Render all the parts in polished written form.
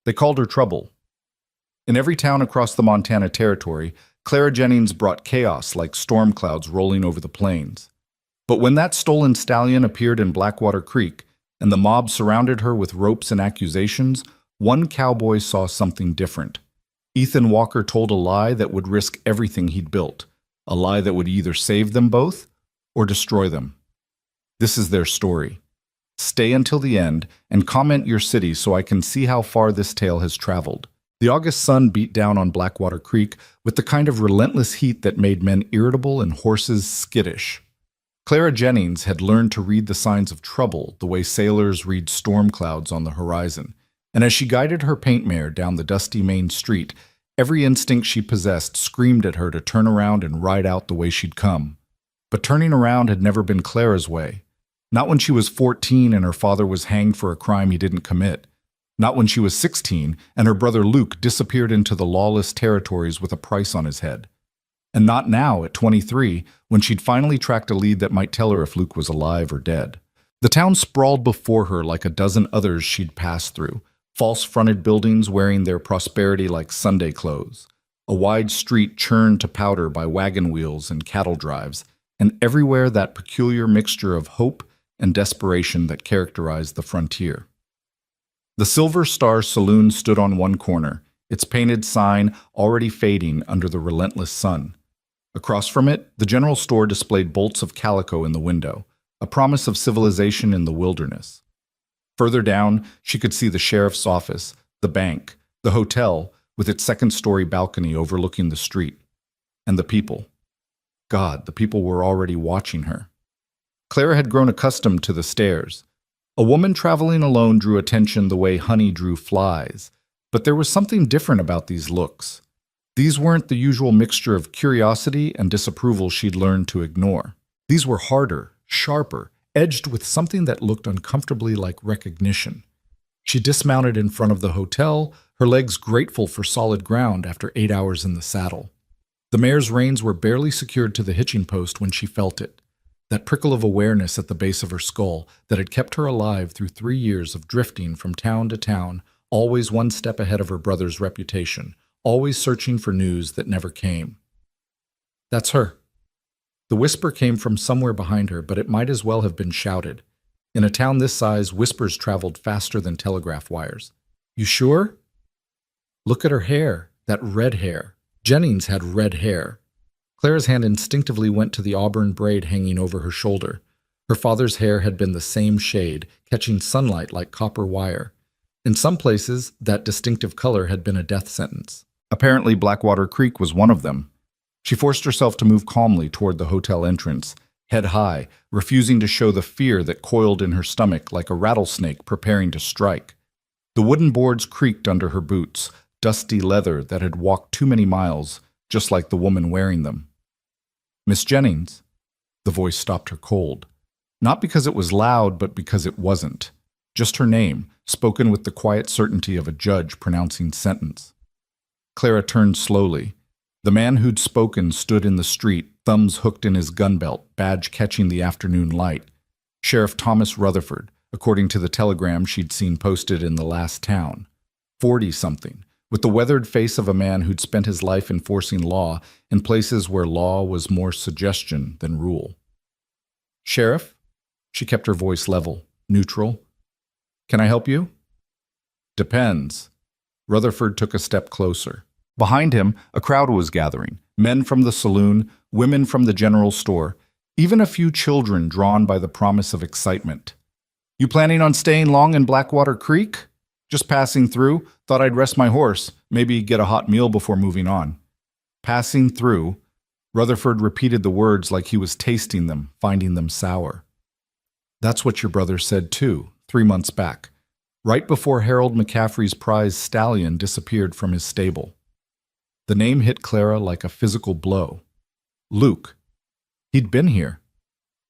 They called her Trouble. In every town across the Montana Territory, Clara Jennings brought chaos like storm clouds rolling over the plains. But when that stolen stallion appeared in Blackwater Creek and the mob surrounded her with ropes and accusations, one cowboy saw something different. Ethan Walker told a lie that would risk everything he'd built, a lie that would either save them both or destroy them. This is their story. Stay until the end and comment your city so I can see how far this tale has traveled. The August sun beat down on Blackwater Creek with the kind of relentless heat that made men irritable and horses skittish. Clara Jennings had learned to read the signs of trouble the way sailors read storm clouds on the horizon, and as she guided her paint mare down the dusty main street, every instinct she possessed screamed at her to turn around and ride out the way she'd come. But turning around had never been Clara's way. Not when she was 14 and her father was hanged for a crime he didn't commit. Not when she was 16 and her brother Luke disappeared into the lawless territories with a price on his head. And not now, at 23, when she'd finally tracked a lead that might tell her if Luke was alive or dead. The town sprawled before her like a dozen others she'd passed through, false-fronted buildings wearing their prosperity like Sunday clothes. A wide street churned to powder by wagon wheels and cattle drives, and everywhere that peculiar mixture of hope and desperation that characterized the frontier. The Silver Star Saloon stood on one corner, its painted sign already fading under the relentless sun. Across from it, the general store displayed bolts of calico in the window, a promise of civilization in the wilderness. Further down, she could see the sheriff's office, the bank, the hotel, with its second-story balcony overlooking the street. And the people. God, the people were already watching her. Clara had grown accustomed to the stares. A woman traveling alone drew attention the way honey drew flies, but there was something different about these looks. These weren't the usual mixture of curiosity and disapproval she'd learned to ignore. These were harder, sharper, edged with something that looked uncomfortably like recognition. She dismounted in front of the hotel, her legs grateful for solid ground after 8 hours in the saddle. The mare's reins were barely secured to the hitching post when she felt it. That prickle of awareness at the base of her skull that had kept her alive through 3 years of drifting from town to town, always one step ahead of her brother's reputation, always searching for news that never came. That's her. The whisper came from somewhere behind her, but it might as well have been shouted. In a town this size, whispers traveled faster than telegraph wires. You sure? Look at her hair, that red hair. Jennings had red hair. Clara's hand instinctively went to the auburn braid hanging over her shoulder. Her father's hair had been the same shade, catching sunlight like copper wire. In some places, that distinctive color had been a death sentence. Apparently, Blackwater Creek was one of them. She forced herself to move calmly toward the hotel entrance, head high, refusing to show the fear that coiled in her stomach like a rattlesnake preparing to strike. The wooden boards creaked under her boots, dusty leather that had walked too many miles, just like the woman wearing them. Miss Jennings. The voice stopped her cold. Not because it was loud, but because it wasn't. Just her name, spoken with the quiet certainty of a judge pronouncing sentence. Clara turned slowly. The man who'd spoken stood in the street, thumbs hooked in his gun belt, badge catching the afternoon light. Sheriff Thomas Rutherford, according to the telegram she'd seen posted in the last town. 40-something, with the weathered face of a man who'd spent his life enforcing law in places where law was more suggestion than rule. Sheriff? She kept her voice level, neutral. Can I help you? Depends. Rutherford took a step closer. Behind him, a crowd was gathering, men from the saloon, women from the general store, even a few children drawn by the promise of excitement. You planning on staying long in Blackwater Creek? Just passing through, thought I'd rest my horse, maybe get a hot meal before moving on. Passing through, Rutherford repeated the words like he was tasting them, finding them sour. That's what your brother said too, 3 months back, right before Harold McCaffrey's prize stallion disappeared from his stable. The name hit Clara like a physical blow. Luke. He'd been here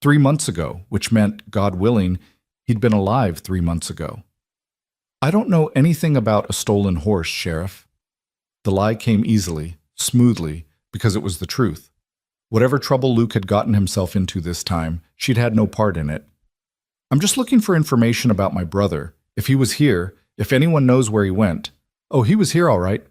3 months ago, which meant, God willing, he'd been alive 3 months ago. I don't know anything about a stolen horse, Sheriff. The lie came easily, smoothly, because it was the truth. Whatever trouble Luke had gotten himself into this time, she'd had no part in it. I'm just looking for information about my brother. If he was here, if anyone knows where he went, Oh, he was here all right.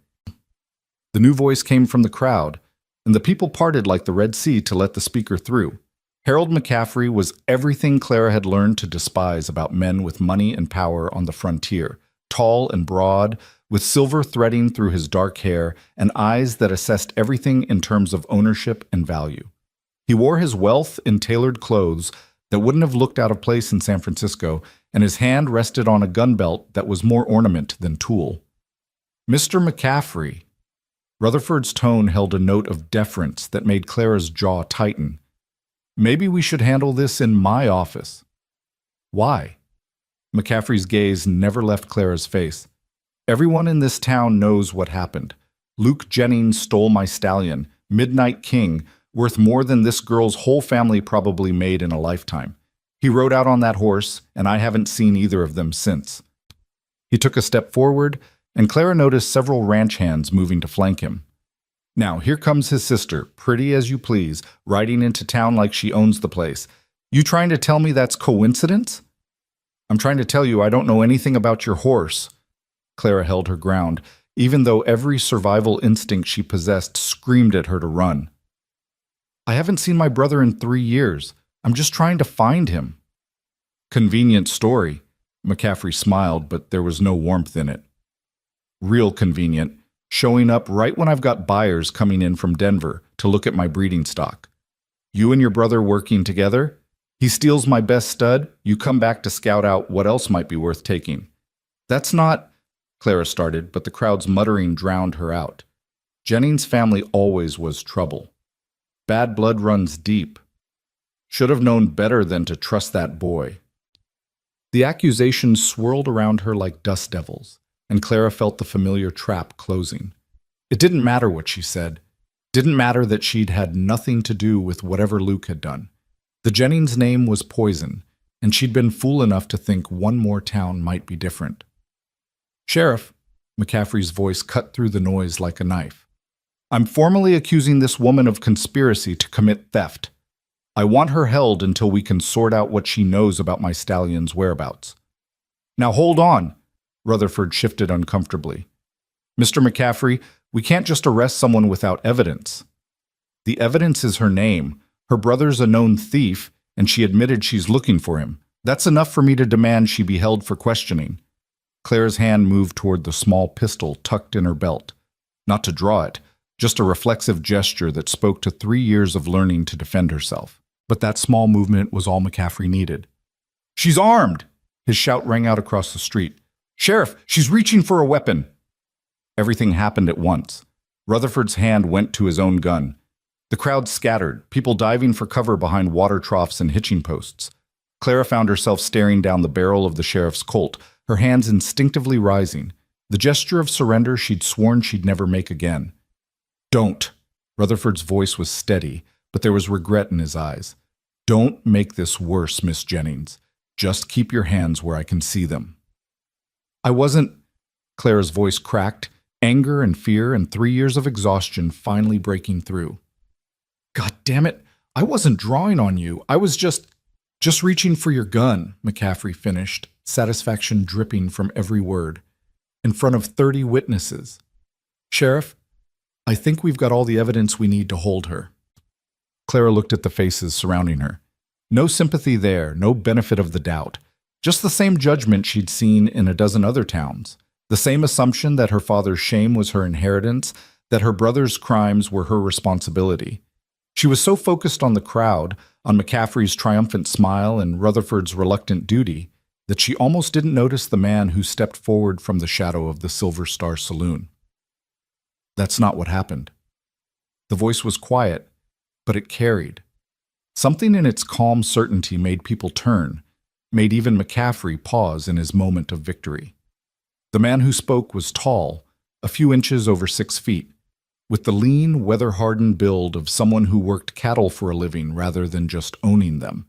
The new voice came from the crowd, and the people parted like the Red Sea to let the speaker through. Harold McCaffrey was everything Clara had learned to despise about men with money and power on the frontier, tall and broad, with silver threading through his dark hair and eyes that assessed everything in terms of ownership and value. He wore his wealth in tailored clothes that wouldn't have looked out of place in San Francisco, and his hand rested on a gun belt that was more ornament than tool. Mr. McCaffrey. Rutherford's tone held a note of deference that made Clara's jaw tighten. Maybe we should handle this in my office. Why? McCaffrey's gaze never left Clara's face. Everyone in this town knows what happened. Luke Jennings stole my stallion, Midnight King, worth more than this girl's whole family probably made in a lifetime. He rode out on that horse, and I haven't seen either of them since. He took a step forward, and Clara noticed several ranch hands moving to flank him. Now, here comes his sister, pretty as you please, riding into town like she owns the place. You trying to tell me that's coincidence? I'm trying to tell you I don't know anything about your horse. Clara held her ground, even though every survival instinct she possessed screamed at her to run. I haven't seen my brother in 3 years. I'm just trying to find him. Convenient story. McCaffrey smiled, but there was no warmth in it. Real convenient, showing up right when I've got buyers coming in from Denver to look at my breeding stock. You and your brother working together? He steals my best stud, you come back to scout out what else might be worth taking. That's not, Clara started, but the crowd's muttering drowned her out. Jennings' family always was trouble. Bad blood runs deep. Should have known better than to trust that boy. The accusations swirled around her like dust devils, and Clara felt the familiar trap closing. It didn't matter what she said. Didn't matter that she'd had nothing to do with whatever Luke had done. The Jennings name was poison, and she'd been fool enough to think one more town might be different. Sheriff, McCaffrey's voice cut through the noise like a knife. I'm formally accusing this woman of conspiracy to commit theft. I want her held until we can sort out what she knows about my stallion's whereabouts. Now hold on. Rutherford shifted uncomfortably. Mr. McCaffrey, we can't just arrest someone without evidence. The evidence is her name. Her brother's a known thief, and she admitted she's looking for him. That's enough for me to demand she be held for questioning. Clara's hand moved toward the small pistol tucked in her belt. Not to draw it, just a reflexive gesture that spoke to 3 years of learning to defend herself. But that small movement was all McCaffrey needed. She's armed! His shout rang out across the street. Sheriff, she's reaching for a weapon. Everything happened at once. Rutherford's hand went to his own gun. The crowd scattered, people diving for cover behind water troughs and hitching posts. Clara found herself staring down the barrel of the sheriff's Colt, her hands instinctively rising, the gesture of surrender she'd sworn she'd never make again. Don't. Rutherford's voice was steady, but there was regret in his eyes. Don't make this worse, Miss Jennings. Just keep your hands where I can see them. I wasn't. Clara's voice cracked, anger and fear and 3 years of exhaustion finally breaking through. God damn it, I wasn't drawing on you. I was just reaching for your gun, McCaffrey finished, satisfaction dripping from every word. In front of 30 witnesses. Sheriff, I think we've got all the evidence we need to hold her. Clara looked at the faces surrounding her. No sympathy there, no benefit of the doubt. Just the same judgment she'd seen in a dozen other towns. The same assumption that her father's shame was her inheritance, that her brother's crimes were her responsibility. She was so focused on the crowd, on McCaffrey's triumphant smile and Rutherford's reluctant duty, that she almost didn't notice the man who stepped forward from the shadow of the Silver Star Saloon. That's not what happened. The voice was quiet, but it carried. Something in its calm certainty made people turn, made even McCaffrey pause in his moment of victory. The man who spoke was tall, a few inches over 6 feet, with the lean, weather-hardened build of someone who worked cattle for a living rather than just owning them.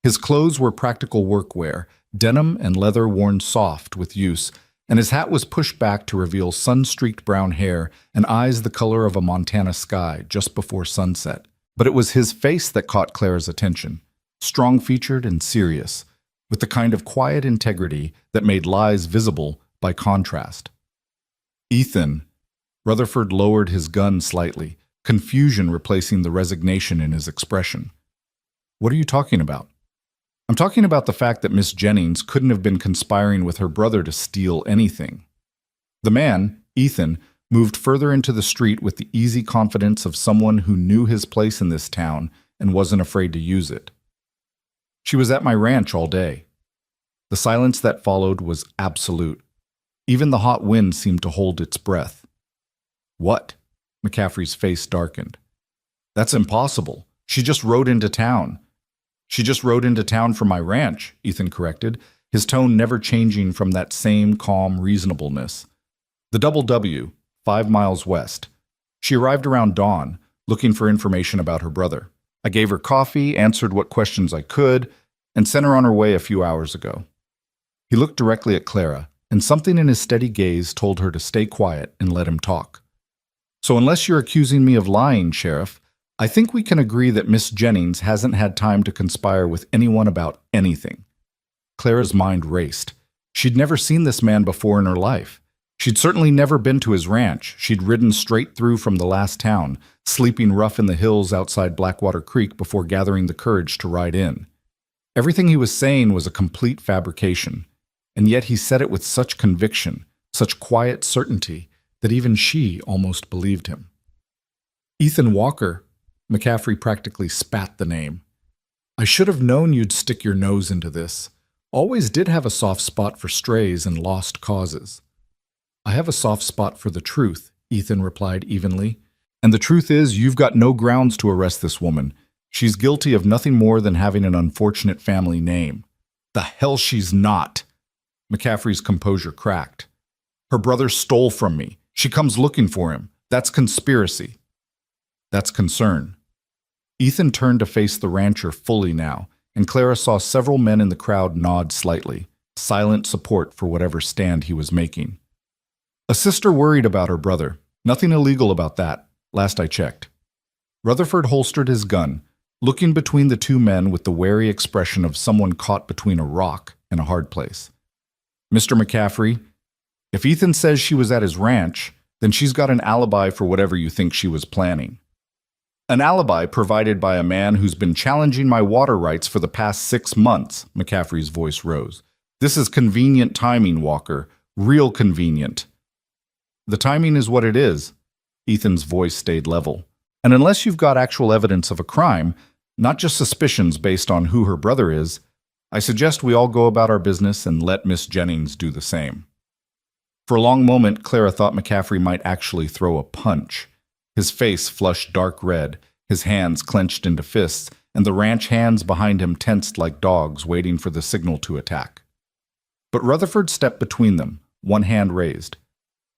His clothes were practical workwear, denim and leather worn soft with use, and his hat was pushed back to reveal sun-streaked brown hair and eyes the color of a Montana sky just before sunset. But it was his face that caught Clara's attention, strong-featured and serious, with the kind of quiet integrity that made lies visible by contrast. Ethan. Rutherford lowered his gun slightly, confusion replacing the resignation in his expression. What are you talking about? I'm talking about the fact that Miss Jennings couldn't have been conspiring with her brother to steal anything. The man, Ethan, moved further into the street with the easy confidence of someone who knew his place in this town and wasn't afraid to use it. She was at my ranch all day. The silence that followed was absolute. Even the hot wind seemed to hold its breath. What? McCaffrey's face darkened. That's impossible. She just rode into town. She just rode into town from my ranch, Ethan corrected, his tone never changing from that same calm reasonableness. The Double W, 5 miles west. She arrived around dawn, looking for information about her brother. I gave her coffee, answered what questions I could, and sent her on her way a few hours ago. He looked directly at Clara, and something in his steady gaze told her to stay quiet and let him talk. So unless you're accusing me of lying, Sheriff, I think we can agree that Miss Jennings hasn't had time to conspire with anyone about anything. Clara's mind raced. She'd never seen this man before in her life. She'd certainly never been to his ranch. She'd ridden straight through from the last town, sleeping rough in the hills outside Blackwater Creek before gathering the courage to ride in. Everything he was saying was a complete fabrication, and yet he said it with such conviction, such quiet certainty, that even she almost believed him. Ethan Walker, McCaffrey practically spat the name. I should have known you'd stick your nose into this. Always did have a soft spot for strays and lost causes. I have a soft spot for the truth, Ethan replied evenly. And the truth is, you've got no grounds to arrest this woman. She's guilty of nothing more than having an unfortunate family name. The hell she's not. McCaffrey's composure cracked. Her brother stole from me. She comes looking for him. That's conspiracy. That's concern. Ethan turned to face the rancher fully now, and Clara saw several men in the crowd nod slightly, silent support for whatever stand he was making. A sister worried about her brother. Nothing illegal about that, last I checked. Rutherford holstered his gun, looking between the two men with the wary expression of someone caught between a rock and a hard place. Mr. McCaffrey, if Ethan says she was at his ranch, then she's got an alibi for whatever you think she was planning. An alibi provided by a man who's been challenging my water rights for the past 6 months, McCaffrey's voice rose. This is convenient timing, Walker. Real convenient. The timing is what it is. Ethan's voice stayed level. And unless you've got actual evidence of a crime, not just suspicions based on who her brother is, I suggest we all go about our business and let Miss Jennings do the same. For a long moment, Clara thought McCaffrey might actually throw a punch. His face flushed dark red, his hands clenched into fists, and the ranch hands behind him tensed like dogs waiting for the signal to attack. But Rutherford stepped between them, one hand raised.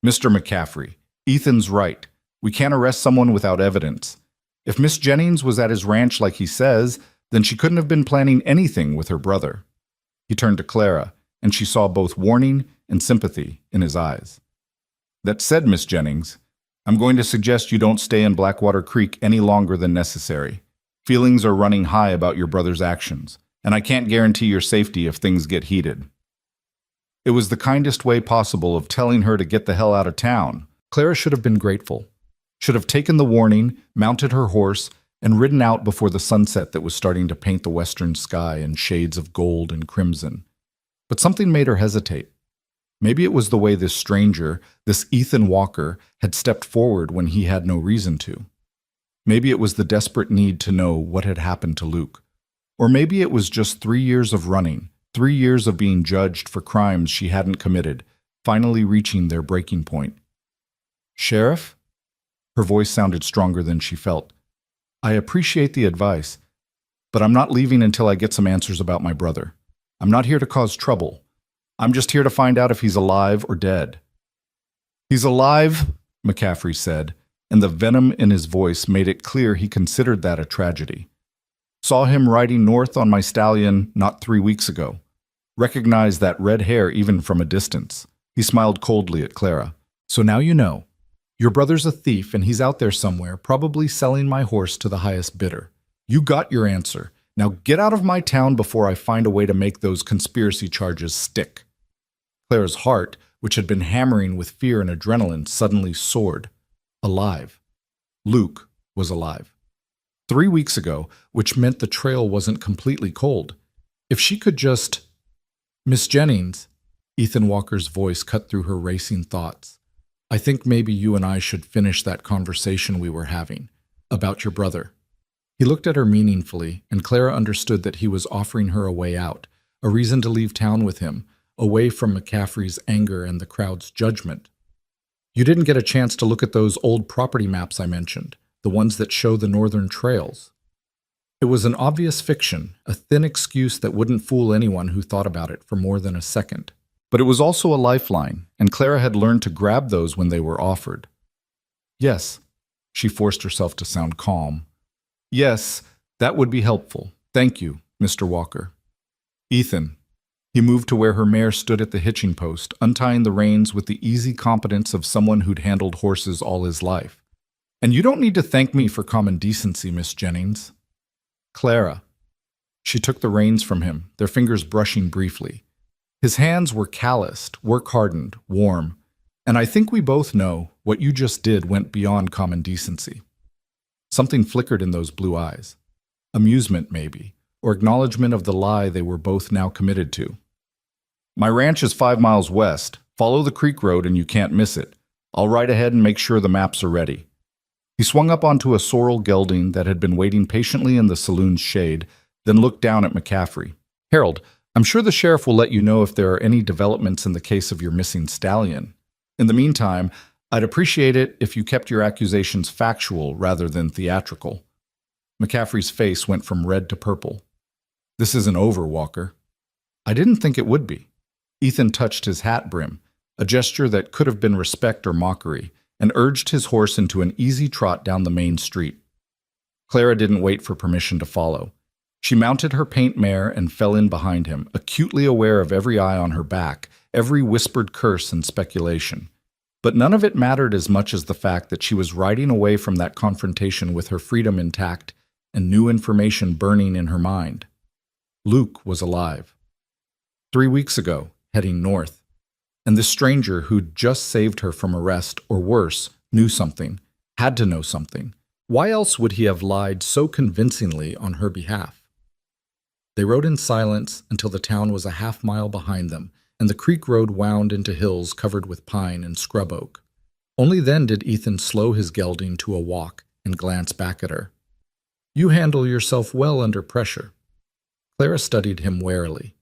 Mr. McCaffrey, Ethan's right. We can't arrest someone without evidence. If Miss Jennings was at his ranch like he says, then she couldn't have been planning anything with her brother. He turned to Clara, and she saw both warning and sympathy in his eyes. That said, Miss Jennings, I'm going to suggest you don't stay in Blackwater Creek any longer than necessary. Feelings are running high about your brother's actions, and I can't guarantee your safety if things get heated. It was the kindest way possible of telling her to get the hell out of town. Clara should have been grateful. Should have taken the warning, mounted her horse, and ridden out before the sunset that was starting to paint the western sky in shades of gold and crimson. But something made her hesitate. Maybe it was the way this stranger, this Ethan Walker, had stepped forward when he had no reason to. Maybe it was the desperate need to know what had happened to Luke. Or maybe it was just 3 years of running, 3 years of being judged for crimes she hadn't committed, finally reaching their breaking point. Sheriff? Her voice sounded stronger than she felt. I appreciate the advice, but I'm not leaving until I get some answers about my brother. I'm not here to cause trouble. I'm just here to find out if he's alive or dead. He's alive, McCaffrey said, and the venom in his voice made it clear he considered that a tragedy. Saw him riding north on my stallion not 3 weeks ago. Recognized that red hair even from a distance. He smiled coldly at Clara. So now you know. Your brother's a thief and he's out there somewhere, probably selling my horse to the highest bidder. You got your answer. Now get out of my town before I find a way to make those conspiracy charges stick. Clara's heart, which had been hammering with fear and adrenaline, suddenly soared. Alive. Luke was alive. 3 weeks ago, which meant the trail wasn't completely cold. If she could just... Miss Jennings, Ethan Walker's voice cut through her racing thoughts. I think maybe you and I should finish that conversation we were having about your brother. He looked at her meaningfully, and Clara understood that he was offering her a way out, a reason to leave town with him, away from McCaffrey's anger and the crowd's judgment. You didn't get a chance to look at those old property maps I mentioned, the ones that show the northern trails. It was an obvious fiction, a thin excuse that wouldn't fool anyone who thought about it for more than a second. But it was also a lifeline, and Clara had learned to grab those when they were offered. Yes, she forced herself to sound calm. Yes, that would be helpful. Thank you, Mr. Walker. Ethan. He moved to where her mare stood at the hitching post, untying the reins with the easy competence of someone who'd handled horses all his life. And you don't need to thank me for common decency, Miss Jennings. Clara. She took the reins from him, their fingers brushing briefly. His hands were calloused, work-hardened, warm, and I think we both know what you just did went beyond common decency. Something flickered in those blue eyes. Amusement, maybe, or acknowledgement of the lie they were both now committed to. My ranch is 5 miles west. Follow the creek road and you can't miss it. I'll ride ahead and make sure the maps are ready. He swung up onto a sorrel gelding that had been waiting patiently in the saloon's shade, then looked down at McCaffrey. Harold, I'm sure the sheriff will let you know if there are any developments in the case of your missing stallion. In the meantime, I'd appreciate it if you kept your accusations factual rather than theatrical. McCaffrey's face went from red to purple. This isn't over, Walker. I didn't think it would be. Ethan touched his hat brim, a gesture that could have been respect or mockery, and urged his horse into an easy trot down the main street. Clara didn't wait for permission to follow. She mounted her paint mare and fell in behind him, acutely aware of every eye on her back, every whispered curse and speculation. But none of it mattered as much as the fact that she was riding away from that confrontation with her freedom intact and new information burning in her mind. Luke was alive. 3 weeks ago, heading north. And this stranger who'd just saved her from arrest, or worse, knew something, had to know something. Why else would he have lied so convincingly on her behalf? They rode in silence until the town was a half-mile behind them, and the creek road wound into hills covered with pine and scrub oak. Only then did Ethan slow his gelding to a walk and glance back at her. You handle yourself well under pressure. Clara studied him warily.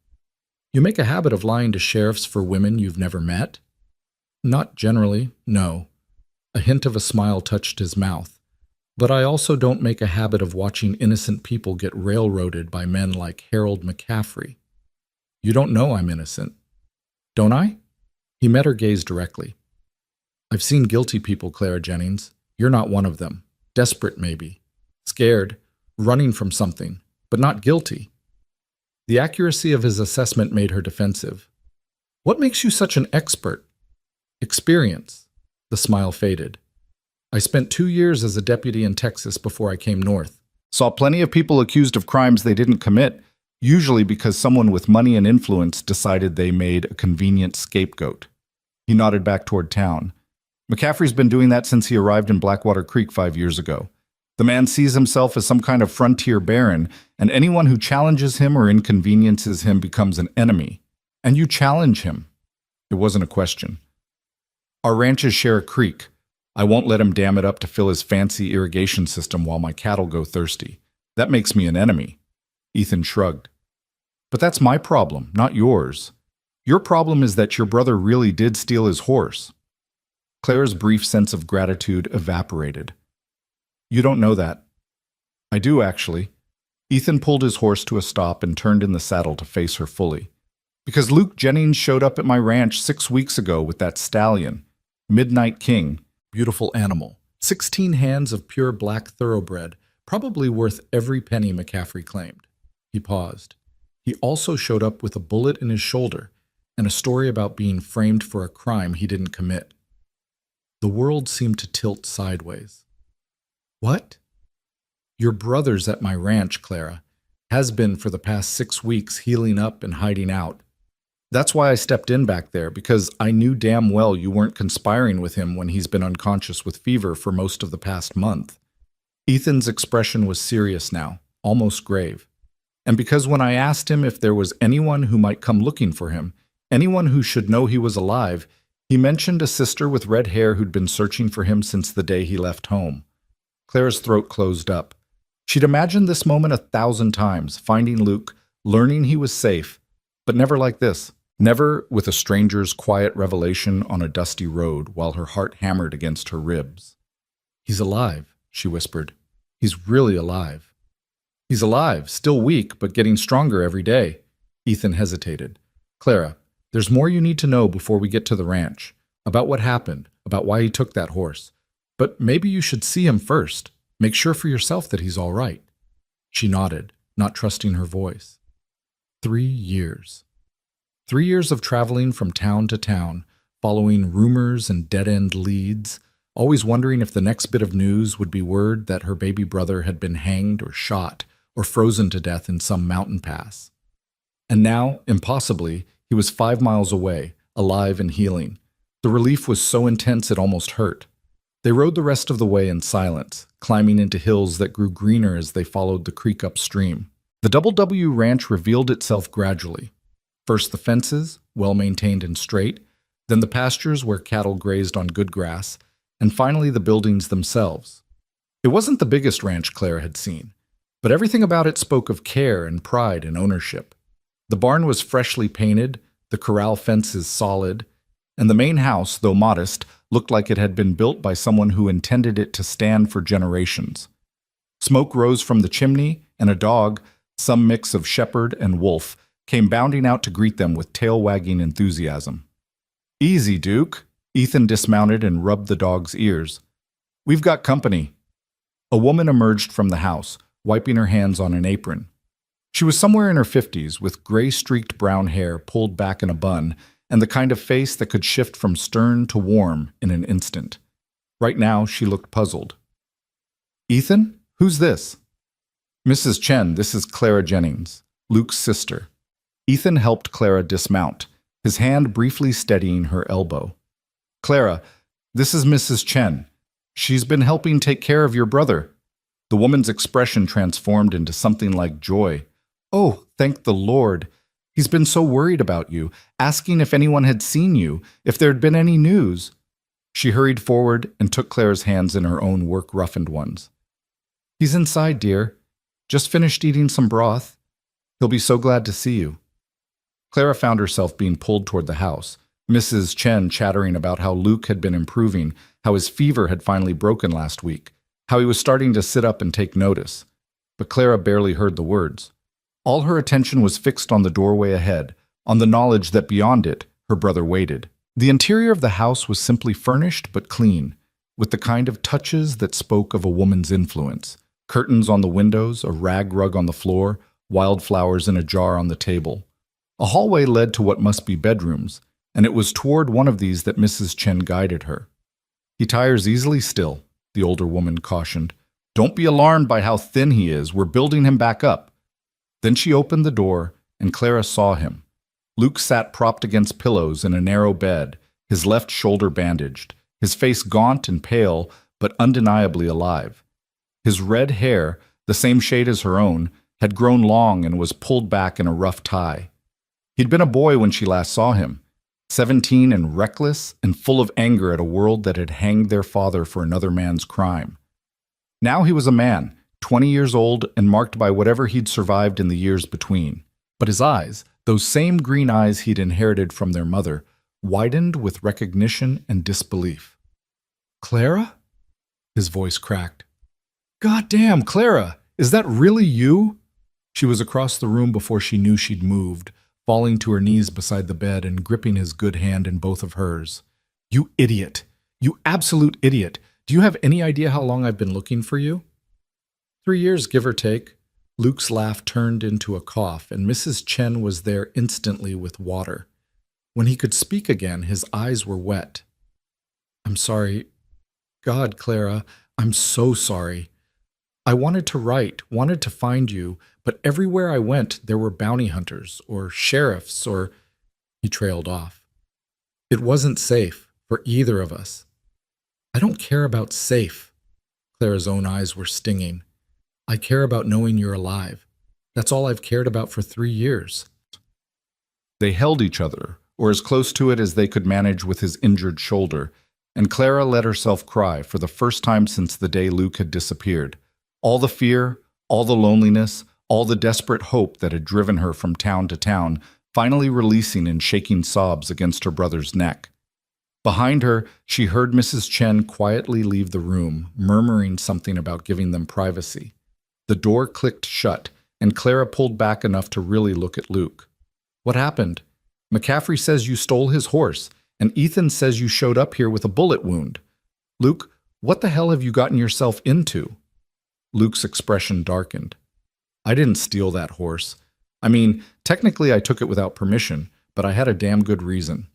You make a habit of lying to sheriffs for women you've never met? Not generally, no. A hint of a smile touched his mouth. But I also don't make a habit of watching innocent people get railroaded by men like Harold McCaffrey. You don't know I'm innocent. Don't I? He met her gaze directly. I've seen guilty people, Clara Jennings. You're not one of them. Desperate, maybe. Scared. Running from something. But not guilty. The accuracy of his assessment made her defensive. What makes you such an expert? Experience. The smile faded. I spent 2 years as a deputy in Texas before I came north. Saw plenty of people accused of crimes they didn't commit, usually because someone with money and influence decided they made a convenient scapegoat. He nodded back toward town. McCaffrey's been doing that since he arrived in Blackwater Creek 5 years ago. The man sees himself as some kind of frontier baron, and anyone who challenges him or inconveniences him becomes an enemy. And you challenge him. It wasn't a question. Our ranches share a creek. I won't let him dam it up to fill his fancy irrigation system while my cattle go thirsty. That makes me an enemy. Ethan shrugged. But that's my problem, not yours. Your problem is that your brother really did steal his horse. Clara's brief sense of gratitude evaporated. You don't know that. I do, actually. Ethan pulled his horse to a stop and turned in the saddle to face her fully. Because Luke Jennings showed up at my ranch 6 weeks ago with that stallion. Midnight King. Beautiful animal. 16 hands of pure black thoroughbred, probably worth every penny McCaffrey claimed. He paused. He also showed up with a bullet in his shoulder and a story about being framed for a crime he didn't commit. The world seemed to tilt sideways. What? Your brother's at my ranch, Clara. Has been for the past 6 weeks, healing up and hiding out. That's why I stepped in back there, because I knew damn well you weren't conspiring with him when he's been unconscious with fever for most of the past month. Ethan's expression was serious now, almost grave. And because when I asked him if there was anyone who might come looking for him, anyone who should know he was alive, he mentioned a sister with red hair who'd been searching for him since the day he left home. Clara's throat closed up. She'd imagined this moment 1,000 times, finding Luke, learning he was safe, but never like this. Never with a stranger's quiet revelation on a dusty road while her heart hammered against her ribs. "He's alive," she whispered. "He's really alive." "He's alive, still weak, but getting stronger every day." Ethan hesitated. "Clara, there's more you need to know before we get to the ranch. About what happened, about why he took that horse. But maybe you should see him first. Make sure for yourself that he's all right." She nodded, not trusting her voice. 3 years. 3 years of traveling from town to town, following rumors and dead-end leads, always wondering if the next bit of news would be word that her baby brother had been hanged or shot or frozen to death in some mountain pass. And now, impossibly, he was 5 miles away, alive and healing. The relief was so intense it almost hurt. They rode the rest of the way in silence, climbing into hills that grew greener as they followed the creek upstream. The Double W Ranch revealed itself gradually. First the fences, well-maintained and straight, then the pastures where cattle grazed on good grass, and finally the buildings themselves. It wasn't the biggest ranch Claire had seen, but everything about it spoke of care and pride and ownership. The barn was freshly painted, the corral fences solid, and the main house, though modest, looked like it had been built by someone who intended it to stand for generations. Smoke rose from the chimney, and a dog, some mix of shepherd and wolf, came bounding out to greet them with tail-wagging enthusiasm. "Easy, Duke." Ethan dismounted and rubbed the dog's ears. "We've got company." A woman emerged from the house, wiping her hands on an apron. She was somewhere in her 50s, with gray-streaked brown hair pulled back in a bun, and the kind of face that could shift from stern to warm in an instant. Right now, she looked puzzled. "Ethan? Who's this?" "Mrs. Chen, this is Clara Jennings, Luke's sister." Ethan helped Clara dismount, his hand briefly steadying her elbow. "Clara, this is Mrs. Chen. She's been helping take care of your brother." The woman's expression transformed into something like joy. "Oh, thank the Lord. He's been so worried about you, asking if anyone had seen you, if there had been any news." She hurried forward and took Clara's hands in her own work-roughened ones. "He's inside, dear. Just finished eating some broth. He'll be so glad to see you." Clara found herself being pulled toward the house, Mrs. Chen chattering about how Luke had been improving, how his fever had finally broken last week, how he was starting to sit up and take notice. But Clara barely heard the words. All her attention was fixed on the doorway ahead, on the knowledge that beyond it, her brother waited. The interior of the house was simply furnished but clean, with the kind of touches that spoke of a woman's influence. Curtains on the windows, a rag rug on the floor, wildflowers in a jar on the table. A hallway led to what must be bedrooms, and it was toward one of these that Mrs. Chen guided her. "He tires easily still," the older woman cautioned. "Don't be alarmed by how thin he is. We're building him back up." Then she opened the door, and Clara saw him. Luke sat propped against pillows in a narrow bed, his left shoulder bandaged, his face gaunt and pale, but undeniably alive. His red hair, the same shade as her own, had grown long and was pulled back in a rough tie. He'd been a boy when she last saw him, 17 and reckless and full of anger at a world that had hanged their father for another man's crime. Now he was a man, 20 years old and marked by whatever he'd survived in the years between. But his eyes, those same green eyes he'd inherited from their mother, widened with recognition and disbelief. "Clara?" His voice cracked. "God damn, Clara! Is that really you?" She was across the room before she knew she'd moved, falling to her knees beside the bed and gripping his good hand in both of hers. "You idiot! You absolute idiot! Do you have any idea how long I've been looking for you?" 3 years, give or take. Luke's laugh turned into a cough, and Mrs. Chen was there instantly with water. When he could speak again, his eyes were wet. "I'm sorry. God, Clara, I'm so sorry. I wanted to write, wanted to find you, but everywhere I went there were bounty hunters, or sheriffs, or—" He trailed off. It wasn't safe for either of us. I don't care about safe. Clara's own eyes were stinging. I care about knowing you're alive. That's all I've cared about for 3 years. They held each other, or as close to it as they could manage with his injured shoulder, and Clara let herself cry for the first time since the day Luke had disappeared. All the fear, all the loneliness, all the desperate hope that had driven her from town to town, finally releasing in shaking sobs against her brother's neck. Behind her, she heard Mrs. Chen quietly leave the room, murmuring something about giving them privacy. The door clicked shut, and Clara pulled back enough to really look at Luke. What happened? McCaffrey says you stole his horse, and Ethan says you showed up here with a bullet wound. Luke, what the hell have you gotten yourself into? Luke's expression darkened. I didn't steal that horse. I mean, technically I took it without permission, but I had a damn good reason.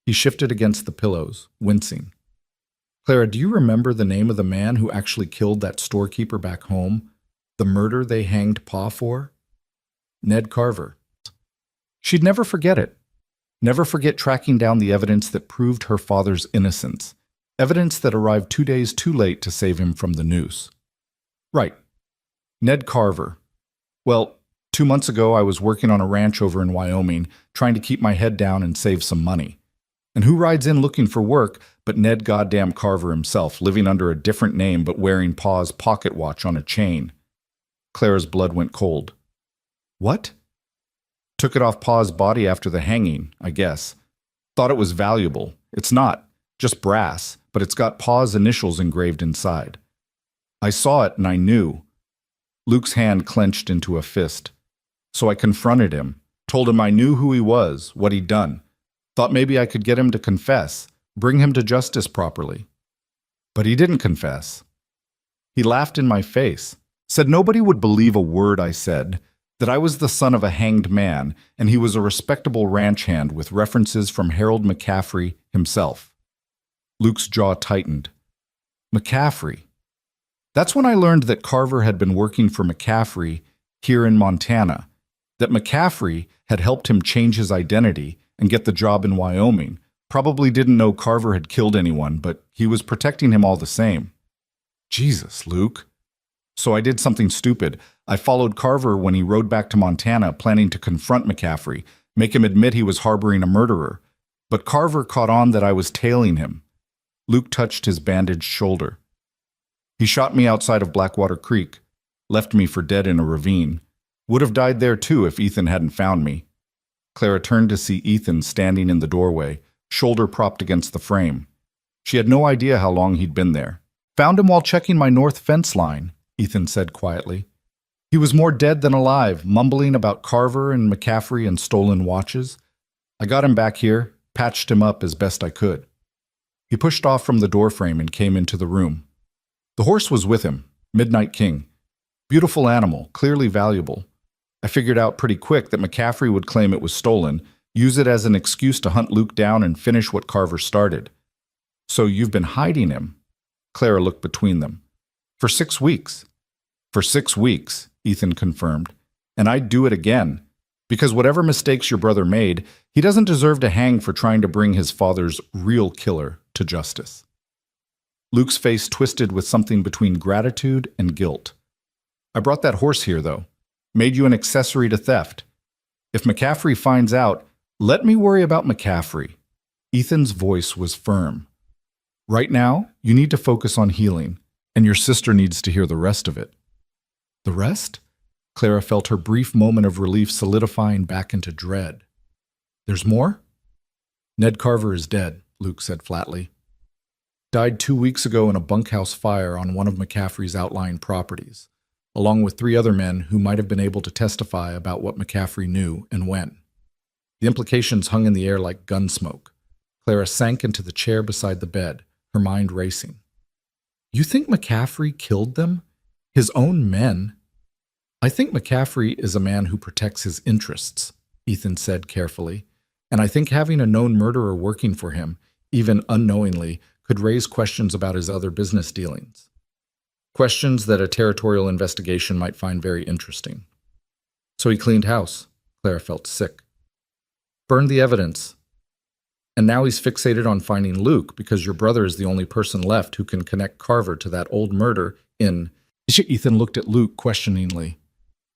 He shifted against the pillows, wincing. Clara, do you remember the name of the man who actually killed that storekeeper back home? The murder they hanged Pa for? Ned Carver. She'd never forget it. Never forget tracking down the evidence that proved her father's innocence. Evidence that arrived 2 days too late to save him from the noose. Right. Ned Carver. Well, 2 months ago I was working on a ranch over in Wyoming, trying to keep my head down and save some money. And who rides in looking for work but Ned goddamn Carver himself, living under a different name but wearing Pa's pocket watch on a chain. Clara's blood went cold. What? Took it off Pa's body after the hanging, I guess. Thought it was valuable. It's not. Just brass, but it's got Pa's initials engraved inside. I saw it and I knew. Luke's hand clenched into a fist. So I confronted him, told him I knew who he was, what he'd done. Thought maybe I could get him to confess, bring him to justice properly. But he didn't confess. He laughed in my face, said nobody would believe a word I said, that I was the son of a hanged man, and he was a respectable ranch hand with references from Harold McCaffrey himself. Luke's jaw tightened. McCaffrey. That's when I learned that Carver had been working for McCaffrey here in Montana, that McCaffrey had helped him change his identity and get the job in Wyoming. Probably didn't know Carver had killed anyone, but he was protecting him all the same. Jesus, Luke. So I did something stupid. I followed Carver when he rode back to Montana, planning to confront McCaffrey, make him admit he was harboring a murderer. But Carver caught on that I was tailing him. Luke touched his bandaged shoulder. He shot me outside of Blackwater Creek, left me for dead in a ravine. Would have died there too if Ethan hadn't found me. Clara turned to see Ethan standing in the doorway, shoulder propped against the frame. She had no idea how long he'd been there. Found him while checking my north fence line, Ethan said quietly. He was more dead than alive, mumbling about Carver and McCaffrey and stolen watches. I got him back here, patched him up as best I could. He pushed off from the doorframe and came into the room. The horse was with him, Midnight King. Beautiful animal, clearly valuable. I figured out pretty quick that McCaffrey would claim it was stolen, use it as an excuse to hunt Luke down and finish what Carver started. So you've been hiding him? Clara looked between them. For 6 weeks. For 6 weeks, Ethan confirmed. And I'd do it again. Because whatever mistakes your brother made, he doesn't deserve to hang for trying to bring his father's real killer to justice. Luke's face twisted with something between gratitude and guilt. I brought that horse here, though. Made you an accessory to theft. If McCaffrey finds out, let me worry about McCaffrey. Ethan's voice was firm. Right now, you need to focus on healing, and your sister needs to hear the rest of it. The rest? Clara felt her brief moment of relief solidifying back into dread. There's more? Ned Carver is dead, Luke said flatly. Died 2 weeks ago in a bunkhouse fire on one of McCaffrey's outlying properties, along with 3 other men who might have been able to testify about what McCaffrey knew and when. The implications hung in the air like gun smoke. Clara sank into the chair beside the bed, her mind racing. You think McCaffrey killed them? His own men? I think McCaffrey is a man who protects his interests, Ethan said carefully, and I think having a known murderer working for him, even unknowingly, could raise questions about his other business dealings. Questions that a territorial investigation might find very interesting. So he cleaned house. Clara felt sick. Burn the evidence. And now he's fixated on finding Luke because your brother is the only person left who can connect Carver to that old murder in... Ethan looked at Luke questioningly.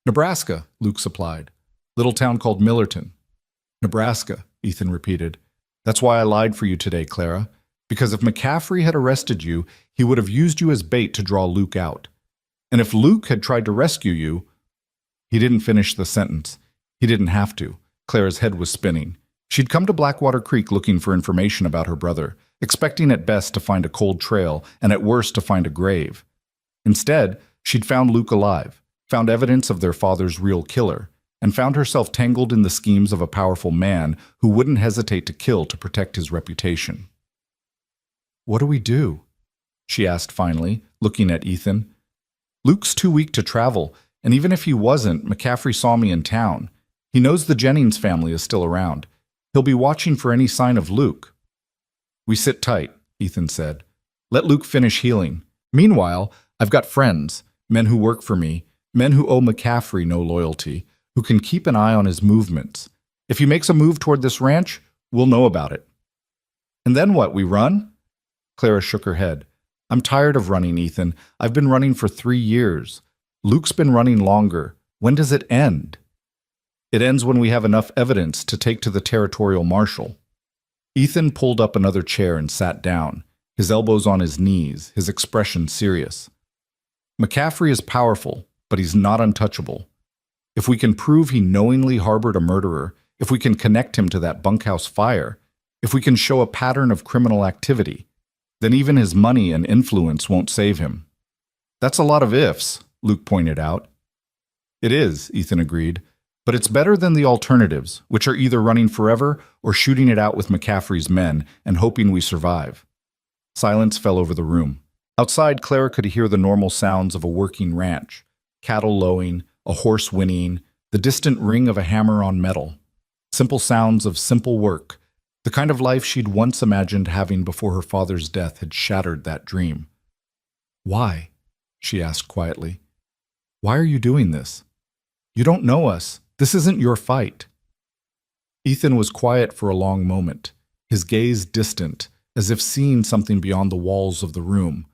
Nebraska, Luke supplied. Little town called Millerton. Nebraska, Ethan repeated. That's why I lied for you today, Clara. Because if McCaffrey had arrested you, he would have used you as bait to draw Luke out. And if Luke had tried to rescue you... He didn't finish the sentence. He didn't have to. Clara's head was spinning. She'd come to Blackwater Creek looking for information about her brother, expecting at best to find a cold trail and at worst to find a grave. Instead, she'd found Luke alive, found evidence of their father's real killer, and found herself tangled in the schemes of a powerful man who wouldn't hesitate to kill to protect his reputation. "What do we do?" she asked finally, looking at Ethan. "Luke's too weak to travel, and even if he wasn't, McCaffrey saw me in town. He knows the Jennings family is still around. He'll be watching for any sign of Luke." "We sit tight," Ethan said. "Let Luke finish healing. Meanwhile, I've got friends, men who work for me, men who owe McCaffrey no loyalty, who can keep an eye on his movements. If he makes a move toward this ranch, we'll know about it." "And then what, we run?" Clara shook her head. "I'm tired of running, Ethan. I've been running for 3 years. Luke's been running longer. When does it end?" "It ends when we have enough evidence to take to the territorial marshal." Ethan pulled up another chair and sat down, his elbows on his knees, his expression serious. "McCaffrey is powerful, but he's not untouchable. If we can prove he knowingly harbored a murderer, if we can connect him to that bunkhouse fire, if we can show a pattern of criminal activity, then even his money and influence won't save him." "That's a lot of ifs," Luke pointed out. "It is," Ethan agreed, "but it's better than the alternatives, which are either running forever or shooting it out with McCaffrey's men and hoping we survive." Silence fell over the room. Outside, Clara could hear the normal sounds of a working ranch, cattle lowing, a horse whinnying, the distant ring of a hammer on metal. Simple sounds of simple work, the kind of life she'd once imagined having before her father's death had shattered that dream. "Why?" she asked quietly. "Why are you doing this? You don't know us. This isn't your fight." Ethan was quiet for a long moment, his gaze distant, as if seeing something beyond the walls of the room.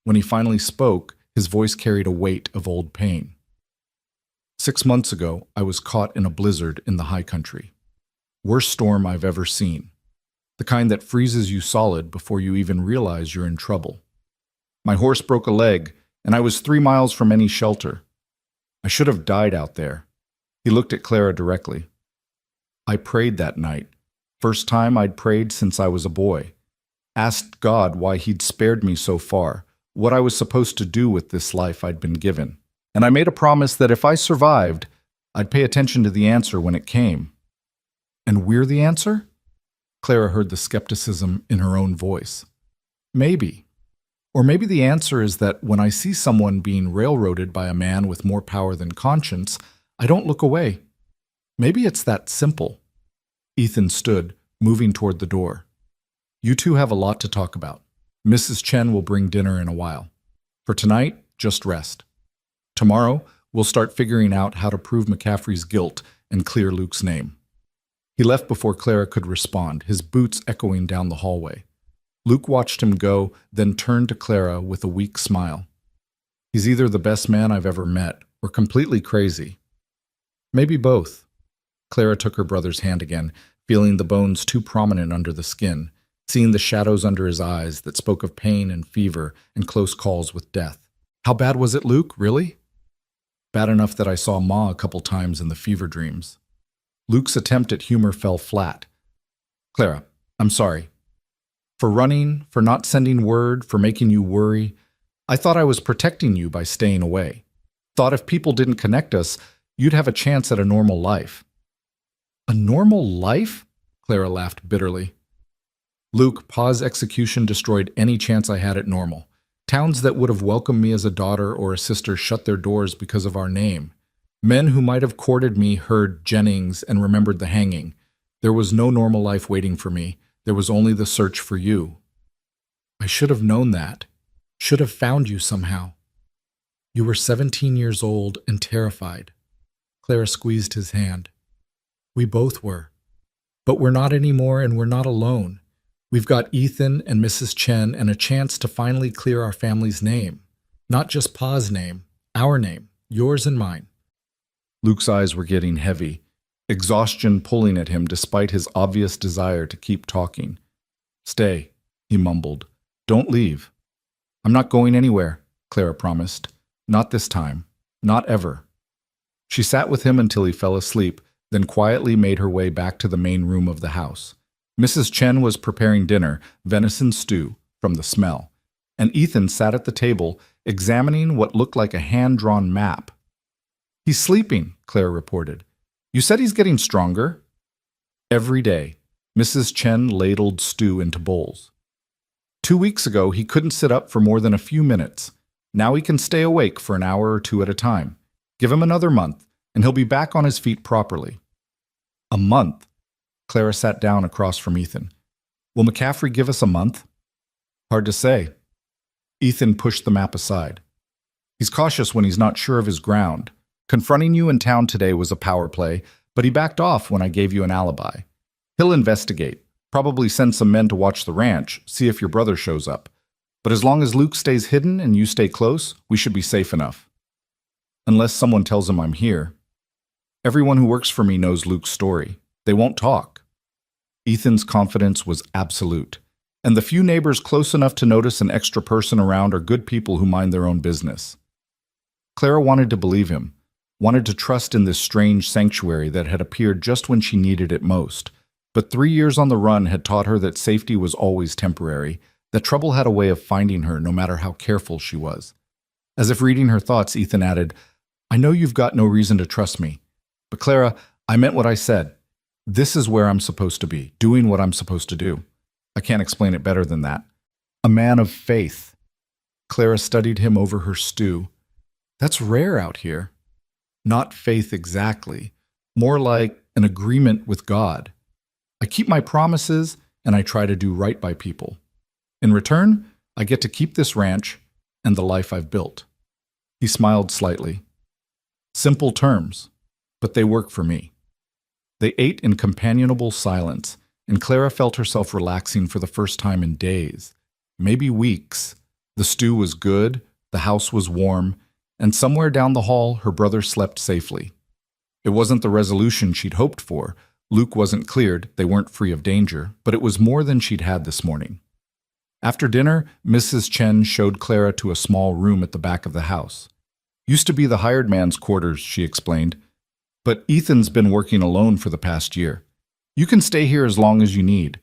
When he finally spoke, his voice carried a weight of old pain. 6 months ago, I was caught in a blizzard in the high country. Worst storm I've ever seen. The kind that freezes you solid before you even realize you're in trouble. My horse broke a leg, and I was 3 miles from any shelter. I should have died out there. He looked at Clara directly. I prayed that night. First time I'd prayed since I was a boy. Asked God why he'd spared me so far, what I was supposed to do with this life I'd been given. And I made a promise that if I survived, I'd pay attention to the answer when it came. And we're the answer? Clara heard the skepticism in her own voice. Maybe. Or maybe the answer is that when I see someone being railroaded by a man with more power than conscience, I don't look away. Maybe it's that simple. Ethan stood, moving toward the door. You two have a lot to talk about. Mrs. Chen will bring dinner in a while. For tonight, just rest. Tomorrow, we'll start figuring out how to prove McCaffrey's guilt and clear Luke's name. He left before Clara could respond, his boots echoing down the hallway. Luke watched him go, then turned to Clara with a weak smile. He's either the best man I've ever met, or completely crazy. Maybe both. Clara took her brother's hand again, feeling the bones too prominent under the skin, seeing the shadows under his eyes that spoke of pain and fever and close calls with death. How bad was it, Luke, really? Bad enough that I saw Ma a couple times in the fever dreams. Luke's attempt at humor fell flat. Clara, I'm sorry. For running, for not sending word, for making you worry. I thought I was protecting you by staying away. Thought if people didn't connect us, you'd have a chance at a normal life. A normal life? Clara laughed bitterly. Luke, Pa's execution destroyed any chance I had at normal. Towns that would have welcomed me as a daughter or a sister shut their doors because of our name. Men who might have courted me heard Jennings and remembered the hanging. There was no normal life waiting for me. There was only the search for you. I should have known that. Should have found you somehow. You were 17 years old and terrified. Clara squeezed his hand. We both were. But we're not anymore, and we're not alone. We've got Ethan and Mrs. Chen and a chance to finally clear our family's name. Not just Pa's name, our name, yours and mine. Luke's eyes were getting heavy, exhaustion pulling at him despite his obvious desire to keep talking. "Stay," he mumbled. "Don't leave." "I'm not going anywhere," Clara promised. "Not this time. Not ever." She sat with him until he fell asleep, then quietly made her way back to the main room of the house. Mrs. Chen was preparing dinner, venison stew, from the smell, and Ethan sat at the table, examining what looked like a hand-drawn map. "He's sleeping," Claire reported. "You said he's getting stronger." Every day, Mrs. Chen ladled stew into bowls. 2 weeks ago, he couldn't sit up for more than a few minutes. Now he can stay awake for an hour or two at a time. Give him another month, and he'll be back on his feet properly. A month? Clara sat down across from Ethan. Will McCaffrey give us a month? Hard to say. Ethan pushed the map aside. He's cautious when he's not sure of his ground. Confronting you in town today was a power play, but he backed off when I gave you an alibi. He'll investigate, probably send some men to watch the ranch, see if your brother shows up. But as long as Luke stays hidden and you stay close, we should be safe enough. Unless someone tells him I'm here. Everyone who works for me knows Luke's story. They won't talk. Ethan's confidence was absolute, and the few neighbors close enough to notice an extra person around are good people who mind their own business. Clara wanted to believe him, wanted to trust in this strange sanctuary that had appeared just when she needed it most. But 3 years on the run had taught her that safety was always temporary, that trouble had a way of finding her no matter how careful she was. As if reading her thoughts, Ethan added, I know you've got no reason to trust me, but Clara, I meant what I said. This is where I'm supposed to be, doing what I'm supposed to do. I can't explain it better than that. A man of faith. Clara studied him over her stew. That's rare out here. Not faith exactly, more like an agreement with God. I keep my promises and I try to do right by people. In return, I get to keep this ranch and the life I've built. He smiled slightly. Simple terms, but they work for me. They ate in companionable silence, and Clara felt herself relaxing for the first time in days, maybe weeks. The stew was good, the house was warm, and somewhere down the hall her brother slept safely. It wasn't the resolution she'd hoped for. Luke wasn't cleared, they weren't free of danger, but it was more than she'd had this morning. After dinner, Mrs. Chen showed Clara to a small room at the back of the house. Used to be the hired man's quarters, she explained, but Ethan's been working alone for the past year. You can stay here as long as you need.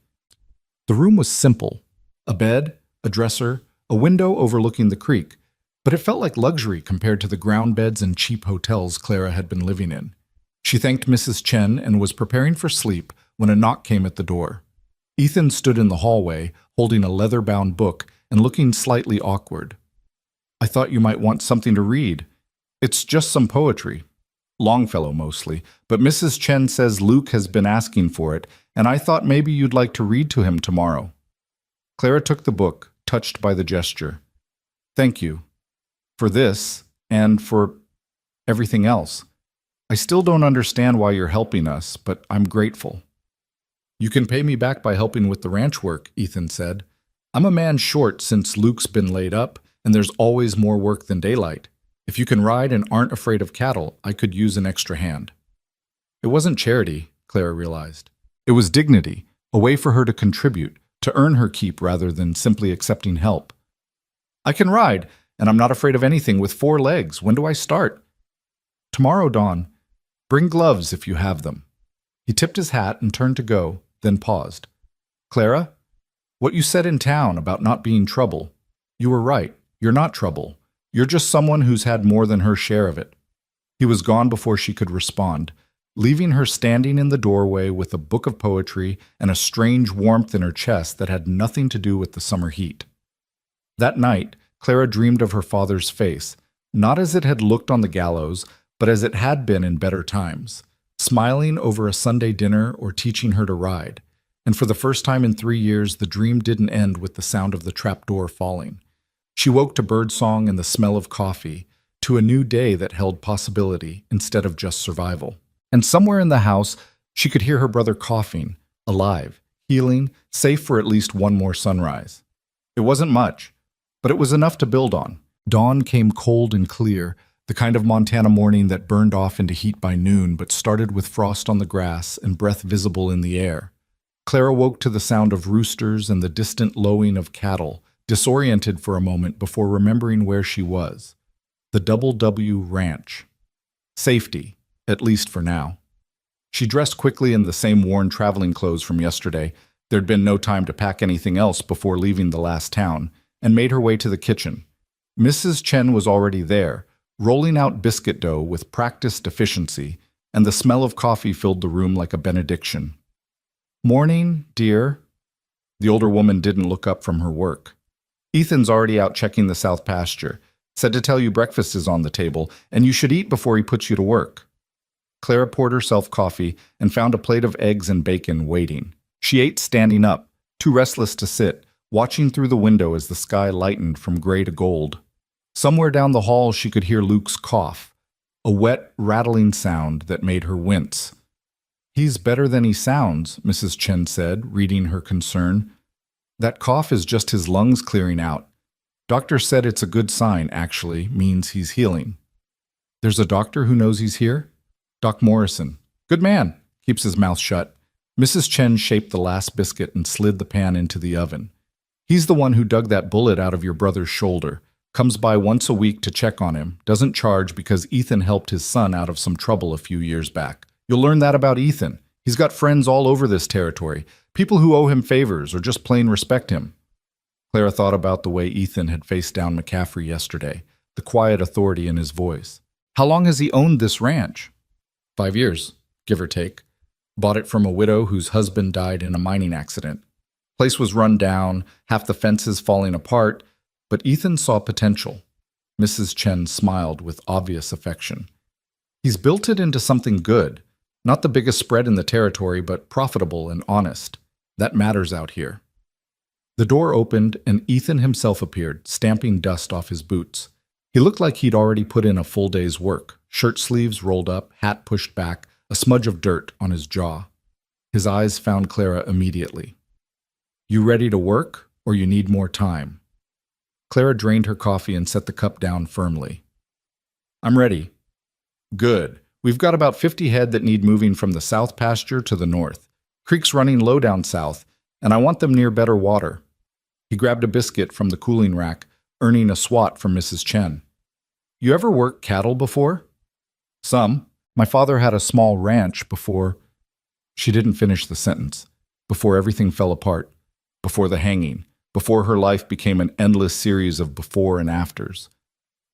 The room was simple. A bed, a dresser, a window overlooking the creek, but it felt like luxury compared to the ground beds and cheap hotels Clara had been living in. She thanked Mrs. Chen and was preparing for sleep when a knock came at the door. Ethan stood in the hallway, holding a leather-bound book and looking slightly awkward. I thought you might want something to read. It's just some poetry. Longfellow mostly, but Mrs. Chen says Luke has been asking for it, and I thought maybe you'd like to read to him tomorrow. Clara took the book, touched by the gesture. Thank you. For this, and for everything else. I still don't understand why you're helping us, but I'm grateful. You can pay me back by helping with the ranch work, Ethan said. I'm a man short since Luke's been laid up, and there's always more work than daylight. If you can ride and aren't afraid of cattle, I could use an extra hand. It wasn't charity, Clara realized. It was dignity, a way for her to contribute, to earn her keep rather than simply accepting help. I can ride, and I'm not afraid of anything with 4 legs. When do I start? Tomorrow, Dawn. Bring gloves if you have them. He tipped his hat and turned to go, then paused. Clara, what you said in town about not being trouble, you were right. You're not trouble. You're just someone who's had more than her share of it. He was gone before she could respond, leaving her standing in the doorway with a book of poetry and a strange warmth in her chest that had nothing to do with the summer heat. That night, Clara dreamed of her father's face, not as it had looked on the gallows, but as it had been in better times, smiling over a Sunday dinner or teaching her to ride. And for the first time in 3 years, the dream didn't end with the sound of the trapdoor falling. She woke to birdsong and the smell of coffee, to a new day that held possibility instead of just survival. And somewhere in the house, she could hear her brother coughing, alive, healing, safe for at least one more sunrise. It wasn't much, but it was enough to build on. Dawn came cold and clear, the kind of Montana morning that burned off into heat by noon but started with frost on the grass and breath visible in the air. Clara woke to the sound of roosters and the distant lowing of cattle, disoriented for a moment before remembering where she was. The Double W Ranch. Safety, at least for now. She dressed quickly in the same worn traveling clothes from yesterday. There'd been no time to pack anything else before leaving the last town, and made her way to the kitchen. Mrs. Chen was already there, rolling out biscuit dough with practiced efficiency, and the smell of coffee filled the room like a benediction. "Morning, dear." The older woman didn't look up from her work. "Ethan's already out checking the south pasture. Said to tell you breakfast is on the table, and you should eat before he puts you to work." Clara poured herself coffee and found a plate of eggs and bacon waiting. She ate standing up, too restless to sit, watching through the window as the sky lightened from gray to gold. Somewhere down the hall she could hear Luke's cough, a wet, rattling sound that made her wince. "He's better than he sounds," Mrs. Chen said, reading her concern. "That cough is just his lungs clearing out. Doctor said it's a good sign, actually, means he's healing." "There's a doctor who knows he's here?" "Doc Morrison. Good man," keeps his mouth shut. Mrs. Chen shaped the last biscuit and slid the pan into the oven. "He's the one who dug that bullet out of your brother's shoulder. Comes by once a week to check on him. Doesn't charge because Ethan helped his son out of some trouble a few years back. You'll learn that about Ethan. He's got friends all over this territory, people who owe him favors or just plain respect him." Clara thought about the way Ethan had faced down McCaffrey yesterday, the quiet authority in his voice. "How long has he owned this ranch?" 5 years, give or take. Bought it from a widow whose husband died in a mining accident. Place was run down, half the fences falling apart, but Ethan saw potential. Mrs. Chen smiled with obvious affection. "He's built it into something good. Not the biggest spread in the territory, but profitable and honest. That matters out here." The door opened and Ethan himself appeared, stamping dust off his boots. He looked like he'd already put in a full day's work, shirt sleeves rolled up, hat pushed back, a smudge of dirt on his jaw. His eyes found Clara immediately. "You ready to work, or you need more time?" Clara drained her coffee and set the cup down firmly. "I'm ready." "Good. We've got about 50 head that need moving from the south pasture to the north. Creek's running low down south, and I want them near better water." He grabbed a biscuit from the cooling rack, earning a swat from Mrs. Chen. "You ever worked cattle before?" "Some. My father had a small ranch before—" She didn't finish the sentence. Before everything fell apart. Before the hanging. Before her life became an endless series of before and afters.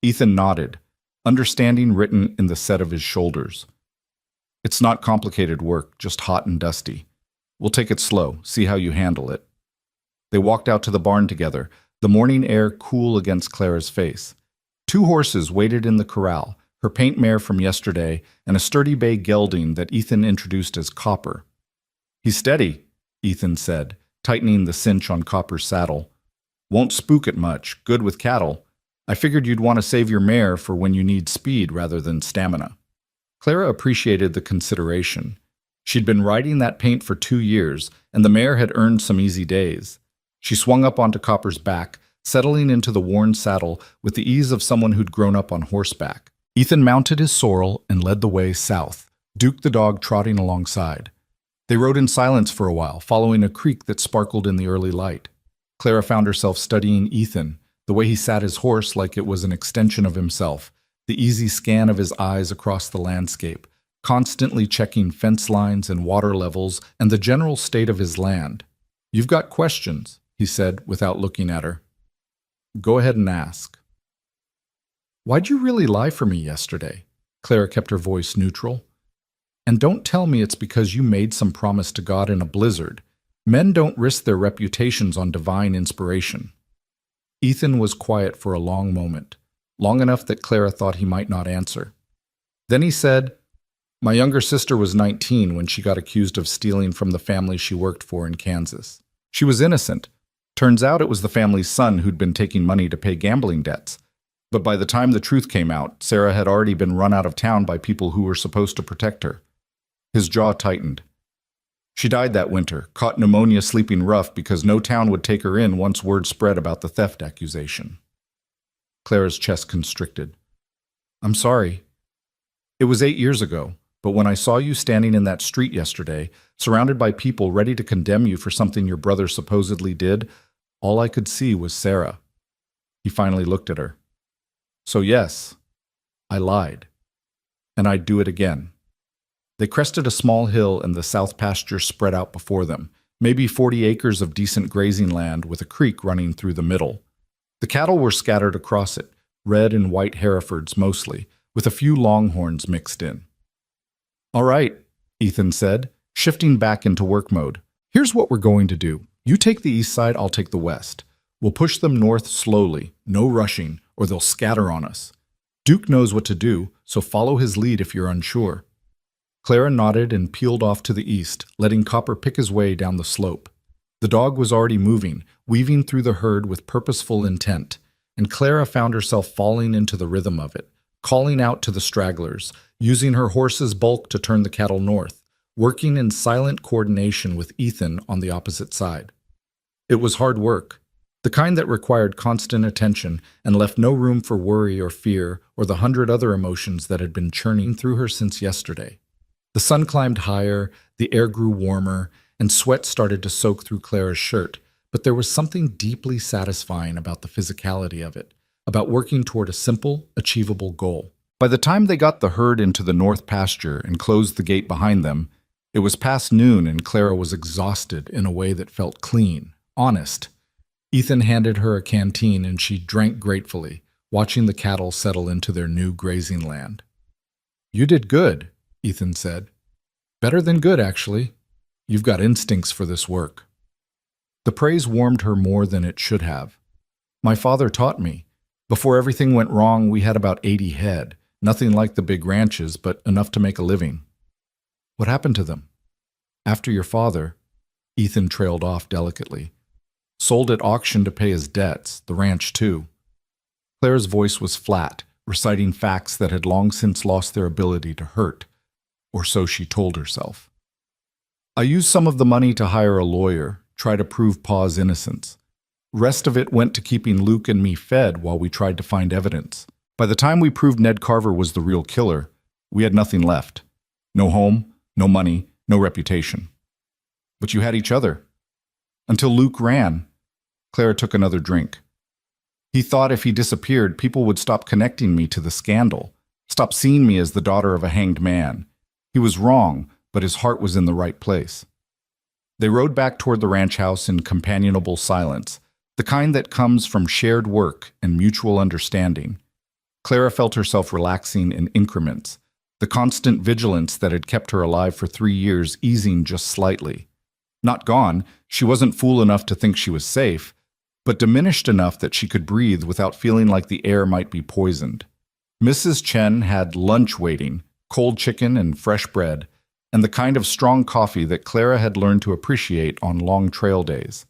Ethan nodded, understanding written in the set of his shoulders. "It's not complicated work, just hot and dusty. We'll take it slow, see how you handle it." They walked out to the barn together, the morning air cool against Clara's face. 2 horses waited in the corral, her paint mare from yesterday and a sturdy bay gelding that Ethan introduced as Copper. "He's steady," Ethan said, tightening the cinch on Copper's saddle. "Won't spook it much, good with cattle. I figured you'd want to save your mare for when you need speed rather than stamina." Clara appreciated the consideration. She'd been riding that paint for 2 years, and the mare had earned some easy days. She swung up onto Copper's back, settling into the worn saddle with the ease of someone who'd grown up on horseback. Ethan mounted his sorrel and led the way south, Duke the dog trotting alongside. They rode in silence for a while, following a creek that sparkled in the early light. Clara found herself studying Ethan, the way he sat his horse like it was an extension of himself, the easy scan of his eyes across the landscape, constantly checking fence lines and water levels and the general state of his land. "You've got questions," he said without looking at her. "Go ahead and ask." "Why'd you really lie for me yesterday?" Clara kept her voice neutral. "And don't tell me it's because you made some promise to God in a blizzard. Men don't risk their reputations on divine inspiration." Ethan was quiet for a long moment, long enough that Clara thought he might not answer. Then he said, "My younger sister was 19 when she got accused of stealing from the family she worked for in Kansas. She was innocent. Turns out it was the family's son who'd been taking money to pay gambling debts. But by the time the truth came out, Sarah had already been run out of town by people who were supposed to protect her." His jaw tightened. She died that winter, caught pneumonia sleeping rough because no town would take her in once word spread about the theft accusation. Clara's chest constricted. I'm sorry. It was 8 years ago, but when I saw you standing in that street yesterday, surrounded by people ready to condemn you for something your brother supposedly did, all I could see was Sarah. He finally looked at her. So yes, I lied. And I'd do it again. They crested a small hill and the south pasture spread out before them, maybe 40 acres of decent grazing land with a creek running through the middle. The cattle were scattered across it, red and white Herefords mostly, with a few longhorns mixed in. All right, Ethan said, shifting back into work mode. Here's what we're going to do. You take the east side, I'll take the west. We'll push them north slowly, no rushing, or they'll scatter on us. Duke knows what to do, so follow his lead if you're unsure. Clara nodded and peeled off to the east, letting Copper pick his way down the slope. The dog was already moving, weaving through the herd with purposeful intent, and Clara found herself falling into the rhythm of it, calling out to the stragglers, using her horse's bulk to turn the cattle north, working in silent coordination with Ethan on the opposite side. It was hard work, the kind that required constant attention and left no room for worry or fear or the 100 other emotions that had been churning through her since yesterday. The sun climbed higher, the air grew warmer, and sweat started to soak through Clara's shirt, but there was something deeply satisfying about the physicality of it, about working toward a simple, achievable goal. By the time they got the herd into the north pasture and closed the gate behind them, it was past noon and Clara was exhausted in a way that felt clean, honest. Ethan handed her a canteen and she drank gratefully, watching the cattle settle into their new grazing land. You did good, Ethan said. Better than good, actually. You've got instincts for this work. The praise warmed her more than it should have. My father taught me. Before everything went wrong, we had about 80 head. Nothing like the big ranches, but enough to make a living. What happened to them? After your father, Ethan trailed off delicately. Sold at auction to pay his debts, the ranch too. Clara's voice was flat, reciting facts that had long since lost their ability to hurt. Or so she told herself. I used some of the money to hire a lawyer, try to prove Pa's innocence. Rest of it went to keeping Luke and me fed while we tried to find evidence. By the time we proved Ned Carver was the real killer, we had nothing left. No home, no money, no reputation. But you had each other. Until Luke ran. Clara took another drink. He thought if he disappeared, people would stop connecting me to the scandal, stop seeing me as the daughter of a hanged man. He was wrong, but his heart was in the right place. They rode back toward the ranch house in companionable silence, the kind that comes from shared work and mutual understanding. Clara felt herself relaxing in increments, the constant vigilance that had kept her alive for 3 years easing just slightly. Not gone, she wasn't fool enough to think she was safe, but diminished enough that she could breathe without feeling like the air might be poisoned. Mrs. Chen had lunch waiting, cold chicken and fresh bread, and the kind of strong coffee that Clara had learned to appreciate on long trail days.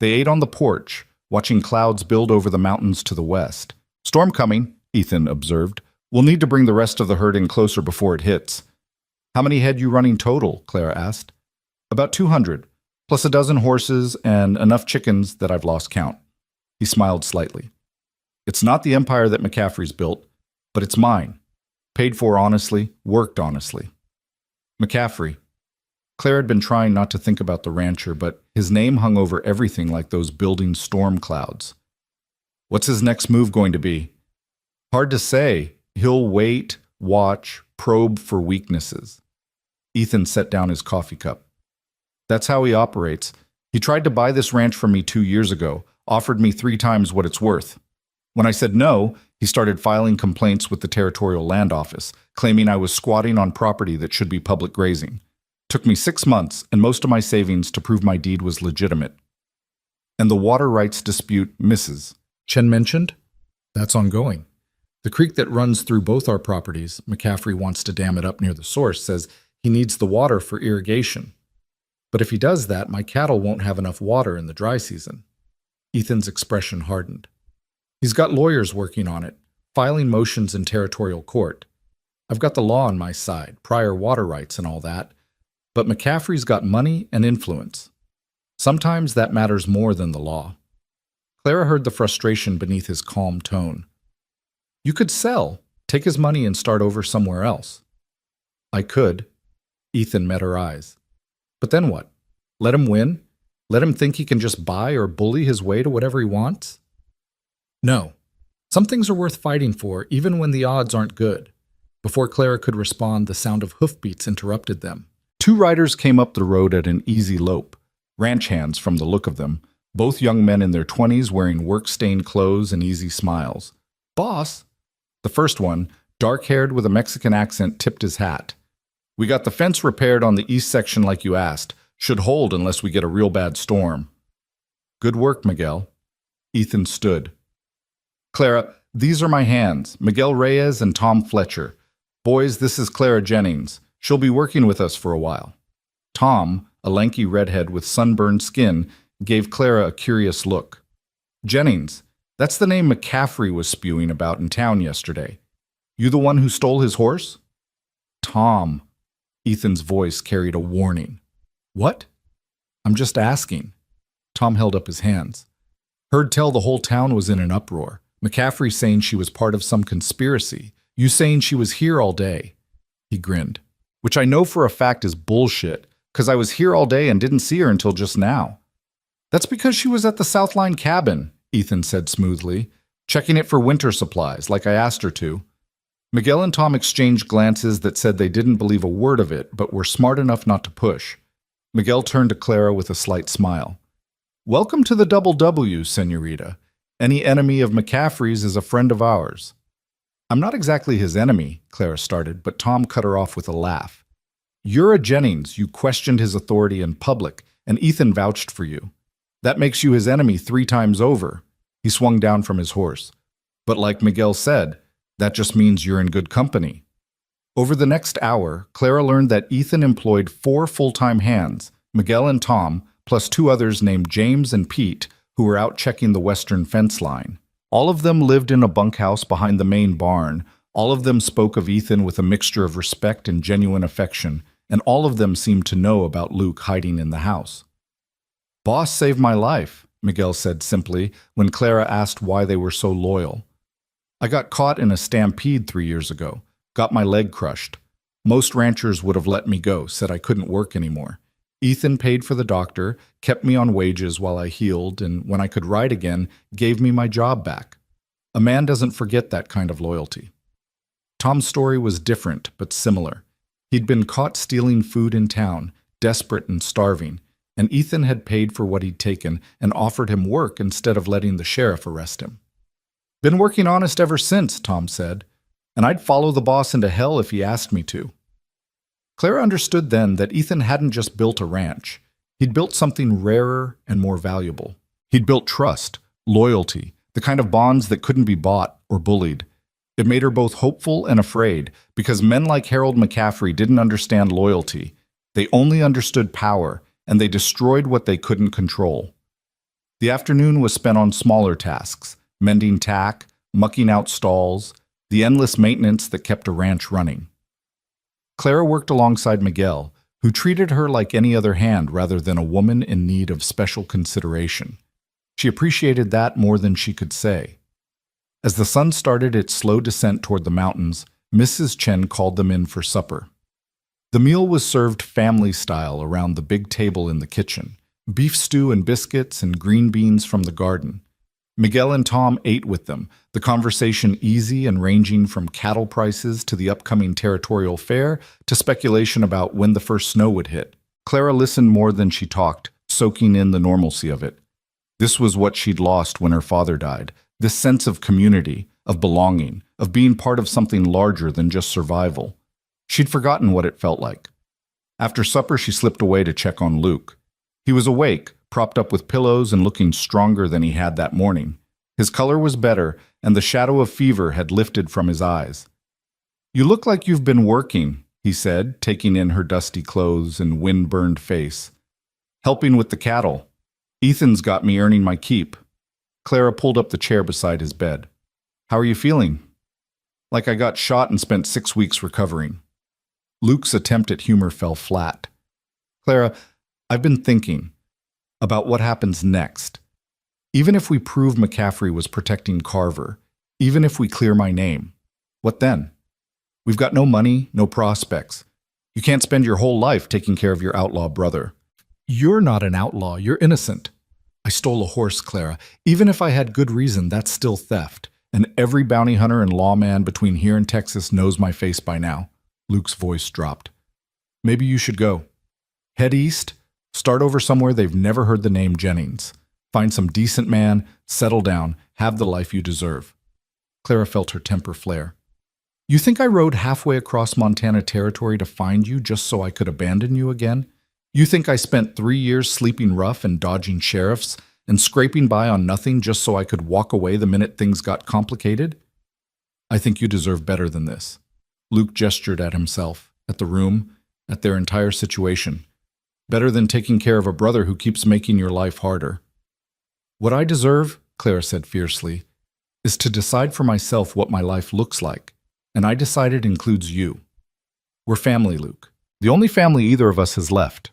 They ate on the porch, watching clouds build over the mountains to the west. Storm coming, Ethan observed. We'll need to bring the rest of the herd in closer before it hits. How many head you running total? Clara asked. About 200, plus a dozen horses and enough chickens that I've lost count. He smiled slightly. It's not the empire that McCaffrey's built, but it's mine. Paid for honestly, worked honestly. McCaffrey. Claire had been trying not to think about the rancher, but his name hung over everything like those building storm clouds. What's his next move going to be? Hard to say. He'll wait, watch, probe for weaknesses. Ethan set down his coffee cup. That's how he operates. He tried to buy this ranch from me 2 years ago, offered me 3 times what it's worth. When I said no, he started filing complaints with the Territorial Land Office, claiming I was squatting on property that should be public grazing. Took me 6 months and most of my savings to prove my deed was legitimate. And the water rights dispute misses. Chen mentioned? That's ongoing. The creek that runs through both our properties, McCaffrey wants to dam it up near the source, says he needs the water for irrigation. But if he does that, my cattle won't have enough water in the dry season. Ethan's expression hardened. He's got lawyers working on it, filing motions in territorial court. I've got the law on my side, prior water rights and all that. But McCaffrey's got money and influence. Sometimes that matters more than the law. Clara heard the frustration beneath his calm tone. You could sell, take his money and start over somewhere else. I could. Ethan met her eyes. But then what? Let him win? Let him think he can just buy or bully his way to whatever he wants? No. Some things are worth fighting for, even when the odds aren't good. Before Clara could respond, the sound of hoofbeats interrupted them. Two riders came up the road at an easy lope, ranch hands from the look of them, both young men in their 20s wearing work-stained clothes and easy smiles. Boss? The first one, dark-haired with a Mexican accent, tipped his hat. We got the fence repaired on the east section like you asked. Should hold unless we get a real bad storm. Good work, Miguel. Ethan stood. Clara, these are my hands, Miguel Reyes and Tom Fletcher. Boys, this is Clara Jennings. She'll be working with us for a while. Tom, a lanky redhead with sunburned skin, gave Clara a curious look. Jennings, that's the name McCaffrey was spewing about in town yesterday. You the one who stole his horse? Tom. Ethan's voice carried a warning. What? I'm just asking. Tom held up his hands. Heard tell the whole town was in an uproar. McCaffrey saying she was part of some conspiracy. You saying she was here all day. He grinned. Which I know for a fact is bullshit, because I was here all day and didn't see her until just now. That's because she was at the South Line cabin, Ethan said smoothly, checking it for winter supplies, like I asked her to. Miguel and Tom exchanged glances that said they didn't believe a word of it, but were smart enough not to push. Miguel turned to Clara with a slight smile. Welcome to the Double W, senorita. Any enemy of McCaffrey's is a friend of ours. I'm not exactly his enemy, Clara started, but Tom cut her off with a laugh. You're a Jennings. You questioned his authority in public, and Ethan vouched for you. That makes you his enemy 3 times over. He swung down from his horse. But like Miguel said, that just means you're in good company. Over the next hour, Clara learned that Ethan employed 4 full-time hands, Miguel and Tom, plus 2 others named James and Pete, who were out checking the western fence line. All of them lived in a bunkhouse behind the main barn. All of them spoke of Ethan with a mixture of respect and genuine affection, and all of them seemed to know about Luke hiding in the house. Boss saved my life, Miguel said simply when Clara asked why they were so loyal. I got caught in a stampede 3 years ago. Got my leg crushed. Most ranchers would have let me go, said I couldn't work anymore. Ethan paid for the doctor, kept me on wages while I healed, and when I could ride again, gave me my job back. A man doesn't forget that kind of loyalty. Tom's story was different, but similar. He'd been caught stealing food in town, desperate and starving, and Ethan had paid for what he'd taken and offered him work instead of letting the sheriff arrest him. Been working honest ever since, Tom said. And I'd follow the boss into hell if he asked me to. Clara understood then that Ethan hadn't just built a ranch. He'd built something rarer and more valuable. He'd built trust, loyalty, the kind of bonds that couldn't be bought or bullied. It made her both hopeful and afraid, because men like Harold McCaffrey didn't understand loyalty. They only understood power, and they destroyed what they couldn't control. The afternoon was spent on smaller tasks, mending tack, mucking out stalls, the endless maintenance that kept a ranch running. Clara worked alongside Miguel, who treated her like any other hand rather than a woman in need of special consideration. She appreciated that more than she could say. As the sun started its slow descent toward the mountains, Mrs. Chen called them in for supper. The meal was served family-style around the big table in the kitchen, beef stew and biscuits and green beans from the garden. Miguel and Tom ate with them, the conversation easy and ranging from cattle prices to the upcoming territorial fair to speculation about when the first snow would hit. Clara listened more than she talked, soaking in the normalcy of it. This was what she'd lost when her father died, this sense of community, of belonging, of being part of something larger than just survival. She'd forgotten what it felt like. After supper, she slipped away to check on Luke. He was awake, propped up with pillows and looking stronger than he had that morning. His color was better, and the shadow of fever had lifted from his eyes. You look like you've been working, he said, taking in her dusty clothes and wind-burned face. Helping with the cattle. Ethan's got me earning my keep. Clara pulled up the chair beside his bed. How are you feeling? Like I got shot and spent 6 weeks recovering. Luke's attempt at humor fell flat. Clara, I've been thinking about what happens next. Even if we prove McCaffrey was protecting Carver, even if we clear my name, what then? We've got no money, no prospects. You can't spend your whole life taking care of your outlaw brother. You're not an outlaw, you're innocent. I stole a horse, Clara. Even if I had good reason, that's still theft. And every bounty hunter and lawman between here and Texas knows my face by now. Luke's voice dropped. Maybe you should go. Head east, start over somewhere they've never heard the name Jennings. Find some decent man, settle down, have the life you deserve. Clara felt her temper flare. You think I rode halfway across Montana territory to find you just so I could abandon you again? You think I spent 3 years sleeping rough and dodging sheriffs and scraping by on nothing just so I could walk away the minute things got complicated? I think you deserve better than this. Luke gestured at himself, at the room, at their entire situation. Better than taking care of a brother who keeps making your life harder. What I deserve, Clara said fiercely, is to decide for myself what my life looks like, and I decide it includes you. We're family, Luke. The only family either of us has left.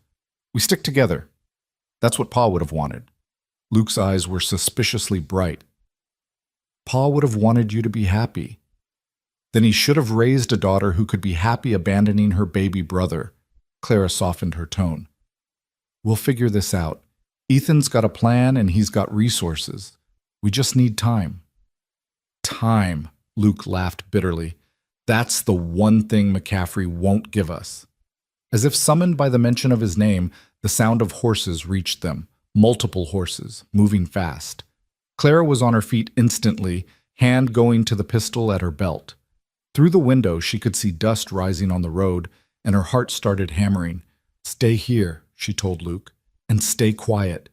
We stick together. That's what Pa would have wanted. Luke's eyes were suspiciously bright. Pa would have wanted you to be happy. Then he should have raised a daughter who could be happy abandoning her baby brother. Clara softened her tone. We'll figure this out. Ethan's got a plan and he's got resources. We just need time. Time, Luke laughed bitterly. That's the one thing McCaffrey won't give us. As if summoned by the mention of his name, the sound of horses reached them, multiple horses, moving fast. Clara was on her feet instantly, hand going to the pistol at her belt. Through the window, she could see dust rising on the road, and her heart started hammering. Stay here, she told Luke, and stay quiet.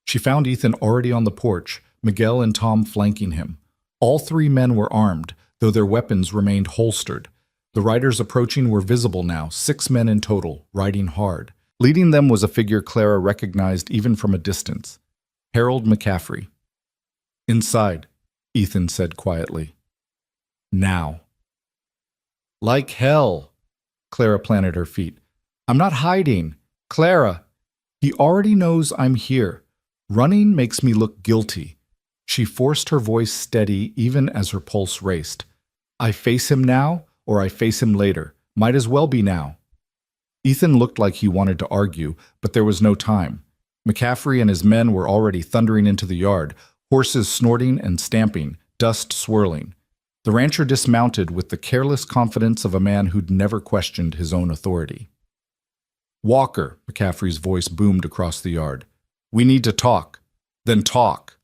She found Ethan already on the porch, Miguel and Tom flanking him. All 3 men were armed, though their weapons remained holstered. The riders approaching were visible now, 6 men in total, riding hard. Leading them was a figure Clara recognized even from a distance. Harold McCaffrey. Inside, Ethan said quietly. Now. Like hell. Clara planted her feet. I'm not hiding. Clara. He already knows I'm here. Running makes me look guilty. She forced her voice steady even as her pulse raced. I face him now, or I face him later. Might as well be now. Ethan looked like he wanted to argue, but there was no time. McCaffrey and his men were already thundering into the yard, horses snorting and stamping, dust swirling. The rancher dismounted with the careless confidence of a man who'd never questioned his own authority. Walker, McCaffrey's voice boomed across the yard. We need to talk. Then talk.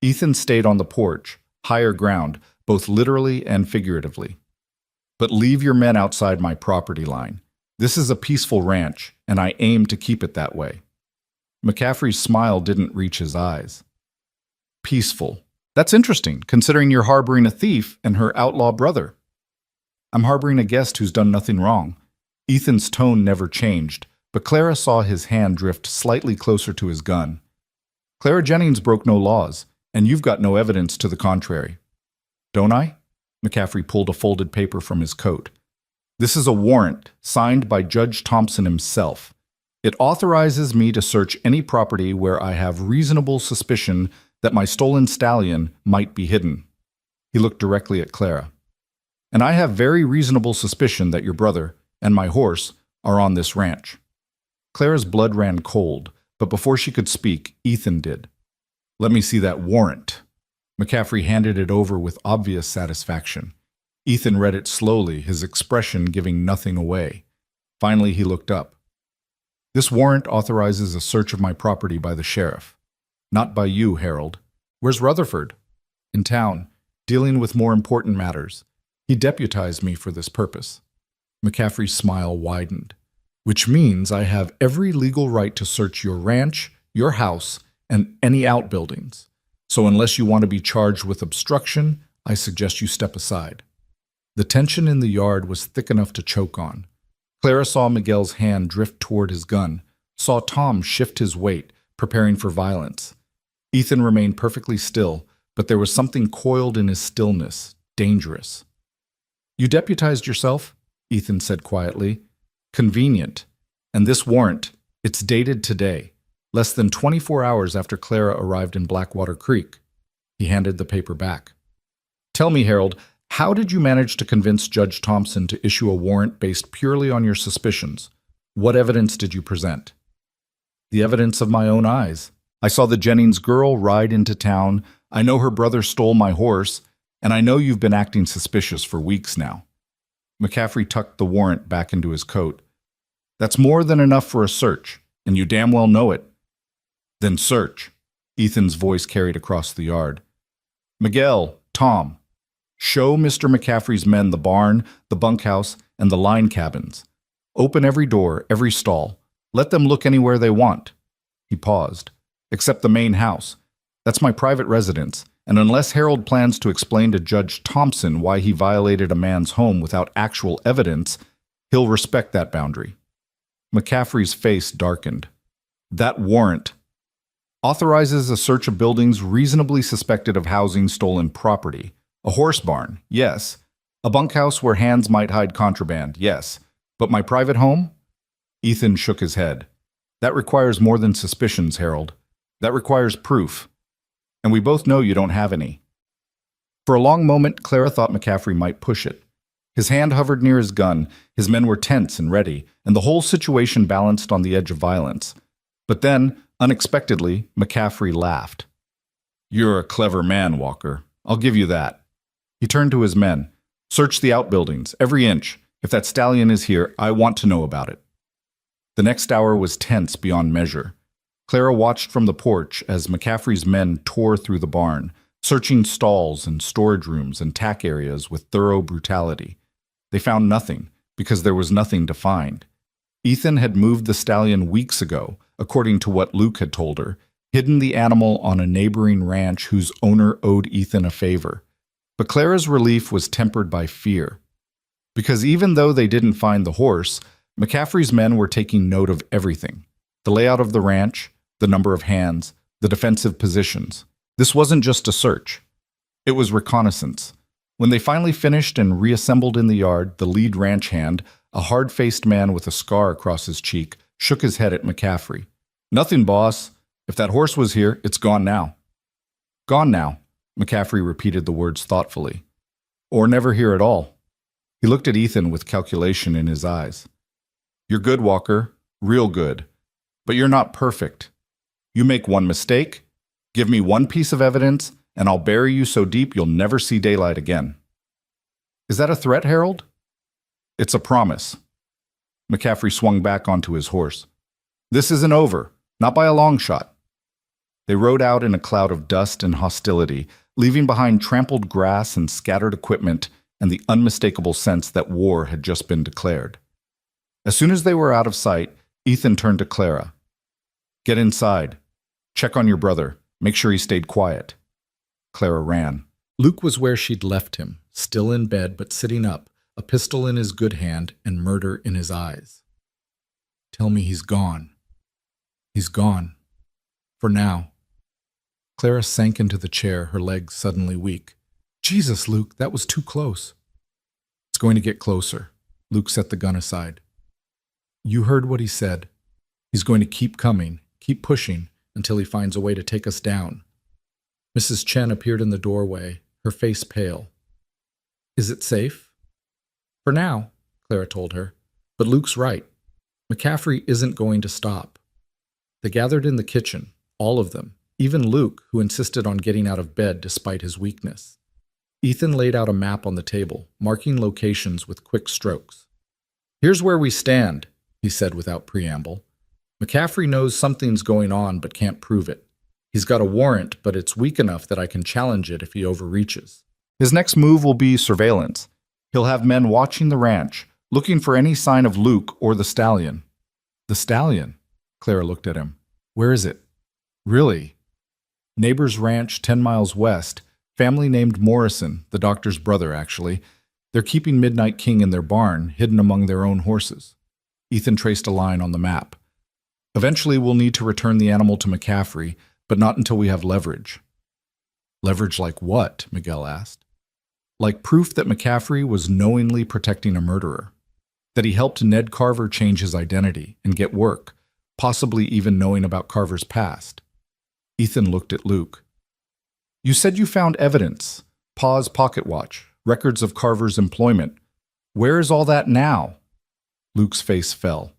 Ethan stayed on the porch, higher ground, both literally and figuratively. But leave your men outside my property line. This is a peaceful ranch, and I aim to keep it that way. McCaffrey's smile didn't reach his eyes. Peaceful. That's interesting, considering you're harboring a thief and her outlaw brother. I'm harboring a guest who's done nothing wrong. Ethan's tone never changed, but Clara saw his hand drift slightly closer to his gun. Clara Jennings broke no laws, and you've got no evidence to the contrary. Don't I? McCaffrey pulled a folded paper from his coat. This is a warrant signed by Judge Thompson himself. It authorizes me to search any property where I have reasonable suspicion that my stolen stallion might be hidden. He looked directly at Clara. And I have very reasonable suspicion that your brother and my horse are on this ranch. Clara's blood ran cold, but before she could speak, Ethan did. Let me see that warrant. McCaffrey handed it over with obvious satisfaction. Ethan read it slowly, his expression giving nothing away. Finally, he looked up. This warrant authorizes a search of my property by the sheriff. Not by you, Harold. Where's Rutherford? In town, dealing with more important matters. He deputized me for this purpose. McCaffrey's smile widened. Which means I have every legal right to search your ranch, your house, and any outbuildings. So unless you want to be charged with obstruction, I suggest you step aside. The tension in the yard was thick enough to choke on. Clara saw Miguel's hand drift toward his gun, saw Tom shift his weight, preparing for violence. Ethan remained perfectly still, but there was something coiled in his stillness, dangerous. You deputized yourself? Ethan said quietly. Convenient. And this warrant, it's dated today, less than 24 hours after Clara arrived in Blackwater Creek. He handed the paper back. Tell me, Harold, how did you manage to convince Judge Thompson to issue a warrant based purely on your suspicions? What evidence did you present? The evidence of my own eyes. I saw the Jennings girl ride into town. I know her brother stole my horse, and I know you've been acting suspicious for weeks now. McCaffrey tucked the warrant back into his coat. That's more than enough for a search, and you damn well know it. Then search. Ethan's voice carried across the yard. Miguel, Tom, show Mr. McCaffrey's men the barn, the bunkhouse, and the line cabins. Open every door, every stall. Let them look anywhere they want. He paused. Except the main house. That's my private residence, and unless Harold plans to explain to Judge Thompson why he violated a man's home without actual evidence, he'll respect that boundary. McCaffrey's face darkened. That warrant authorizes a search of buildings reasonably suspected of housing stolen property. A horse barn, yes. A bunkhouse where hands might hide contraband, yes. But my private home? Ethan shook his head. That requires more than suspicions, Harold. That requires proof. And we both know you don't have any. For a long moment, Clara thought McCaffrey might push it. His hand hovered near his gun, his men were tense and ready, and the whole situation balanced on the edge of violence. But then, unexpectedly, McCaffrey laughed. You're a clever man, Walker. I'll give you that. He turned to his men. Search the outbuildings, every inch. If that stallion is here, I want to know about it. The next hour was tense beyond measure. Clara watched from the porch as McCaffrey's men tore through the barn, searching stalls and storage rooms and tack areas with thorough brutality. They found nothing, because there was nothing to find. Ethan had moved the stallion weeks ago, according to what Luke had told her, hidden the animal on a neighboring ranch whose owner owed Ethan a favor. But Clara's relief was tempered by fear. Because even though they didn't find the horse, McCaffrey's men were taking note of everything. The layout of the ranch, the number of hands, the defensive positions. This wasn't just a search. It was reconnaissance. When they finally finished and reassembled in the yard, the lead ranch hand, a hard-faced man with a scar across his cheek, shook his head at McCaffrey. Nothing, boss. If that horse was here, it's gone now. Gone now, McCaffrey repeated the words thoughtfully. Or never here at all. He looked at Ethan with calculation in his eyes. You're good, Walker. Real good. But you're not perfect. You make one mistake, give me one piece of evidence, and I'll bury you so deep you'll never see daylight again. Is that a threat, Harold? It's a promise. McCaffrey swung back onto his horse. This isn't over, not by a long shot. They rode out in a cloud of dust and hostility, leaving behind trampled grass and scattered equipment and the unmistakable sense that war had just been declared. As soon as they were out of sight, Ethan turned to Clara. Get inside. Check on your brother. Make sure he stayed quiet. Clara ran. Luke was where she'd left him, still in bed but sitting up, a pistol in his good hand and murder in his eyes. Tell me he's gone. He's gone. For now. Clara sank into the chair, her legs suddenly weak. Jesus, Luke, that was too close. It's going to get closer. Luke set the gun aside. You heard what he said. He's going to keep coming, keep pushing, until he finds a way to take us down. Mrs. Chen appeared in the doorway, her face pale. Is it safe? For now, Clara told her. But Luke's right. McCaffrey isn't going to stop. They gathered in the kitchen, all of them, even Luke, who insisted on getting out of bed despite his weakness. Ethan laid out a map on the table, marking locations with quick strokes. Here's where we stand, he said without preamble. McCaffrey knows something's going on but can't prove it. He's got a warrant, but it's weak enough that I can challenge it if he overreaches. His next move will be surveillance. He'll have men watching the ranch, looking for any sign of Luke or the stallion. The stallion? Clara looked at him. Where is it? Really? Neighbor's ranch 10 miles west. Family named Morrison, the doctor's brother, actually. They're keeping Midnight King in their barn, hidden among their own horses. Ethan traced a line on the map. Eventually, we'll need to return the animal to McCaffrey, but not until we have leverage. Leverage like what? Miguel asked. Like proof that McCaffrey was knowingly protecting a murderer. that he helped Ned Carver change his identity and get work, possibly even knowing about Carver's past. Ethan looked at Luke. You said you found evidence, Pa's pocket watch, records of Carver's employment. Where is all that now? Luke's face fell.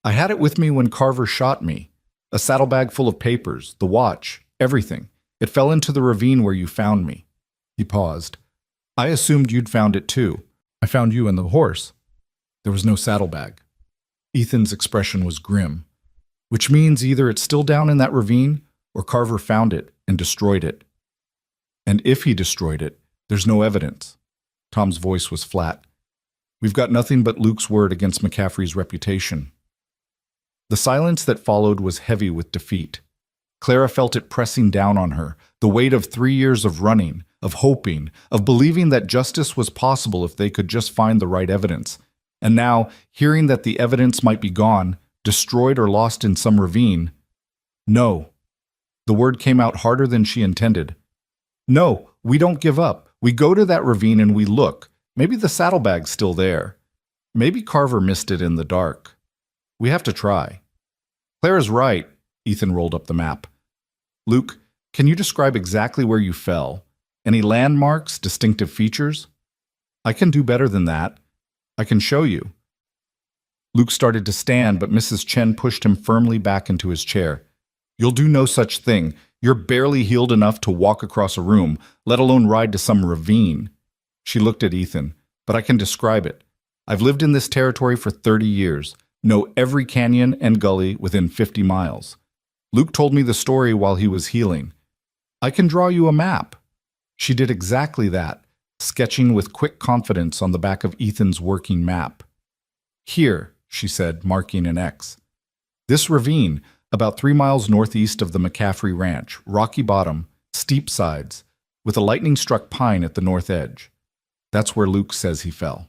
I had it with me when Carver shot me. A saddlebag full of papers, the watch, everything. It fell into the ravine where you found me. He paused. I assumed you'd found it too. I found you and the horse. There was no saddlebag. Ethan's expression was grim, which means either it's still down in that ravine or Carver found it and destroyed it. And if he destroyed it, there's no evidence. Tom's voice was flat. We've got nothing but Luke's word against McCaffrey's reputation. The silence that followed was heavy with defeat. Clara felt it pressing down on her, the weight of 3 years of running, of hoping, of believing that justice was possible if they could just find the right evidence. And now, hearing that the evidence might be gone, destroyed or lost in some ravine. No. The word came out harder than she intended. No, we don't give up. We go to that ravine and we look. Maybe the saddlebag's still there. Maybe Carver missed it in the dark. We have to try. Clara's right. Ethan rolled up the map. Luke, can you describe exactly where you fell? Any landmarks, distinctive features? I can do better than that. I can show you. Luke started to stand, but Mrs. Chen pushed him firmly back into his chair. You'll do no such thing. You're barely healed enough to walk across a room, let alone ride to some ravine. She looked at Ethan. But I can describe it. I've lived in this territory for 30 years, know every canyon and gully within 50 miles. Luke told me the story while he was healing. I can draw you a map. She did exactly that, sketching with quick confidence on the back of Ethan's working map. Here, she said, marking an X. This ravine, about 3 miles northeast of the McCaffrey Ranch, rocky bottom, steep sides, with a lightning-struck pine at the north edge. That's where Luke says he fell.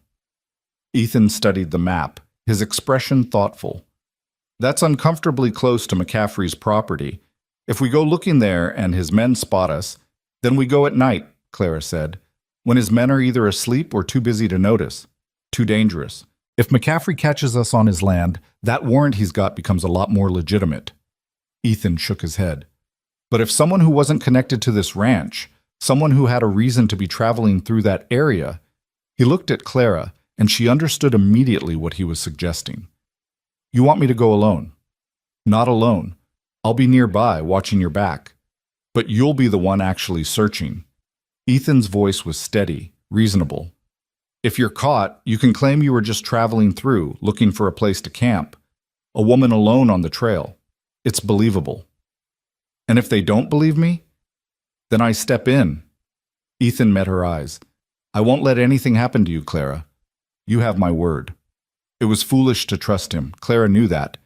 Ethan studied the map, his expression thoughtful. That's uncomfortably close to McCaffrey's property. If we go looking there and his men spot us, then we go at night, Clara said, when his men are either asleep or too busy to notice. Too dangerous. If McCaffrey catches us on his land, that warrant he's got becomes a lot more legitimate. Ethan shook his head. But if someone who wasn't connected to this ranch, someone who had a reason to be traveling through that area, he looked at Clara, and she understood immediately what he was suggesting. You want me to go alone? Not alone. I'll be nearby, watching your back. But you'll be the one actually searching. Ethan's voice was steady, reasonable. If you're caught, you can claim you were just traveling through, looking for a place to camp. A woman alone on the trail. It's believable. And if they don't believe me, then I step in. Ethan met her eyes. I won't let anything happen to you, Clara. You have my word. It was foolish to trust him. Clara knew that.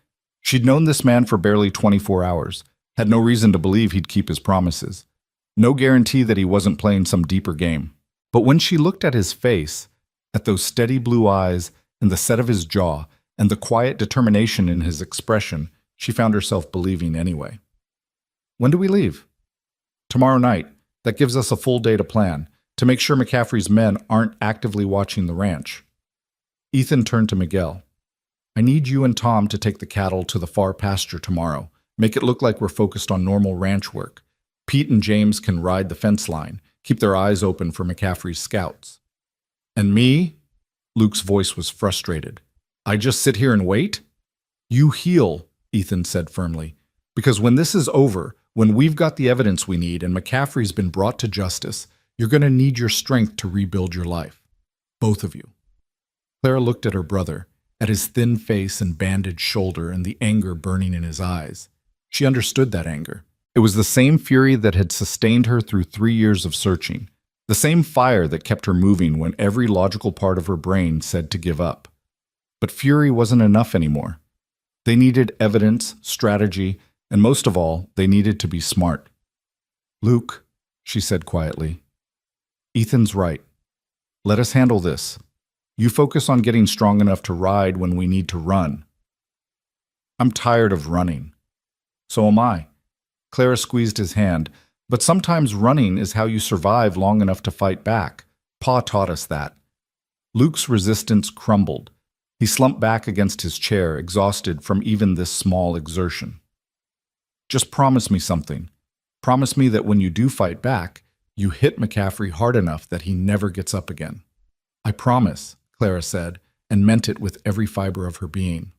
She'd known this man for barely 24 hours, had no reason to believe he'd keep his promises. No guarantee that he wasn't playing some deeper game. But when she looked at his face, at those steady blue eyes and the set of his jaw and the quiet determination in his expression, she found herself believing anyway. When do we leave? Tomorrow night. That gives us a full day to plan, to make sure McCaffrey's men aren't actively watching the ranch. Ethan turned to Miguel. I need you and Tom to take the cattle to the far pasture tomorrow. Make it look like we're focused on normal ranch work. Pete and James can ride the fence line, keep their eyes open for McCaffrey's scouts. And me? Luke's voice was frustrated. I just sit here and wait? You heal, Ethan said firmly. Because when this is over, when we've got the evidence we need and McCaffrey's been brought to justice, you're going to need your strength to rebuild your life. Both of you. Clara looked at her brother, at his thin face and bandaged shoulder and the anger burning in his eyes. She understood that anger. It was the same fury that had sustained her through 3 years of searching, the same fire that kept her moving when every logical part of her brain said to give up. But fury wasn't enough anymore. They needed evidence, strategy, and most of all, they needed to be smart. Luke, she said quietly, Ethan's right. Let us handle this. You focus on getting strong enough to ride when we need to run. I'm tired of running. So am I. Clara squeezed his hand, but sometimes running is how you survive long enough to fight back. Pa taught us that. Luke's resistance crumbled. He slumped back against his chair, exhausted from even this small exertion. Just promise me something. Promise me that when you do fight back, you hit McCaffrey hard enough that he never gets up again. I promise, Clara said, and meant it with every fiber of her being.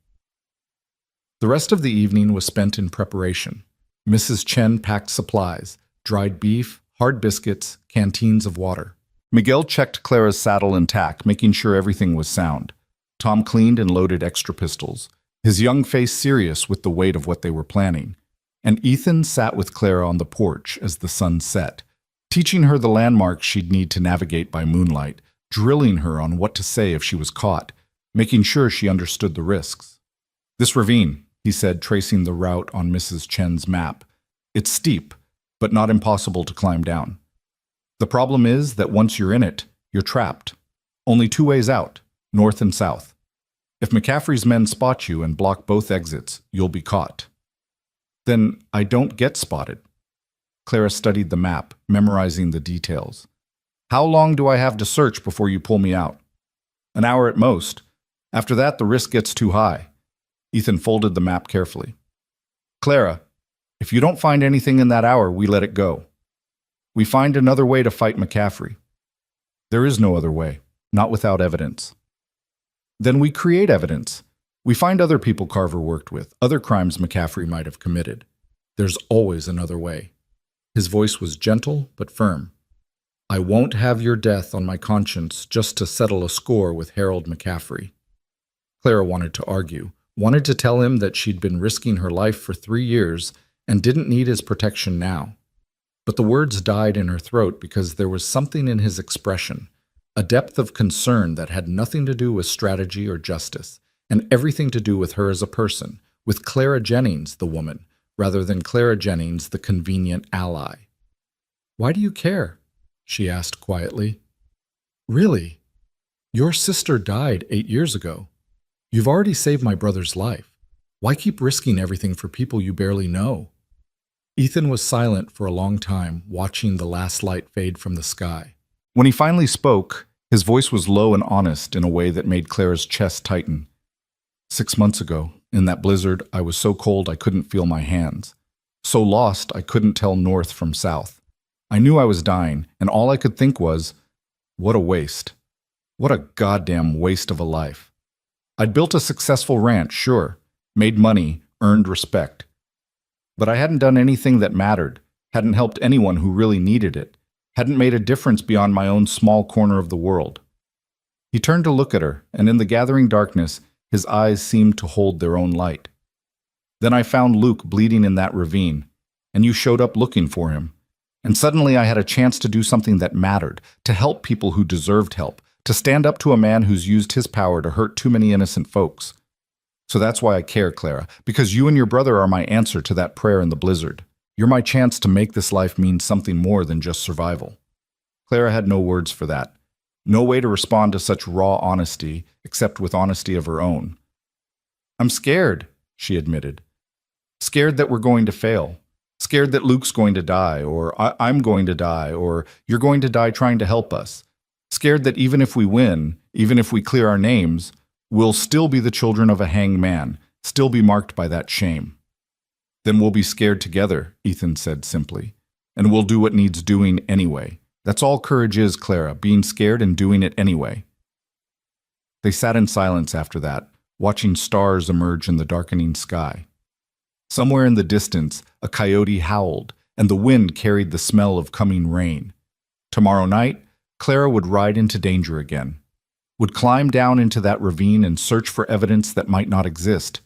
The rest of the evening was spent in preparation. Mrs. Chen packed supplies, dried beef, hard biscuits, canteens of water. Miguel checked Clara's saddle and tack, making sure everything was sound. Tom cleaned and loaded extra pistols, his young face serious with the weight of what they were planning. And Ethan sat with Clara on the porch as the sun set, teaching her the landmarks she'd need to navigate by moonlight, drilling her on what to say if she was caught, making sure she understood the risks. "This ravine," he said, tracing the route on Mrs. Chen's map. "It's steep, but not impossible to climb down. The problem is that once you're in it, you're trapped. Only two ways out, north and south. If McCaffrey's men spot you and block both exits, you'll be caught." "Then I don't get spotted." Clara studied the map, memorizing the details. "How long do I have to search before you pull me out?" "An hour at most. After that, the risk gets too high." Ethan folded the map carefully. "Clara, if you don't find anything in that hour, we let it go. We find another way to fight McCaffrey." "There is no other way, not without evidence." "Then we create evidence. We find other people Carver worked with, other crimes McCaffrey might have committed. There's always another way." His voice was gentle but firm. "I won't have your death on my conscience just to settle a score with Harold McCaffrey." Clara wanted to argue, wanted to tell him that she'd been risking her life for 3 years and didn't need his protection now. But the words died in her throat because there was something in his expression, a depth of concern that had nothing to do with strategy or justice, and everything to do with her as a person, with Clara Jennings, the woman, rather than Clara Jennings, the convenient ally. "Why do you care?" she asked quietly. "Really? Your sister died 8 years ago. You've already saved my brother's life. Why keep risking everything for people you barely know?" Ethan was silent for a long time, watching the last light fade from the sky. When he finally spoke, his voice was low and honest in a way that made Clara's chest tighten. 6 months ago, in that blizzard, I was so cold I couldn't feel my hands. So lost I couldn't tell north from south. I knew I was dying, and all I could think was, what a waste. What a goddamn waste of a life. I'd built a successful ranch, sure, made money, earned respect. But I hadn't done anything that mattered, hadn't helped anyone who really needed it, hadn't made a difference beyond my own small corner of the world. He turned to look at her, and in the gathering darkness, his eyes seemed to hold their own light. "Then I found Luke bleeding in that ravine, and you showed up looking for him. And suddenly I had a chance to do something that mattered, to help people who deserved help, to stand up to a man who's used his power to hurt too many innocent folks. So that's why I care, Clara, because you and your brother are my answer to that prayer in the blizzard. You're my chance to make this life mean something more than just survival." Clara had no words for that. No way to respond to such raw honesty, except with honesty of her own. "I'm scared," she admitted. "Scared that we're going to fail. Scared that Luke's going to die, or I'm going to die, or you're going to die trying to help us. Scared that even if we win, even if we clear our names, we'll still be the children of a hanged man, still be marked by that shame." "Then we'll be scared together," Ethan said simply. "And we'll do what needs doing anyway. That's all courage is, Clara, being scared and doing it anyway." They sat in silence after that, watching stars emerge in the darkening sky. Somewhere in the distance, a coyote howled, and the wind carried the smell of coming rain. Tomorrow night, Clara would ride into danger again, would climb down into that ravine and search for evidence that might not exist,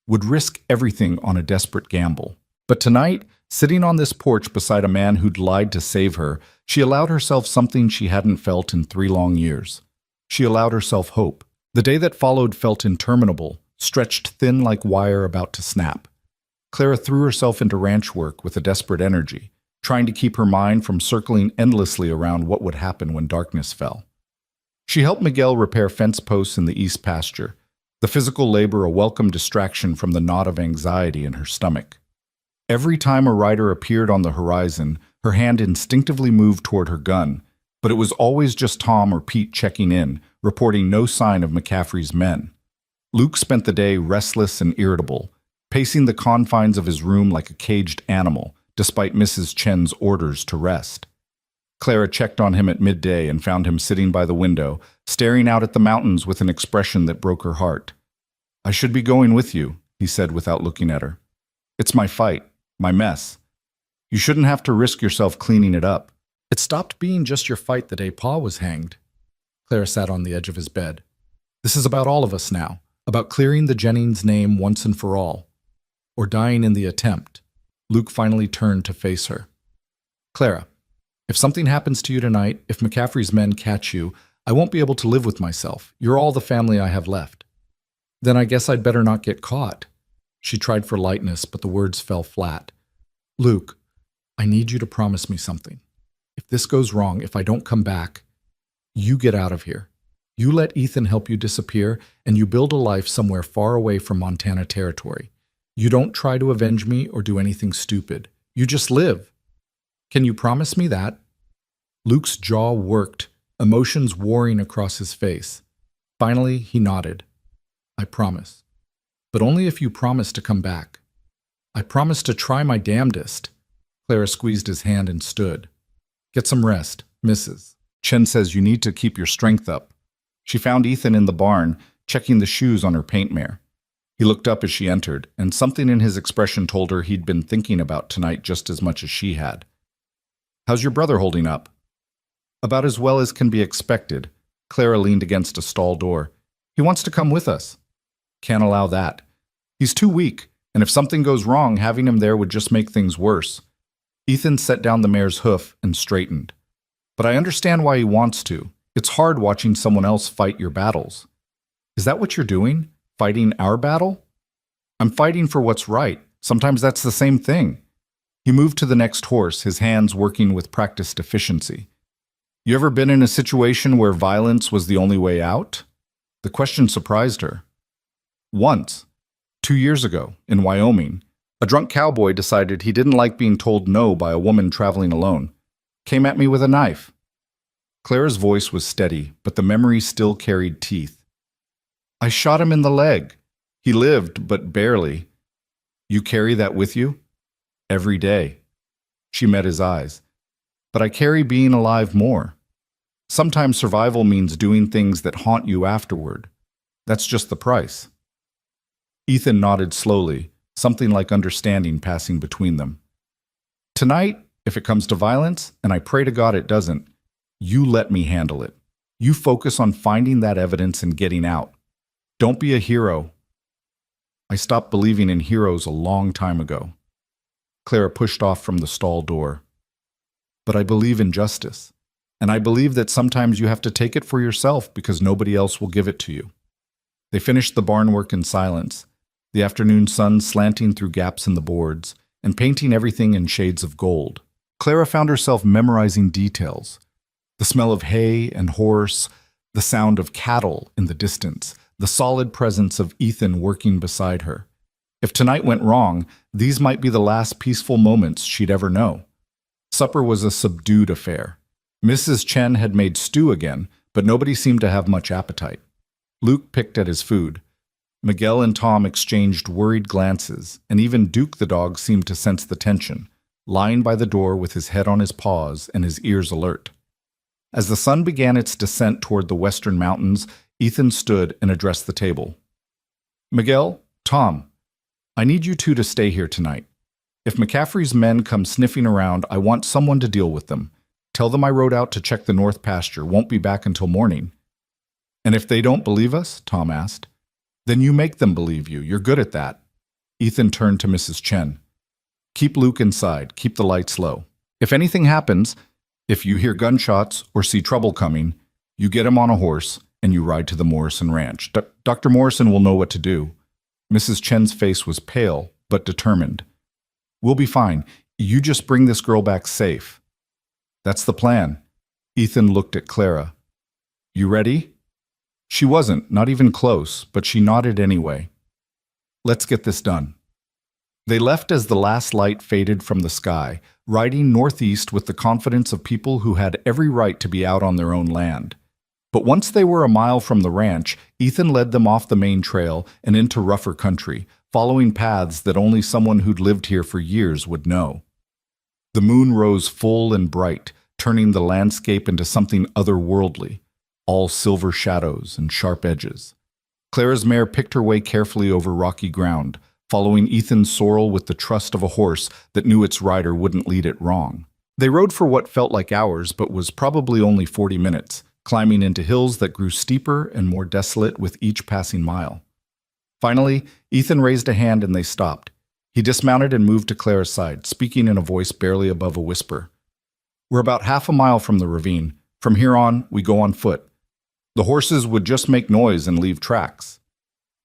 would risk everything on a desperate gamble. But tonight, sitting on this porch beside a man who'd lied to save her, she allowed herself something she hadn't felt in 3 long years. She allowed herself hope. The day that followed felt interminable, stretched thin like wire about to snap. Clara threw herself into ranch work with a desperate energy, trying to keep her mind from circling endlessly around what would happen when darkness fell. She helped Miguel repair fence posts in the east pasture, the physical labor a welcome distraction from the knot of anxiety in her stomach. Every time a rider appeared on the horizon, her hand instinctively moved toward her gun, but it was always just Tom or Pete checking in, reporting no sign of McCaffrey's men. Luke spent the day restless and irritable, pacing the confines of his room like a caged animal, despite Mrs. Chen's orders to rest. Clara checked on him at midday and found him sitting by the window, staring out at the mountains with an expression that broke her heart. "I should be going with you," he said without looking at her. "It's my fight, my mess. You shouldn't have to risk yourself cleaning it up." It stopped being just your fight the day Pa was hanged. Clara sat on the edge of his bed. This is about all of us now, about clearing the Jennings name once and for all, or dying in the attempt. Luke finally turned to face her. "Clara, if something happens to you tonight, if McCaffrey's men catch you, I won't be able to live with myself. You're all the family I have left." "Then I guess I'd better not get caught." She tried for lightness, but the words fell flat. "Luke, I need you to promise me something. If this goes wrong, if I don't come back, you get out of here. You let Ethan help you disappear, and you build a life somewhere far away from Montana territory. You don't try to avenge me or do anything stupid. You just live. Can you promise me that?" Luke's jaw worked, emotions warring across his face. Finally, he nodded. "I promise. But only if you promise to come back." "I promise to try my damnedest." Clara squeezed his hand and stood. "Get some rest, Mrs. Chen says you need to keep your strength up." She found Ethan in the barn, checking the shoes on her paint mare. He looked up as she entered, and something in his expression told her he'd been thinking about tonight just as much as she had. "How's your brother holding up?" "About as well as can be expected." Clara leaned against a stall door. "He wants to come with us." "Can't allow that. He's too weak, and if something goes wrong, having him there would just make things worse." Ethan set down the mare's hoof and straightened. "But I understand why he wants to. It's hard watching someone else fight your battles." "Is that what you're doing? Fighting our battle?" "I'm fighting for what's right. Sometimes that's the same thing." He moved to the next horse, his hands working with practiced efficiency. "You ever been in a situation where violence was the only way out?" The question surprised her. "Once. 2 years ago, in Wyoming. A drunk cowboy decided he didn't like being told no by a woman traveling alone. Came at me with a knife." Clara's voice was steady, but the memory still carried teeth. "I shot him in the leg. He lived, but barely." "You carry that with you?" "Every day." She met his eyes. "But I carry being alive more. Sometimes survival means doing things that haunt you afterward. That's just the price." Ethan nodded slowly, something like understanding passing between them. "Tonight, if it comes to violence, and I pray to God it doesn't, you let me handle it. You focus on finding that evidence and getting out. Don't be a hero." "I stopped believing in heroes a long time ago." Clara pushed off from the stall door. "But I believe in justice, and I believe that sometimes you have to take it for yourself because nobody else will give it to you." They finished the barn work in silence, the afternoon sun slanting through gaps in the boards and painting everything in shades of gold. Clara found herself memorizing details. The smell of hay and horse, the sound of cattle in the distance, the solid presence of Ethan working beside her. If tonight went wrong, these might be the last peaceful moments she'd ever know. Supper was a subdued affair. Mrs. Chen had made stew again, but nobody seemed to have much appetite. Luke picked at his food. Miguel and Tom exchanged worried glances, and even Duke the dog seemed to sense the tension, lying by the door with his head on his paws and his ears alert. As the sun began its descent toward the western mountains, Ethan stood and addressed the table. "Miguel, Tom, I need you two to stay here tonight. If McCaffrey's men come sniffing around, I want someone to deal with them. Tell them I rode out to check the north pasture, won't be back until morning." "And if they don't believe us?" Tom asked. "Then you make them believe you. You're good at that." Ethan turned to Mrs. Chen. "Keep Luke inside. Keep the lights low. If anything happens, if you hear gunshots or see trouble coming, you get him on a horse and you ride to the Morrison Ranch. Dr. Morrison will know what to do." Mrs. Chen's face was pale, but determined. "We'll be fine. You just bring this girl back safe." "That's the plan." Ethan looked at Clara. "You ready?" She wasn't, not even close, but she nodded anyway. "Let's get this done." They left as the last light faded from the sky, riding northeast with the confidence of people who had every right to be out on their own land. But once they were a mile from the ranch, Ethan led them off the main trail and into rougher country, following paths that only someone who'd lived here for years would know. The moon rose full and bright, turning the landscape into something otherworldly, all silver shadows and sharp edges. Clara's mare picked her way carefully over rocky ground, following Ethan's sorrel with the trust of a horse that knew its rider wouldn't lead it wrong. They rode for what felt like hours but was probably only 40 minutes, climbing into hills that grew steeper and more desolate with each passing mile. Finally, Ethan raised a hand and they stopped. He dismounted and moved to Clara's side, speaking in a voice barely above a whisper. "We're about half a mile from the ravine. From here on, we go on foot. The horses would just make noise and leave tracks."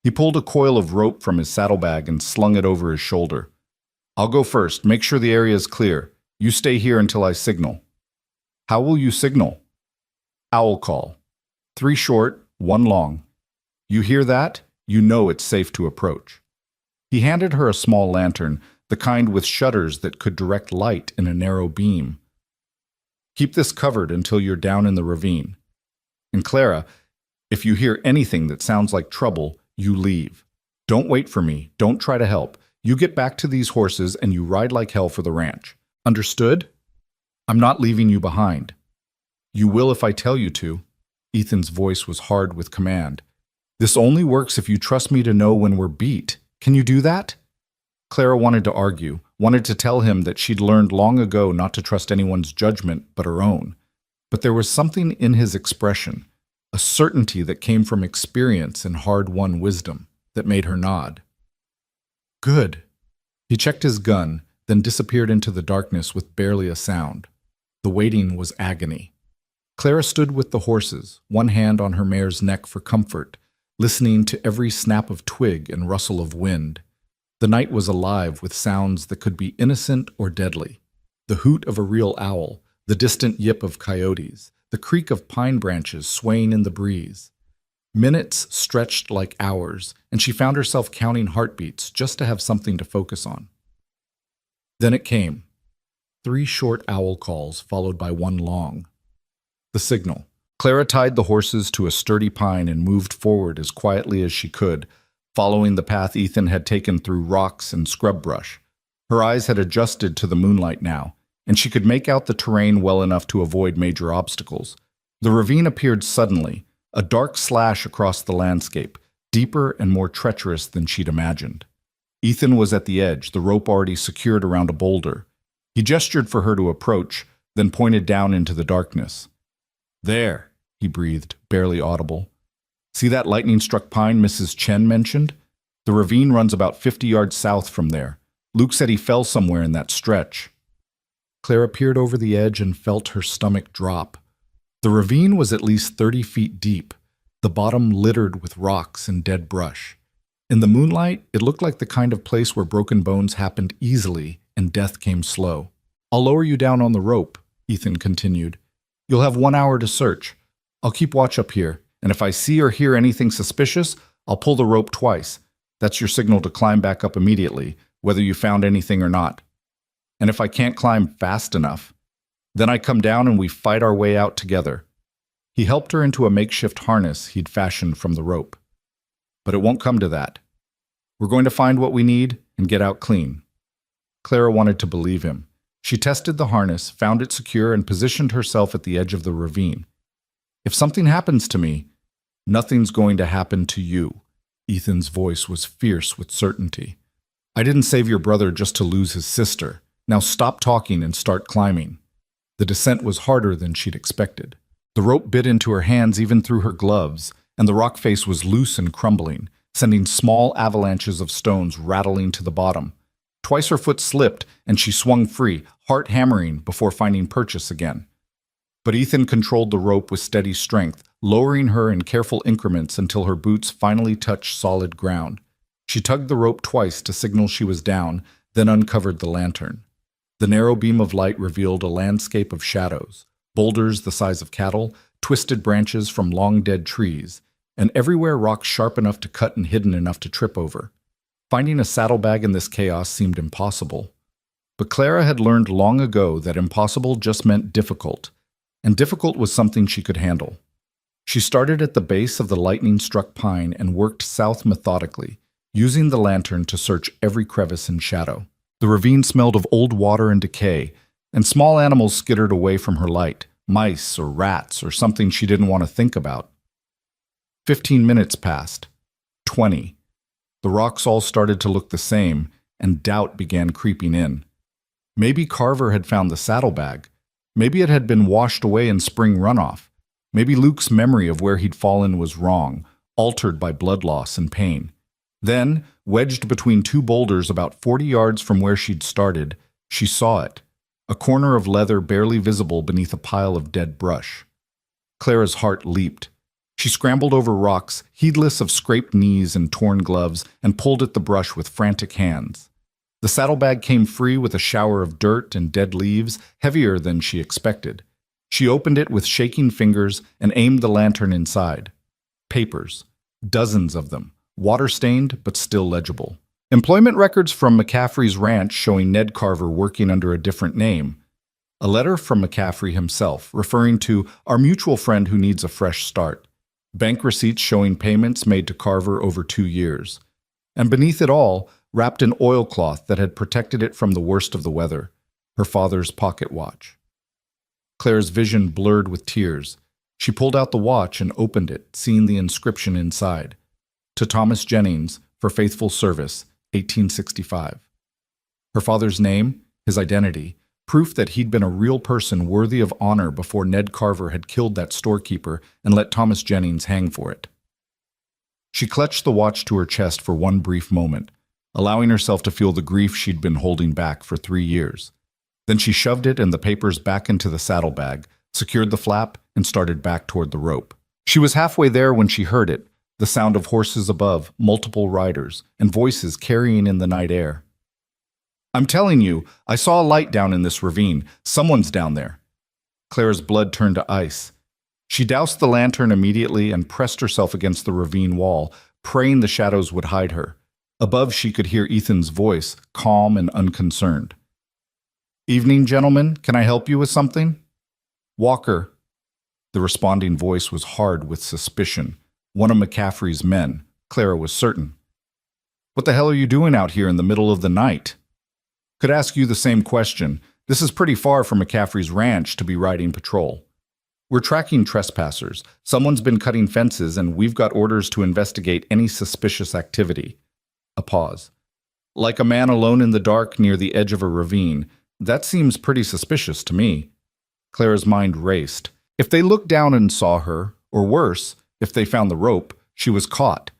He pulled a coil of rope from his saddlebag and slung it over his shoulder. "I'll go first. Make sure the area is clear. You stay here until I signal." "How will you signal?" "Owl call. 3 short, 1 long. You hear that? You know it's safe to approach." He handed her a small lantern, the kind with shutters that could direct light in a narrow beam. "Keep this covered until you're down in the ravine. And Clara, if you hear anything that sounds like trouble, you leave. Don't wait for me. Don't try to help. You get back to these horses and you ride like hell for the ranch. Understood? I'm not leaving you behind." "You will if I tell you to." Ethan's voice was hard with command. "This only works if you trust me to know when we're beat. Can you do that?" Clara wanted to argue, wanted to tell him that she'd learned long ago not to trust anyone's judgment but her own. But there was something in his expression, a certainty that came from experience and hard-won wisdom, that made her nod. "Good." He checked his gun, then disappeared into the darkness with barely a sound. The waiting was agony. Clara stood with the horses, one hand on her mare's neck for comfort, listening to every snap of twig and rustle of wind. The night was alive with sounds that could be innocent or deadly. The hoot of a real owl, the distant yip of coyotes, the creak of pine branches swaying in the breeze. Minutes stretched like hours, and she found herself counting heartbeats just to have something to focus on. Then it came. 3 short owl calls followed by 1 long. The signal. Clara tied the horses to a sturdy pine and moved forward as quietly as she could, following the path Ethan had taken through rocks and scrub brush. Her eyes had adjusted to the moonlight now, and she could make out the terrain well enough to avoid major obstacles. The ravine appeared suddenly, a dark slash across the landscape, deeper and more treacherous than she'd imagined. Ethan was at the edge, the rope already secured around a boulder. He gestured for her to approach, then pointed down into the darkness. "There," he breathed, barely audible. "See that lightning-struck pine Mrs. Chen mentioned? The ravine runs about 50 yards south from there. Luke said he fell somewhere in that stretch." Clara peered over the edge and felt her stomach drop. The ravine was at least 30 feet deep, the bottom littered with rocks and dead brush. In the moonlight, it looked like the kind of place where broken bones happened easily and death came slow. "I'll lower you down on the rope," Ethan continued. "You'll have 1 hour to search. I'll keep watch up here, and if I see or hear anything suspicious, I'll pull the rope twice. That's your signal to climb back up immediately, whether you found anything or not. And if I can't climb fast enough, then I come down and we fight our way out together." He helped her into a makeshift harness he'd fashioned from the rope. "But it won't come to that. We're going to find what we need and get out clean." Clara wanted to believe him. She tested the harness, found it secure, and positioned herself at the edge of the ravine. "If something happens to me, nothing's going to happen to you." Ethan's voice was fierce with certainty. "I didn't save your brother just to lose his sister. Now stop talking and start climbing." The descent was harder than she'd expected. The rope bit into her hands even through her gloves, and the rock face was loose and crumbling, sending small avalanches of stones rattling to the bottom. Twice her foot slipped, and she swung free, heart hammering before finding purchase again. But Ethan controlled the rope with steady strength, lowering her in careful increments until her boots finally touched solid ground. She tugged the rope twice to signal she was down, then uncovered the lantern. The narrow beam of light revealed a landscape of shadows, boulders the size of cattle, twisted branches from long-dead trees, and everywhere rocks sharp enough to cut and hidden enough to trip over. Finding a saddlebag in this chaos seemed impossible. But Clara had learned long ago that impossible just meant difficult, and difficult was something she could handle. She started at the base of the lightning-struck pine and worked south methodically, using the lantern to search every crevice and shadow. The ravine smelled of old water and decay, and small animals skittered away from her light, mice or rats or something she didn't want to think about. 15 minutes passed. 20. The rocks all started to look the same, and doubt began creeping in. Maybe Carver had found the saddlebag. Maybe it had been washed away in spring runoff. Maybe Luke's memory of where he'd fallen was wrong, altered by blood loss and pain. Then, wedged between two boulders about 40 yards from where she'd started, she saw it, a corner of leather barely visible beneath a pile of dead brush. Clara's heart leaped. She scrambled over rocks, heedless of scraped knees and torn gloves, and pulled at the brush with frantic hands. The saddlebag came free with a shower of dirt and dead leaves, heavier than she expected. She opened it with shaking fingers and aimed the lantern inside. Papers. Dozens of them. Water-stained, but still legible. Employment records from McCaffrey's ranch showing Ned Carver working under a different name. A letter from McCaffrey himself, referring to our mutual friend who needs a fresh start. Bank receipts showing payments made to Carver over 2 years. And beneath it all, wrapped in oilcloth that had protected it from the worst of the weather, her father's pocket watch. Clara's vision blurred with tears. She pulled out the watch and opened it, seeing the inscription inside. To Thomas Jennings, for faithful service, 1865. Her father's name, his identity, proof that he'd been a real person worthy of honor before Ned Carver had killed that storekeeper and let Thomas Jennings hang for it. She clutched the watch to her chest for one brief moment, allowing herself to feel the grief she'd been holding back for 3 years. Then she shoved it and the papers back into the saddlebag, secured the flap, and started back toward the rope. She was halfway there when she heard it, the sound of horses above, multiple riders, and voices carrying in the night air. I'm telling you, I saw a light down in this ravine. Someone's down there. Clara's blood turned to ice. She doused the lantern immediately and pressed herself against the ravine wall, praying the shadows would hide her. Above, she could hear Ethan's voice, calm and unconcerned. Evening, gentlemen. Can I help you with something? Walker. The responding voice was hard with suspicion. One of McCaffrey's men, Clara was certain. What the hell are you doing out here in the middle of the night? Could ask you the same question. This is pretty far from McCaffrey's ranch to be riding patrol. We're tracking trespassers. Someone's been cutting fences, and we've got orders to investigate any suspicious activity. A pause. Like a man alone in the dark near the edge of a ravine. That seems pretty suspicious to me. Clara's mind raced. If they looked down and saw her, or worse, if they found the rope, she was caught.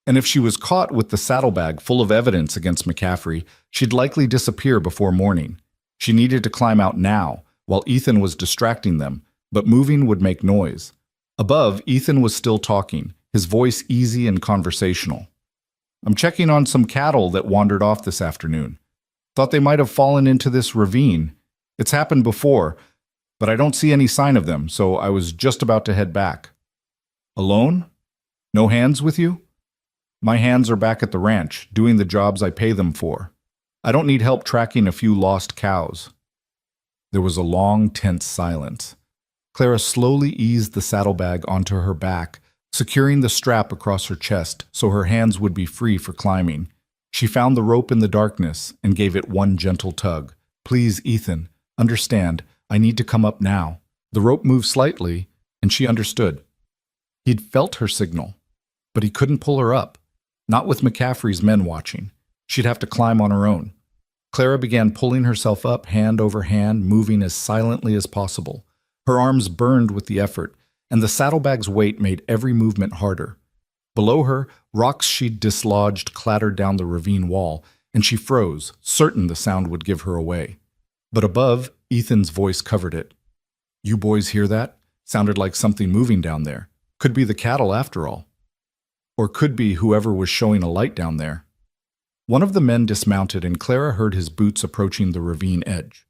And if she was caught with the saddlebag full of evidence against McCaffrey, she'd likely disappear before morning. She needed to climb out now, while Ethan was distracting them, but moving would make noise. Above, Ethan was still talking, his voice easy and conversational. I'm checking on some cattle that wandered off this afternoon. Thought they might have fallen into this ravine. It's happened before, but I don't see any sign of them, so I was just about to head back. Alone? No hands with you? My hands are back at the ranch, doing the jobs I pay them for. I don't need help tracking a few lost cows. There was a long, tense silence. Clara slowly eased the saddlebag onto her back, securing the strap across her chest so her hands would be free for climbing. She found the rope in the darkness and gave it one gentle tug. Please, Ethan, understand, I need to come up now. The rope moved slightly, and she understood. He'd felt her signal, but he couldn't pull her up. Not with McCaffrey's men watching. She'd have to climb on her own. Clara began pulling herself up, hand over hand, moving as silently as possible. Her arms burned with the effort, and the saddlebag's weight made every movement harder. Below her, rocks she'd dislodged clattered down the ravine wall, and she froze, certain the sound would give her away. But above, Ethan's voice covered it. You boys hear that? Sounded like something moving down there. Could be the cattle after all. Or could be whoever was showing a light down there. One of the men dismounted, and Clara heard his boots approaching the ravine edge.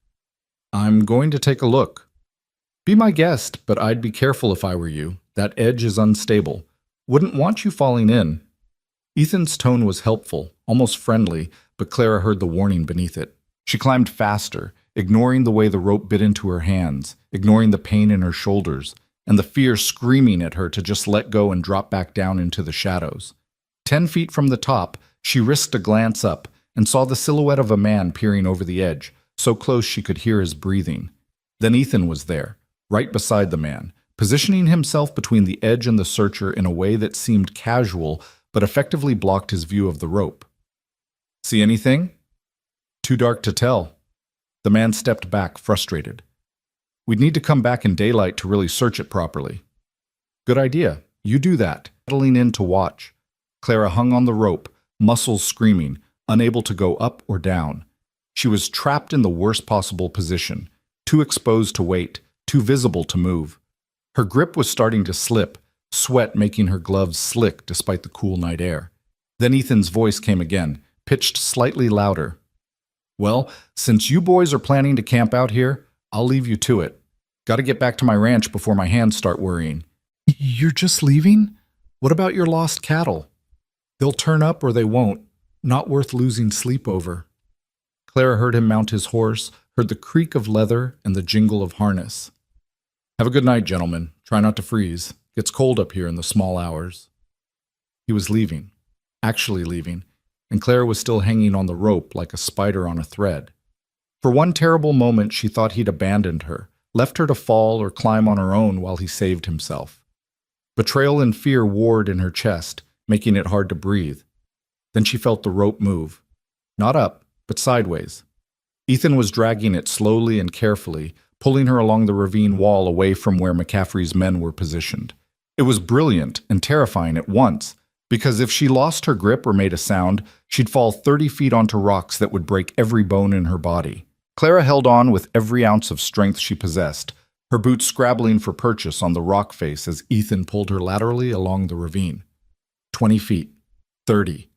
I'm going to take a look. Be my guest, but I'd be careful if I were you. That edge is unstable. Wouldn't want you falling in. Ethan's tone was helpful, almost friendly, but Clara heard the warning beneath it. She climbed faster, ignoring the way the rope bit into her hands, ignoring the pain in her shoulders, and the fear screaming at her to just let go and drop back down into the shadows. 10 feet from the top, she risked a glance up and saw the silhouette of a man peering over the edge, so close she could hear his breathing. Then Ethan was there, right beside the man, positioning himself between the edge and the searcher in a way that seemed casual but effectively blocked his view of the rope. "See anything?" "Too dark to tell." The man stepped back, frustrated. "We'd need to come back in daylight to really search it properly." "Good idea. You do that." Settling in to watch, Clara hung on the rope, muscles screaming, unable to go up or down. She was trapped in the worst possible position, too exposed to weight, too visible to move. Her grip was starting to slip, sweat making her gloves slick despite the cool night air. Then Ethan's voice came again, pitched slightly louder. "Well, since you boys are planning to camp out here, I'll leave you to it. Got to get back to my ranch before my hands start worrying." "You're just leaving? What about your lost cattle?" "They'll turn up or they won't. Not worth losing sleep over." Clara heard him mount his horse, heard the creak of leather and the jingle of harness. "Have a good night, gentlemen. Try not to freeze. Gets cold up here in the small hours." He was leaving, actually leaving, and Clara was still hanging on the rope like a spider on a thread. For one terrible moment she thought he'd abandoned her, left her to fall or climb on her own while he saved himself. Betrayal and fear warred in her chest, making it hard to breathe. Then she felt the rope move. Not up, but sideways. Ethan was dragging it slowly and carefully, pulling her along the ravine wall away from where McCaffrey's men were positioned. It was brilliant and terrifying at once, because if she lost her grip or made a sound, she'd fall 30 feet onto rocks that would break every bone in her body. Clara held on with every ounce of strength she possessed, her boots scrabbling for purchase on the rock face as Ethan pulled her laterally along the ravine. 20 feet. 30.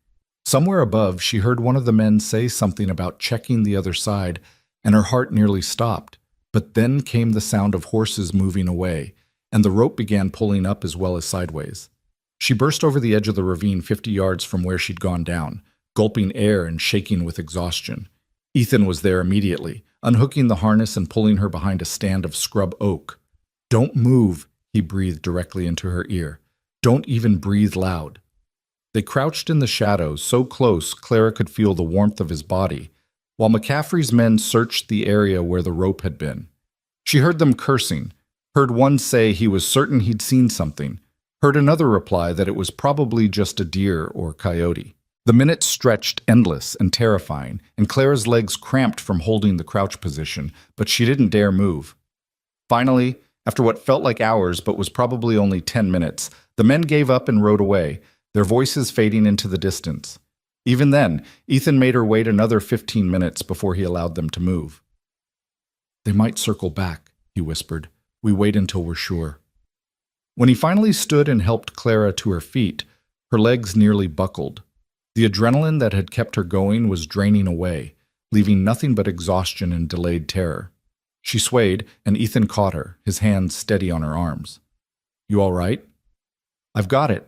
Somewhere above, she heard one of the men say something about checking the other side, and her heart nearly stopped. But then came the sound of horses moving away, and the rope began pulling up as well as sideways. She burst over the edge of the ravine 50 yards from where she'd gone down, gulping air and shaking with exhaustion. Ethan was there immediately, unhooking the harness and pulling her behind a stand of scrub oak. "Don't move," he breathed directly into her ear. "Don't even breathe loud." They crouched in the shadows, so close Clara could feel the warmth of his body, while McCaffrey's men searched the area where the rope had been. She heard them cursing, heard one say he was certain he'd seen something, heard another reply that it was probably just a deer or coyote. The minutes stretched endless and terrifying, and Clara's legs cramped from holding the crouch position, but she didn't dare move. Finally, after what felt like hours but was probably only 10 minutes, the men gave up and rode away, their voices fading into the distance. Even then, Ethan made her wait another 15 minutes before he allowed them to move. "They might circle back," he whispered. "We wait until we're sure." When he finally stood and helped Clara to her feet, her legs nearly buckled. The adrenaline that had kept her going was draining away, leaving nothing but exhaustion and delayed terror. She swayed, and Ethan caught her, his hands steady on her arms. "You all right?" "I've got it."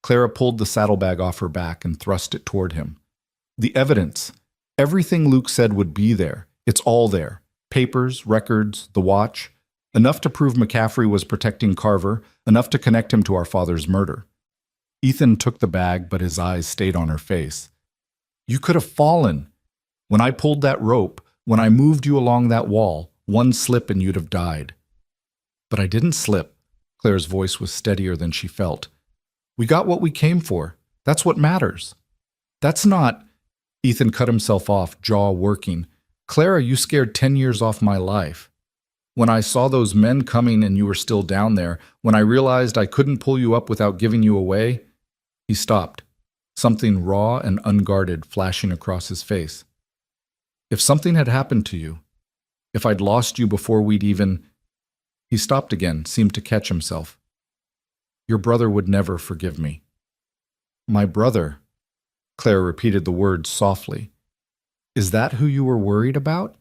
Clara pulled the saddlebag off her back and thrust it toward him. "The evidence. Everything Luke said would be there. It's all there. Papers, records, the watch. Enough to prove McCaffrey was protecting Carver, enough to connect him to our father's murder." Ethan took the bag, but his eyes stayed on her face. "You could have fallen. When I pulled that rope, when I moved you along that wall, one slip and you'd have died." "But I didn't slip." Claire's voice was steadier than she felt. "We got what we came for. That's what matters." "That's not—" Ethan cut himself off, jaw working. "Clara, you scared 10 years off my life. When I saw those men coming and you were still down there, when I realized I couldn't pull you up without giving you away—" He stopped, something raw and unguarded flashing across his face. "If something had happened to you, if I'd lost you before we'd even—" He stopped again, seemed to catch himself. "Your brother would never forgive me." "My brother," Claire repeated the words softly. "Is that who you were worried about?"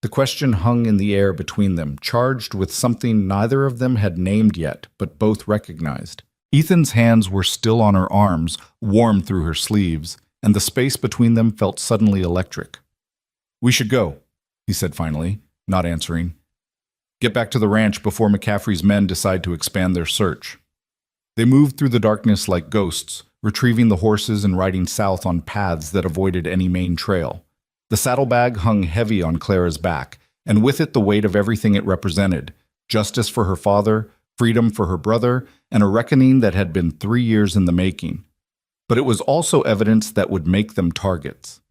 The question hung in the air between them, charged with something neither of them had named yet, but both recognized. Ethan's hands were still on her arms, warm through her sleeves, and the space between them felt suddenly electric. "We should go," he said finally, not answering. Get back to the ranch before McCaffrey's men decide to expand their search. They moved through the darkness like ghosts, retrieving the horses and riding south on paths that avoided any main trail. The saddlebag hung heavy on Clara's back, and with it the weight of everything it represented: justice for her father, freedom for her brother, and a reckoning that had been 3 years in the making. But it was also evidence that would make them targets.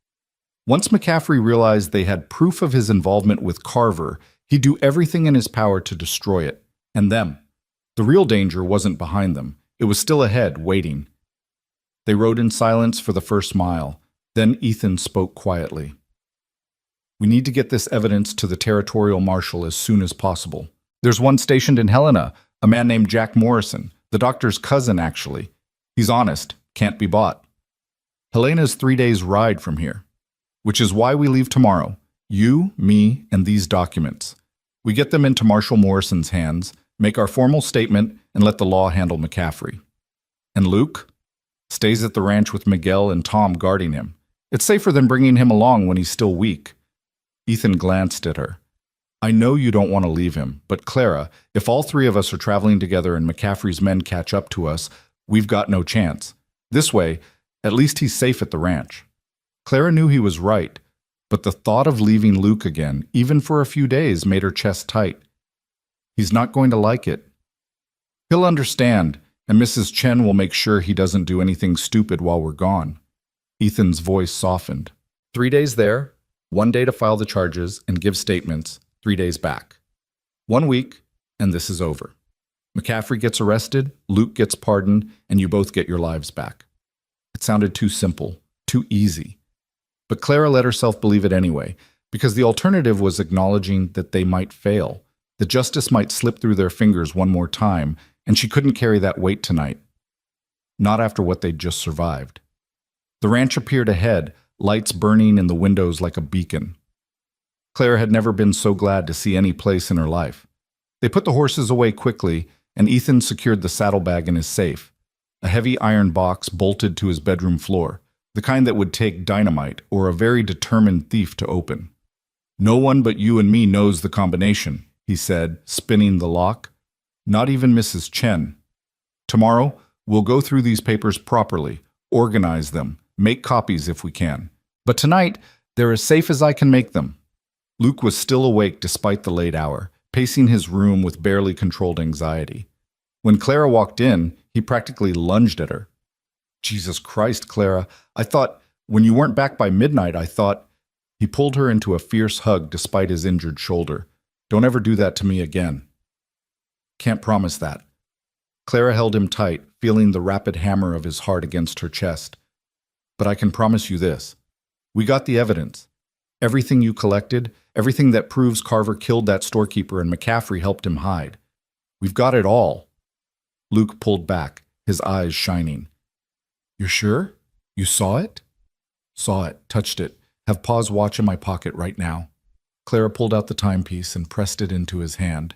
Once McCaffrey realized they had proof of his involvement with Carver, he'd do everything in his power to destroy it, and them. The real danger wasn't behind them. It was still ahead, waiting. They rode in silence for the first mile. Then Ethan spoke quietly. "We need to get this evidence to the territorial marshal as soon as possible. There's one stationed in Helena, a man named Jack Morrison, the doctor's cousin, actually. He's honest, can't be bought. Helena's 3 days' ride from here, which is why we leave tomorrow. You, me, and these documents. We get them into Marshal Morrison's hands, make our formal statement, and let the law handle McCaffrey. And Luke stays at the ranch with Miguel and Tom guarding him. It's safer than bringing him along when he's still weak." Ethan glanced at her. "I know you don't want to leave him, but Clara, if all 3 of us are traveling together and McCaffrey's men catch up to us, we've got no chance. This way, at least he's safe at the ranch." Clara knew he was right, but the thought of leaving Luke again, even for a few days, made her chest tight. He's not going to like it. He'll understand, and Mrs. Chen will make sure he doesn't do anything stupid while we're gone. Ethan's voice softened. 3 days there, 1 day to file the charges and give statements, 3 days back. 1 week, and this is over. McCaffrey gets arrested, Luke gets pardoned, and you both get your lives back. It sounded too simple, too easy. But Clara let herself believe it anyway, because the alternative was acknowledging that they might fail, that justice might slip through their fingers one more time, and she couldn't carry that weight tonight. Not after what they'd just survived. The ranch appeared ahead, lights burning in the windows like a beacon. Clara had never been so glad to see any place in her life. They put the horses away quickly, and Ethan secured the saddlebag in his safe, a heavy iron box bolted to his bedroom floor, the kind that would take dynamite or a very determined thief to open. "No one but you and me knows the combination," he said, spinning the lock. "Not even Mrs. Chen. Tomorrow, we'll go through these papers properly, organize them, make copies if we can. But tonight, they're as safe as I can make them." Luke was still awake despite the late hour, pacing his room with barely controlled anxiety. When Clara walked in, he practically lunged at her. "Jesus Christ, Clara, I thought, when you weren't back by midnight, I thought—" He pulled her into a fierce hug despite his injured shoulder. "Don't ever do that to me again." "Can't promise that." Clara held him tight, feeling the rapid hammer of his heart against her chest. "But I can promise you this. We got the evidence. Everything you collected, everything that proves Carver killed that storekeeper and McCaffrey helped him hide. We've got it all." Luke pulled back, his eyes shining. "You're sure? You saw it?" "Saw it, touched it. Have Pa's watch in my pocket right now." Clara pulled out the timepiece and pressed it into his hand.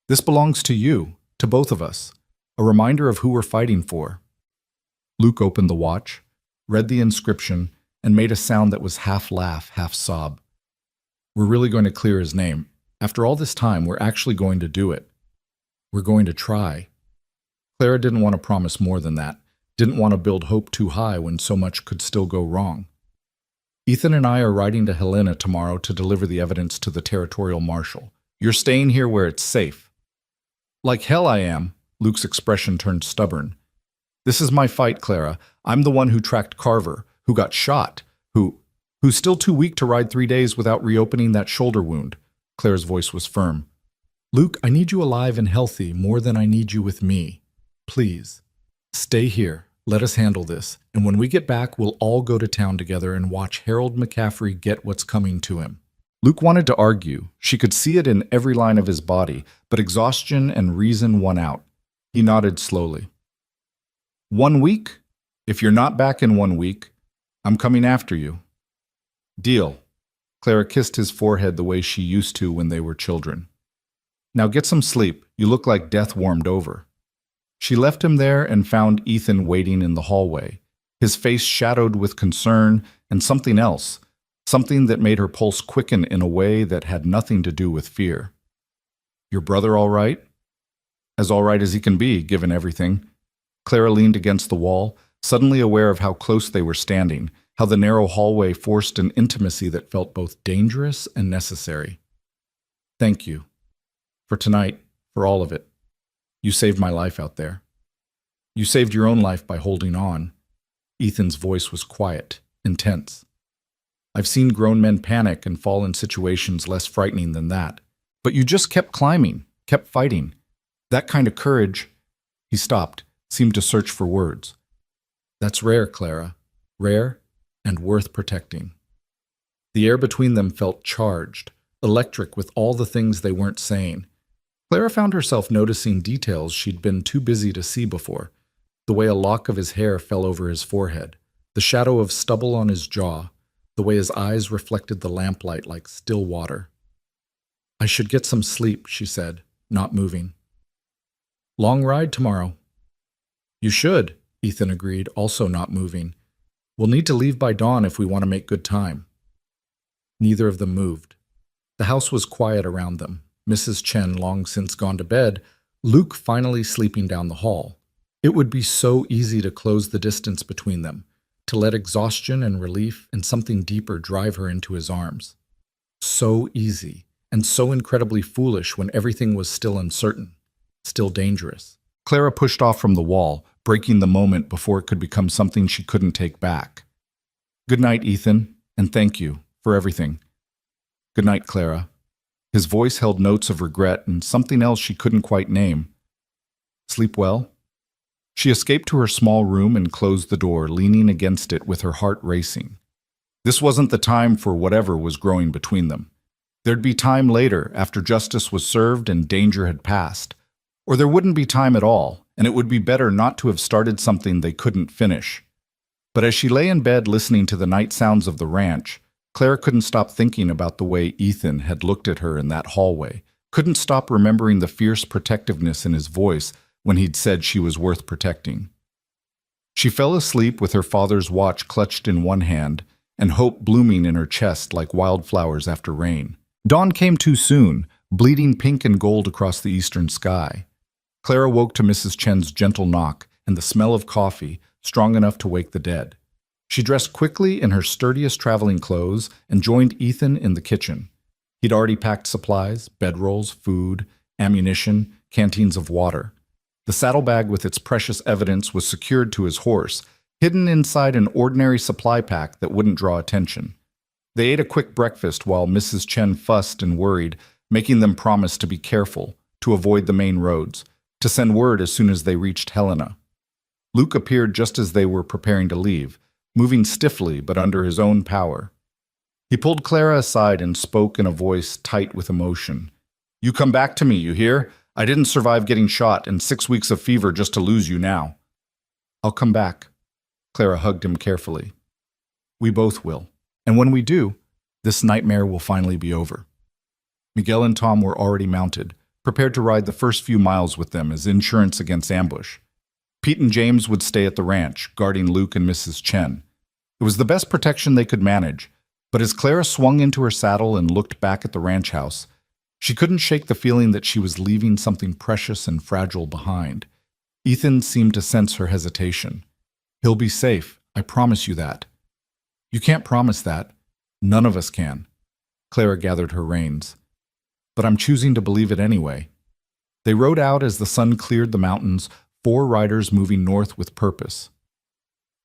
"This belongs to you, to both of us. A reminder of who we're fighting for." Luke opened the watch, read the inscription, and made a sound that was half laugh, half sob. "We're really going to clear his name. After all this time, we're actually going to do it. We're going to try." Clara didn't want to promise more than that, didn't want to build hope too high when so much could still go wrong. "Ethan and I are riding to Helena tomorrow to deliver the evidence to the territorial marshal. You're staying here where it's safe." "Like hell I am." Luke's expression turned stubborn. "This is my fight, Clara. I'm the one who tracked Carver, who got shot, who's still too weak to ride 3 days without reopening that shoulder wound." Clara's voice was firm. "Luke, I need you alive and healthy more than I need you with me. Please, stay here. Let us handle this. And when we get back, we'll all go to town together and watch Harold McCaffrey get what's coming to him." Luke wanted to argue. She could see it in every line of his body, but exhaustion and reason won out. He nodded slowly. 1 week? If you're not back in 1 week, I'm coming after you." "Deal." Clara kissed his forehead the way she used to when they were children. "Now get some sleep. You look like death warmed over." She left him there and found Ethan waiting in the hallway, his face shadowed with concern and something else, something that made her pulse quicken in a way that had nothing to do with fear. Your brother all right? As all right as he can be, given everything. Clara leaned against the wall, suddenly aware of how close they were standing, how the narrow hallway forced an intimacy that felt both dangerous and necessary. Thank you. For tonight, for all of it. You saved my life out there. You saved your own life by holding on. Ethan's voice was quiet, intense. I've seen grown men panic and fall in situations less frightening than that. But you just kept climbing, kept fighting. That kind of courage. He stopped, seemed to search for words. That's rare, Clara. Rare and worth protecting. The air between them felt charged, electric with all the things they weren't saying. Clara found herself noticing details she'd been too busy to see before. The way a lock of his hair fell over his forehead, the shadow of stubble on his jaw, the way his eyes reflected the lamplight like still water. I should get some sleep, she said, not moving. Long ride tomorrow. You should, Ethan agreed, also not moving. We'll need to leave by dawn if we want to make good time. Neither of them moved. The house was quiet around them, Mrs. Chen long since gone to bed, Luke finally sleeping down the hall. It would be so easy to close the distance between them, to let exhaustion and relief and something deeper drive her into his arms. So easy, and so incredibly foolish when everything was still uncertain, still dangerous. Clara pushed off from the wall, breaking the moment before it could become something she couldn't take back. Good night, Ethan, and thank you for everything. Good night, Clara. His voice held notes of regret and something else she couldn't quite name. Sleep well? She escaped to her small room and closed the door, leaning against it with her heart racing. This wasn't the time for whatever was growing between them. There'd be time later, after justice was served and danger had passed. Or there wouldn't be time at all, and it would be better not to have started something they couldn't finish. But as she lay in bed listening to the night sounds of the ranch, Clara couldn't stop thinking about the way Ethan had looked at her in that hallway, couldn't stop remembering the fierce protectiveness in his voice when he'd said she was worth protecting. She fell asleep with her father's watch clutched in one hand and hope blooming in her chest like wildflowers after rain. Dawn came too soon, bleeding pink and gold across the eastern sky. Clara woke to Mrs. Chen's gentle knock and the smell of coffee, strong enough to wake the dead. She dressed quickly in her sturdiest traveling clothes and joined Ethan in the kitchen. He'd already packed supplies, bedrolls, food, ammunition, canteens of water. The saddlebag with its precious evidence was secured to his horse, hidden inside an ordinary supply pack that wouldn't draw attention. They ate a quick breakfast while Mrs. Chen fussed and worried, making them promise to be careful, to avoid the main roads, to send word as soon as they reached Helena. Luke appeared just as they were preparing to leave, moving stiffly but under his own power. He pulled Clara aside and spoke in a voice tight with emotion. You come back to me, you hear? I didn't survive getting shot and 6 weeks of fever just to lose you now. I'll come back. Clara hugged him carefully. We both will. And when we do, this nightmare will finally be over. Miguel and Tom were already mounted, prepared to ride the first few miles with them as insurance against ambush. Pete and James would stay at the ranch, guarding Luke and Mrs. Chen. It was the best protection they could manage, but as Clara swung into her saddle and looked back at the ranch house, she couldn't shake the feeling that she was leaving something precious and fragile behind. Ethan seemed to sense her hesitation. He'll be safe, I promise you that. You can't promise that. None of us can. Clara gathered her reins. But I'm choosing to believe it anyway. They rode out as the sun cleared the mountains, 4 riders moving north with purpose.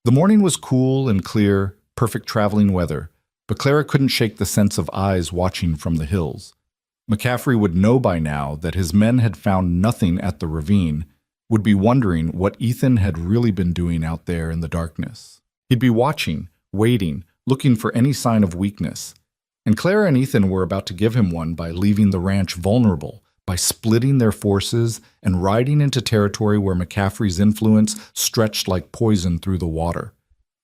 The morning was cool and clear, perfect traveling weather, but Clara couldn't shake the sense of eyes watching from the hills. McCaffrey would know by now that his men had found nothing at the ravine, would be wondering what Ethan had really been doing out there in the darkness. He'd be watching, waiting, looking for any sign of weakness. And Clara and Ethan were about to give him one by leaving the ranch vulnerable, by splitting their forces and riding into territory where McCaffrey's influence stretched like poison through the water.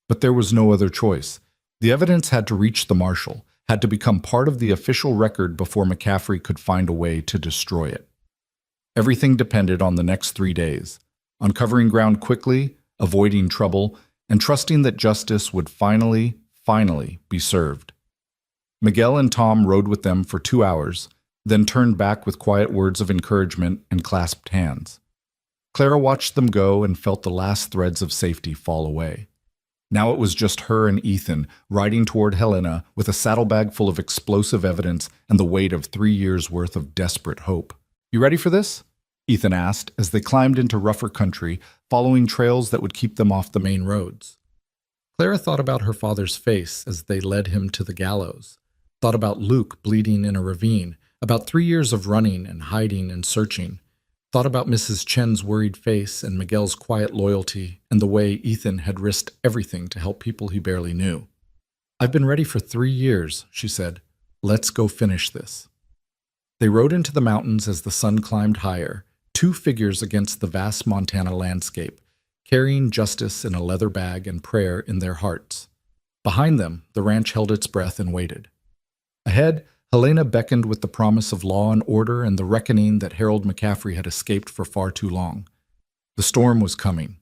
But there was no other choice. The evidence had to reach the marshal, had to become part of the official record before McCaffrey could find a way to destroy it. Everything depended on the next 3 days, on covering ground quickly, avoiding trouble, and trusting that justice would finally be served. Miguel and Tom rode with them for 2 hours, then turned back with quiet words of encouragement and clasped hands. Clara watched them go and felt the last threads of safety fall away. Now it was just her and Ethan riding toward Helena with a saddlebag full of explosive evidence and the weight of 3 years' worth of desperate hope. "You ready for this?" Ethan asked as they climbed into rougher country, following trails that would keep them off the main roads. Clara thought about her father's face as they led him to the gallows, thought about Luke bleeding in a ravine, about 3 years of running and hiding and searching, thought about Mrs. Chen's worried face and Miguel's quiet loyalty and the way Ethan had risked everything to help people he barely knew. "I've been ready for 3 years," she said. "Let's go finish this." They rode into the mountains as the sun climbed higher, two figures against the vast Montana landscape, carrying justice in a leather bag and prayer in their hearts. Behind them, the ranch held its breath and waited. Ahead, Helena beckoned with the promise of law and order and the reckoning that Harold McCaffrey had escaped for far too long. The storm was coming.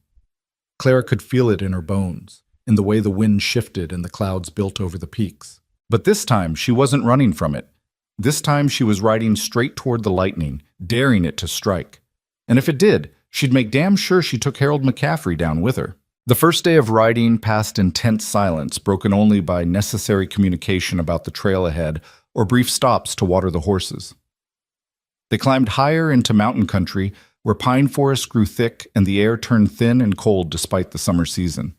Clara could feel it in her bones, in the way the wind shifted and the clouds built over the peaks. But this time, she wasn't running from it. This time, she was riding straight toward the lightning, daring it to strike. And if it did, she'd make damn sure she took Harold McCaffrey down with her. The first day of riding passed in tense silence, broken only by necessary communication about the trail ahead or brief stops to water the horses. They climbed higher into mountain country, where pine forests grew thick and the air turned thin and cold despite the summer season.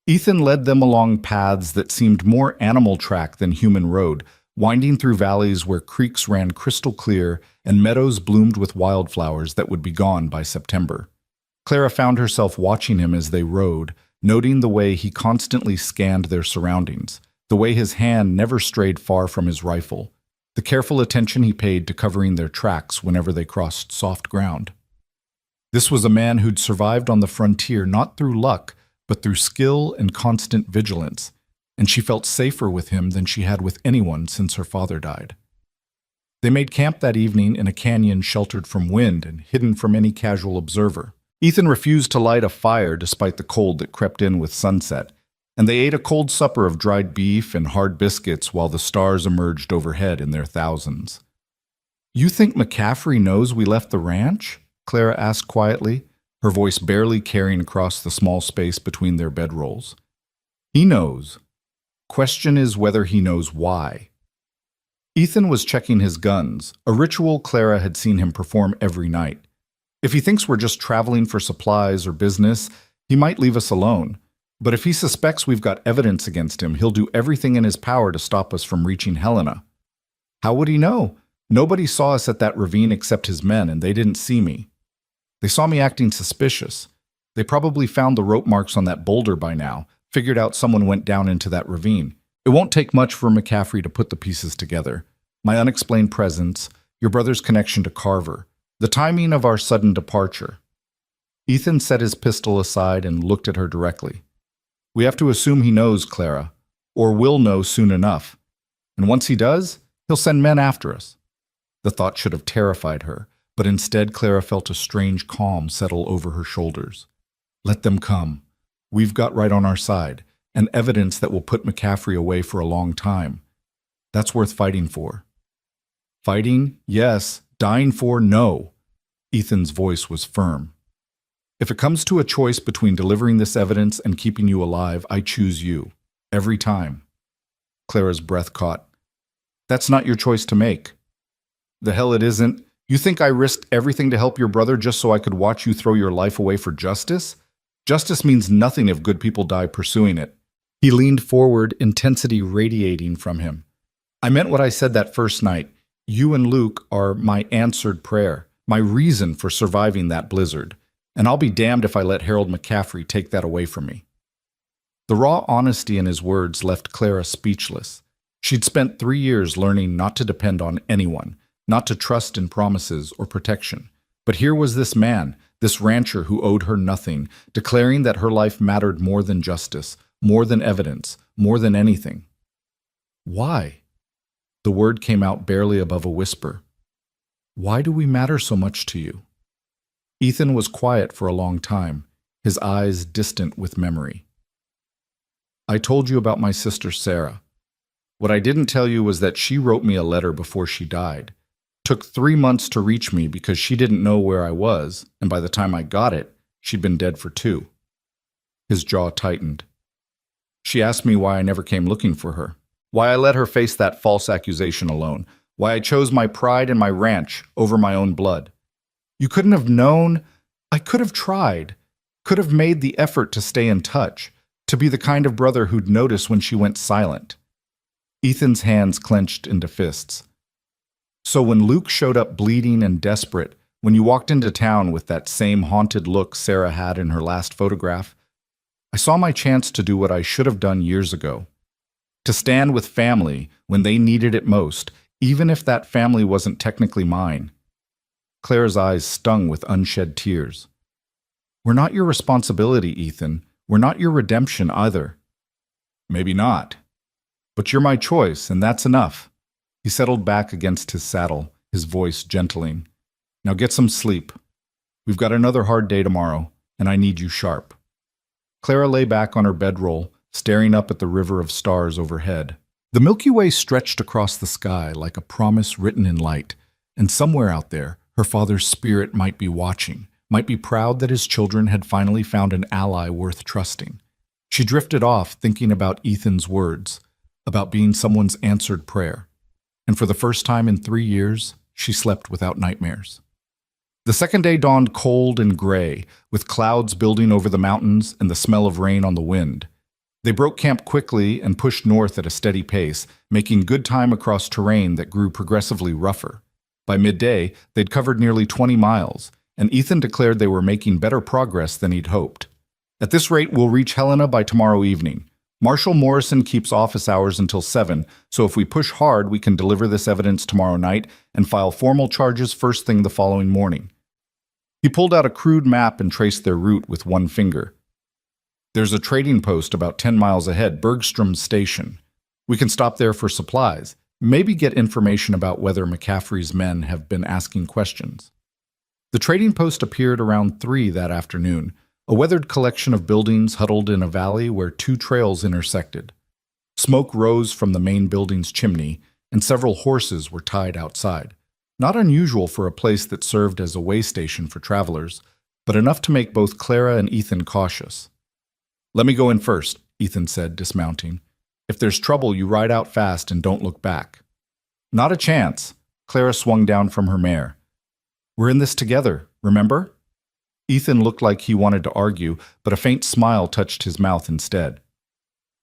Ethan led them along paths that seemed more animal track than human road, winding through valleys where creeks ran crystal clear and meadows bloomed with wildflowers that would be gone by September. Clara found herself watching him as they rode, noting the way he constantly scanned their surroundings, the way his hand never strayed far from his rifle, the careful attention he paid to covering their tracks whenever they crossed soft ground. This was a man who'd survived on the frontier not through luck, but through skill and constant vigilance, and she felt safer with him than she had with anyone since her father died. They made camp that evening in a canyon sheltered from wind and hidden from any casual observer. Ethan refused to light a fire despite the cold that crept in with sunset, and they ate a cold supper of dried beef and hard biscuits while the stars emerged overhead in their thousands. "You think McCaffrey knows we left the ranch?" Clara asked quietly, her voice barely carrying across the small space between their bedrolls. "He knows. Question is whether he knows why." Ethan was checking his guns, a ritual Clara had seen him perform every night. If he thinks we're just traveling for supplies or business, he might leave us alone. But if he suspects we've got evidence against him, he'll do everything in his power to stop us from reaching Helena. How would he know? Nobody saw us at that ravine except his men, and they didn't see me. They saw me acting suspicious. They probably found the rope marks on that boulder by now, figured out someone went down into that ravine. It won't take much for McCaffrey to put the pieces together. My unexplained presence, your brother's connection to Carver, the timing of our sudden departure. Ethan set his pistol aside and looked at her directly. "We have to assume he knows, Clara, or will know soon enough. And once he does, he'll send men after us." The thought should have terrified her, but instead Clara felt a strange calm settle over her shoulders. Let them come. We've got right on our side, and evidence that will put McCaffrey away for a long time. That's worth fighting for. Fighting, yes. Dying for, no. Ethan's voice was firm. If it comes to a choice between delivering this evidence and keeping you alive, I choose you. Every time. Clara's breath caught. That's not your choice to make. The hell it isn't. You think I risked everything to help your brother just so I could watch you throw your life away for justice? Justice means nothing if good people die pursuing it. He leaned forward, intensity radiating from him. I meant what I said that first night. You and Luke are my answered prayer, my reason for surviving that blizzard, and I'll be damned if I let Harold McCaffrey take that away from me. The raw honesty in his words left Clara speechless. She'd spent 3 years learning not to depend on anyone, not to trust in promises or protection. But here was this man, this rancher who owed her nothing, declaring that her life mattered more than justice, more than evidence, more than anything. Why? The word came out barely above a whisper. Why do we matter so much to you? Ethan was quiet for a long time, his eyes distant with memory. I told you about my sister Sarah. What I didn't tell you was that she wrote me a letter before she died. Took 3 months to reach me because she didn't know where I was, and by the time I got it, she'd been dead for 2. His jaw tightened. She asked me why I never came looking for her, why I let her face that false accusation alone, why I chose my pride and my ranch over my own blood. You couldn't have known. I could have tried, could have made the effort to stay in touch, to be the kind of brother who'd notice when she went silent. Ethan's hands clenched into fists. So when Luke showed up bleeding and desperate, when you walked into town with that same haunted look Sarah had in her last photograph, I saw my chance to do what I should have done years ago. To stand with family when they needed it most, even if that family wasn't technically mine. Claire's eyes stung with unshed tears. We're not your responsibility, Ethan. We're not your redemption either. Maybe not. But you're my choice, and that's enough. He settled back against his saddle, his voice gentling. Now get some sleep. We've got another hard day tomorrow, and I need you sharp. Clara lay back on her bedroll, staring up at the river of stars overhead. The Milky Way stretched across the sky like a promise written in light, and somewhere out there, her father's spirit might be watching, might be proud that his children had finally found an ally worth trusting. She drifted off, thinking about Ethan's words, about being someone's answered prayer. And for the first time in 3 years, she slept without nightmares. The second day dawned cold and gray, with clouds building over the mountains and the smell of rain on the wind. They broke camp quickly and pushed north at a steady pace, making good time across terrain that grew progressively rougher. By midday, they'd covered nearly 20 miles, and Ethan declared they were making better progress than he'd hoped. At this rate, we'll reach Helena by tomorrow evening. Marshal Morrison keeps office hours until 7, so if we push hard, we can deliver this evidence tomorrow night and file formal charges first thing the following morning. He pulled out a crude map and traced their route with one finger. There's a trading post about 10 miles ahead, Bergstrom's station. We can stop there for supplies, maybe get information about whether McCaffrey's men have been asking questions. The trading post appeared around 3 that afternoon, a weathered collection of buildings huddled in a valley where 2 trails intersected. Smoke rose from the main building's chimney, and several horses were tied outside. Not unusual for a place that served as a way station for travelers, but enough to make both Clara and Ethan cautious. Let me go in first, Ethan said, dismounting. If there's trouble, you ride out fast and don't look back. Not a chance. Clara swung down from her mare. We're in this together, remember? Ethan looked like he wanted to argue, but a faint smile touched his mouth instead.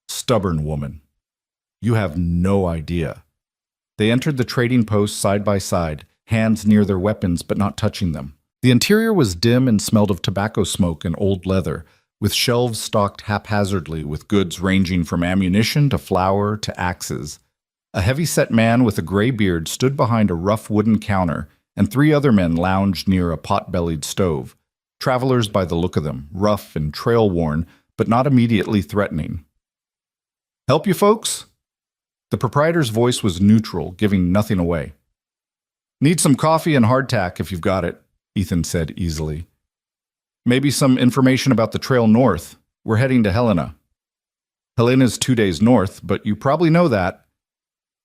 Stubborn woman. You have no idea. They entered the trading post side by side, hands near their weapons but not touching them. The interior was dim and smelled of tobacco smoke and old leather, with shelves stocked haphazardly with goods ranging from ammunition to flour to axes. A heavy-set man with a gray beard stood behind a rough wooden counter, and 3 other men lounged near a pot-bellied stove. Travelers by the look of them, rough and trail-worn, but not immediately threatening. Help you folks? The proprietor's voice was neutral, giving nothing away. Need some coffee and hardtack if you've got it, Ethan said easily. Maybe some information about the trail north. We're heading to Helena. Helena's 2 days north, but you probably know that.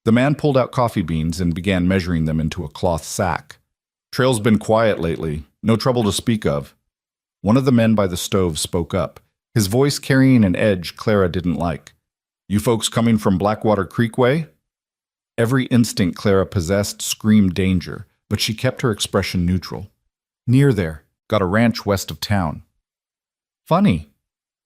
The man pulled out coffee beans and began measuring them into a cloth sack. Trail's been quiet lately, no trouble to speak of. One of the men by the stove spoke up, his voice carrying an edge Clara didn't like. You folks coming from Blackwater Creek way? Every instinct Clara possessed screamed danger, but she kept her expression neutral. Near there. Got a ranch west of town. Funny.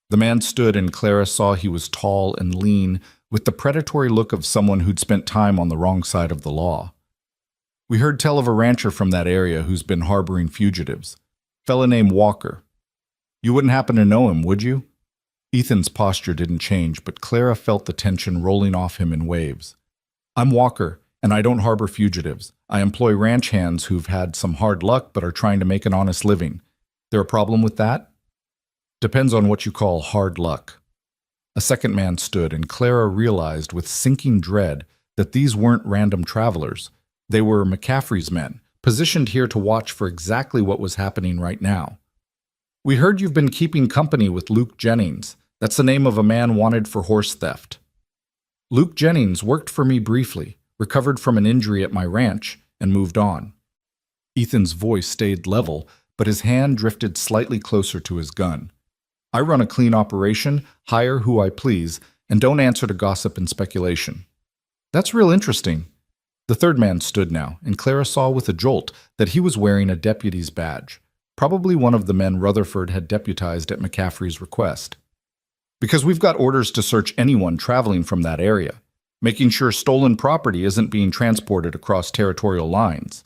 The man stood and Clara saw he was tall and lean, with the predatory look of someone who'd spent time on the wrong side of the law. We heard tell of a rancher from that area who's been harboring fugitives. Fella named Walker. You wouldn't happen to know him, would you? Ethan's posture didn't change, but Clara felt the tension rolling off him in waves. I'm Walker, and I don't harbor fugitives. I employ ranch hands who've had some hard luck but are trying to make an honest living. There a problem with that? Depends on what you call hard luck. A second man stood, and Clara realized with sinking dread that these weren't random travelers. They were McCaffrey's men, positioned here to watch for exactly what was happening right now. We heard you've been keeping company with Luke Jennings. That's the name of a man wanted for horse theft. Luke Jennings worked for me briefly, recovered from an injury at my ranch, and moved on. Ethan's voice stayed level, but his hand drifted slightly closer to his gun. I run a clean operation, hire who I please, and don't answer to gossip and speculation. That's real interesting. The third man stood now, and Clara saw with a jolt that he was wearing a deputy's badge, probably one of the men Rutherford had deputized at McCaffrey's request. Because we've got orders to search anyone traveling from that area, making sure stolen property isn't being transported across territorial lines.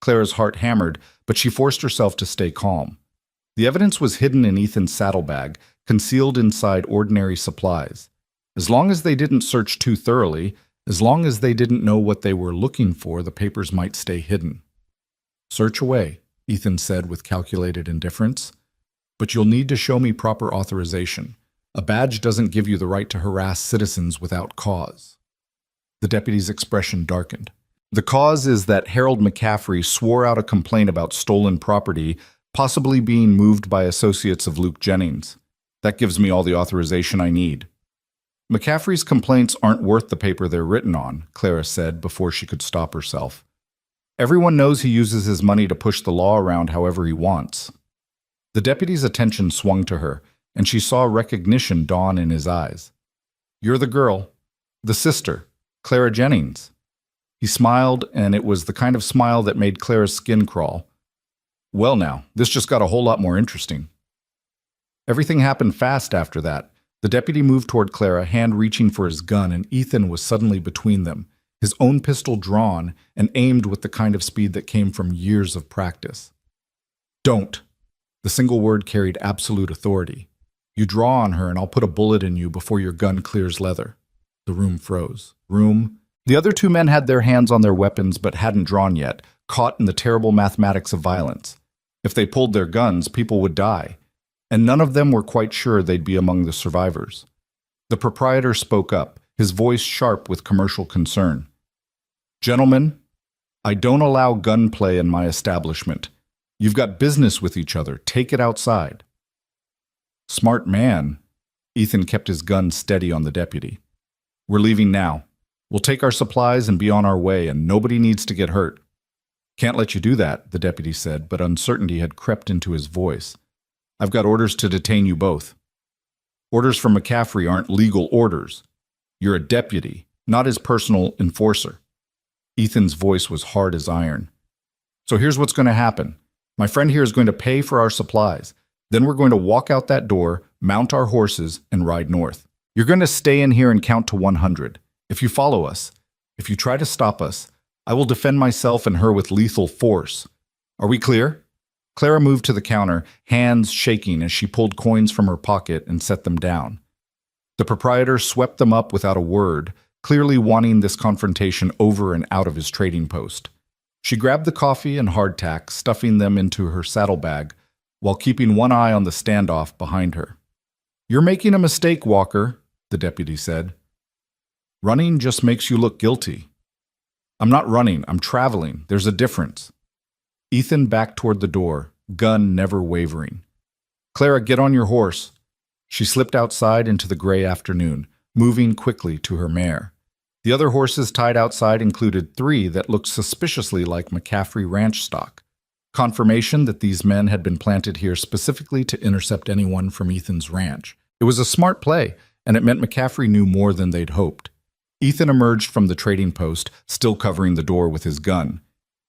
Clara's heart hammered, but she forced herself to stay calm. The evidence was hidden in Ethan's saddlebag, concealed inside ordinary supplies. As long as they didn't search too thoroughly, as long as they didn't know what they were looking for, the papers might stay hidden. Search away, Ethan said with calculated indifference. But you'll need to show me proper authorization. A badge doesn't give you the right to harass citizens without cause. The deputy's expression darkened. The cause is that Harold McCaffrey swore out a complaint about stolen property, possibly being moved by associates of Luke Jennings. That gives me all the authorization I need. McCaffrey's complaints aren't worth the paper they're written on, Clara said before she could stop herself. Everyone knows he uses his money to push the law around however he wants. The deputy's attention swung to her, and she saw recognition dawn in his eyes. You're the girl, the sister, Clara Jennings. He smiled, and it was the kind of smile that made Clara's skin crawl. Well now, this just got a whole lot more interesting. Everything happened fast after that. The deputy moved toward Clara, hand reaching for his gun, and Ethan was suddenly between them, his own pistol drawn and aimed with the kind of speed that came from years of practice. Don't. The single word carried absolute authority. You draw on her and I'll put a bullet in you before your gun clears leather. The room froze. The other two men had their hands on their weapons but hadn't drawn yet, caught in the terrible mathematics of violence. If they pulled their guns, people would die. And none of them were quite sure they'd be among the survivors. The proprietor spoke up, his voice sharp with commercial concern. Gentlemen, I don't allow gunplay in my establishment. You've got business with each other. Take it outside. Smart man. Ethan kept his gun steady on the deputy. We're leaving now. We'll take our supplies and be on our way, and nobody needs to get hurt. Can't let you do that, the deputy said, but uncertainty had crept into his voice. I've got orders to detain you both. Orders from McCaffrey aren't legal orders. You're a deputy, not his personal enforcer. Ethan's voice was hard as iron. So here's what's going to happen. My friend here is going to pay for our supplies. Then we're going to walk out that door, mount our horses, and ride north. You're going to stay in here and count to 100. If you follow us, if you try to stop us, I will defend myself and her with lethal force. Are we clear? Clara moved to the counter, hands shaking as she pulled coins from her pocket and set them down. The proprietor swept them up without a word, clearly wanting this confrontation over and out of his trading post. She grabbed the coffee and hardtack, stuffing them into her saddlebag, while keeping one eye on the standoff behind her. You're making a mistake, Walker, the deputy said. Running just makes you look guilty. I'm not running, I'm traveling. There's a difference. Ethan backed toward the door, gun never wavering. Clara, get on your horse. She slipped outside into the gray afternoon, moving quickly to her mare. The other horses tied outside included 3 that looked suspiciously like McCaffrey ranch stock, confirmation that these men had been planted here specifically to intercept anyone from Ethan's ranch. It was a smart play, and it meant McCaffrey knew more than they'd hoped. Ethan emerged from the trading post, still covering the door with his gun.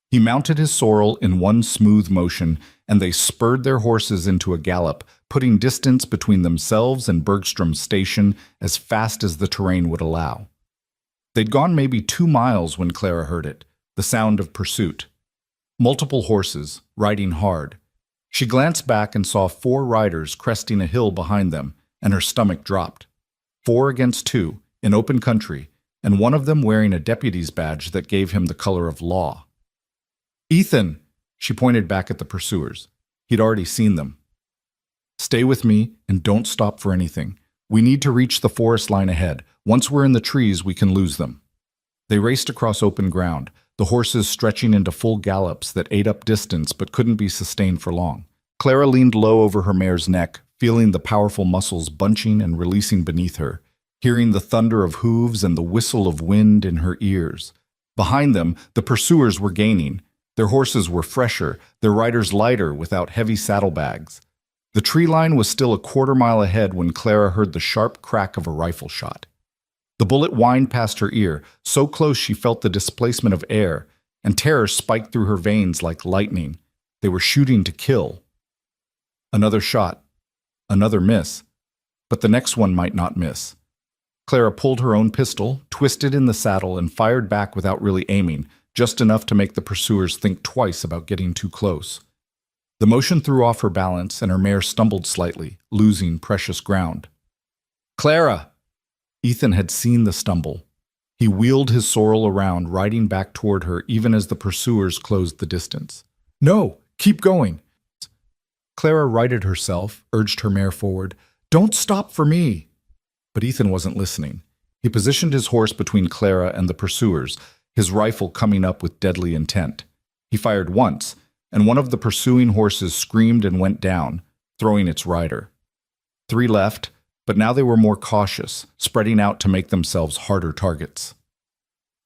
He mounted his sorrel in one smooth motion, and they spurred their horses into a gallop, putting distance between themselves and Bergstrom's station as fast as the terrain would allow. They'd gone maybe 2 miles when Clara heard it, the sound of pursuit. Multiple horses, riding hard. She glanced back and saw 4 riders cresting a hill behind them, and her stomach dropped. 4 against 2, in open country, and one of them wearing a deputy's badge that gave him the color of law. Ethan! She pointed back at the pursuers. He'd already seen them. Stay with me and don't stop for anything. We need to reach the forest line ahead. Once we're in the trees, we can lose them. They raced across open ground, the horses stretching into full gallops that ate up distance but couldn't be sustained for long. Clara leaned low over her mare's neck, feeling the powerful muscles bunching and releasing beneath her, hearing the thunder of hooves and the whistle of wind in her ears. Behind them, the pursuers were gaining. Their horses were fresher, their riders lighter without heavy saddlebags. The tree line was still a quarter-mile ahead when Clara heard the sharp crack of a rifle shot. The bullet whined past her ear, so close she felt the displacement of air, and terror spiked through her veins like lightning. They were shooting to kill. Another shot. Another miss. But the next one might not miss. Clara pulled her own pistol, twisted in the saddle, and fired back without really aiming, just enough to make the pursuers think twice about getting too close. The motion threw off her balance, and her mare stumbled slightly, losing precious ground. "Clara!" Ethan had seen the stumble. He wheeled his sorrel around, riding back toward her even as the pursuers closed the distance. "No! Keep going!" Clara righted herself, urged her mare forward. "Don't stop for me!" But Ethan wasn't listening. He positioned his horse between Clara and the pursuers, his rifle coming up with deadly intent. He fired once, and one of the pursuing horses screamed and went down, throwing its rider. 3 left, but now they were more cautious, spreading out to make themselves harder targets.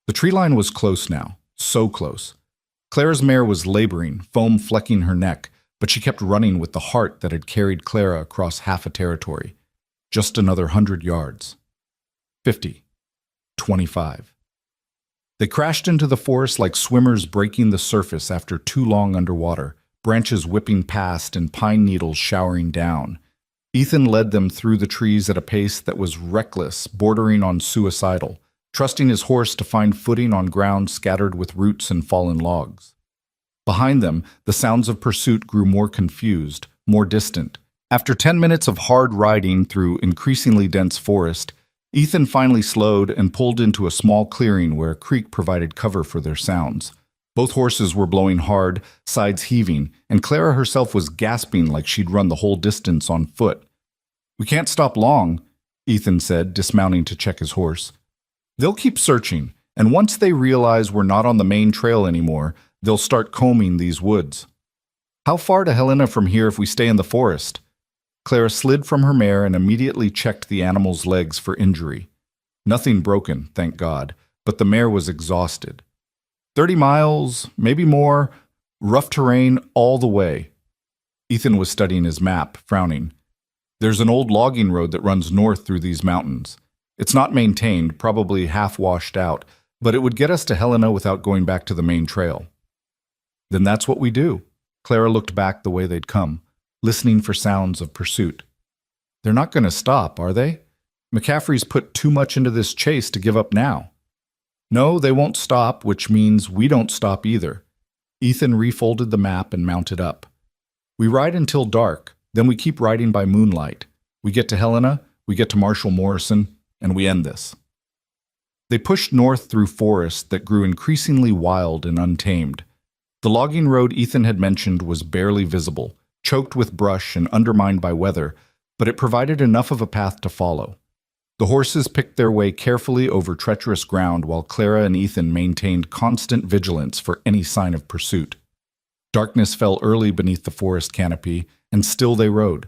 The tree line was close now, so close. Clara's mare was laboring, foam flecking her neck, but she kept running with the heart that had carried Clara across half a territory. Just another 100 yards. 50. 25. They crashed into the forest like swimmers breaking the surface after too long underwater, branches whipping past and pine needles showering down. Ethan led them through the trees at a pace that was reckless, bordering on suicidal, trusting his horse to find footing on ground scattered with roots and fallen logs. Behind them, the sounds of pursuit grew more confused, more distant. After 10 minutes of hard riding through increasingly dense forest, Ethan finally slowed and pulled into a small clearing where a creek provided cover for their sounds. Both horses were blowing hard, sides heaving, and Clara herself was gasping like she'd run the whole distance on foot. "We can't stop long," Ethan said, dismounting to check his horse. "They'll keep searching, and once they realize we're not on the main trail anymore, they'll start combing these woods." "How far to Helena from here if we stay in the forest?" Clara slid from her mare and immediately checked the animal's legs for injury. Nothing broken, thank God, but the mare was exhausted. 30 miles, maybe more, rough terrain all the way. Ethan was studying his map, frowning. "There's an old logging road that runs north through these mountains. It's not maintained, probably half washed out, but it would get us to Helena without going back to the main trail." "Then that's what we do." Clara looked back the way they'd come, listening for sounds of pursuit. "They're not going to stop, are they? McCaffrey's put too much into this chase to give up now." "No, they won't stop, which means we don't stop either." Ethan refolded the map and mounted up. "We ride until dark, then we keep riding by moonlight. We get to Helena, we get to Marshall Morrison, and we end this." They pushed north through forests that grew increasingly wild and untamed. The logging road Ethan had mentioned was barely visible, choked with brush and undermined by weather, but it provided enough of a path to follow. The horses picked their way carefully over treacherous ground while Clara and Ethan maintained constant vigilance for any sign of pursuit. Darkness fell early beneath the forest canopy, and still they rode.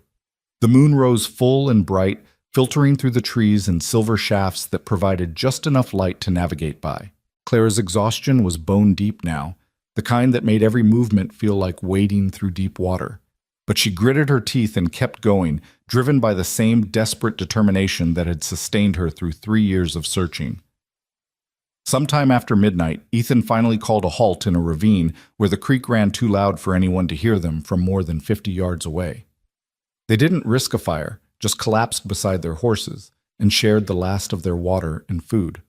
The moon rose full and bright, filtering through the trees in silver shafts that provided just enough light to navigate by. Clara's exhaustion was bone deep now, the kind that made every movement feel like wading through deep water. But she gritted her teeth and kept going, driven by the same desperate determination that had sustained her through 3 years of searching. Sometime after midnight, Ethan finally called a halt in a ravine where the creek ran too loud for anyone to hear them from more than 50 yards away. They didn't risk a fire, just collapsed beside their horses and shared the last of their water and food.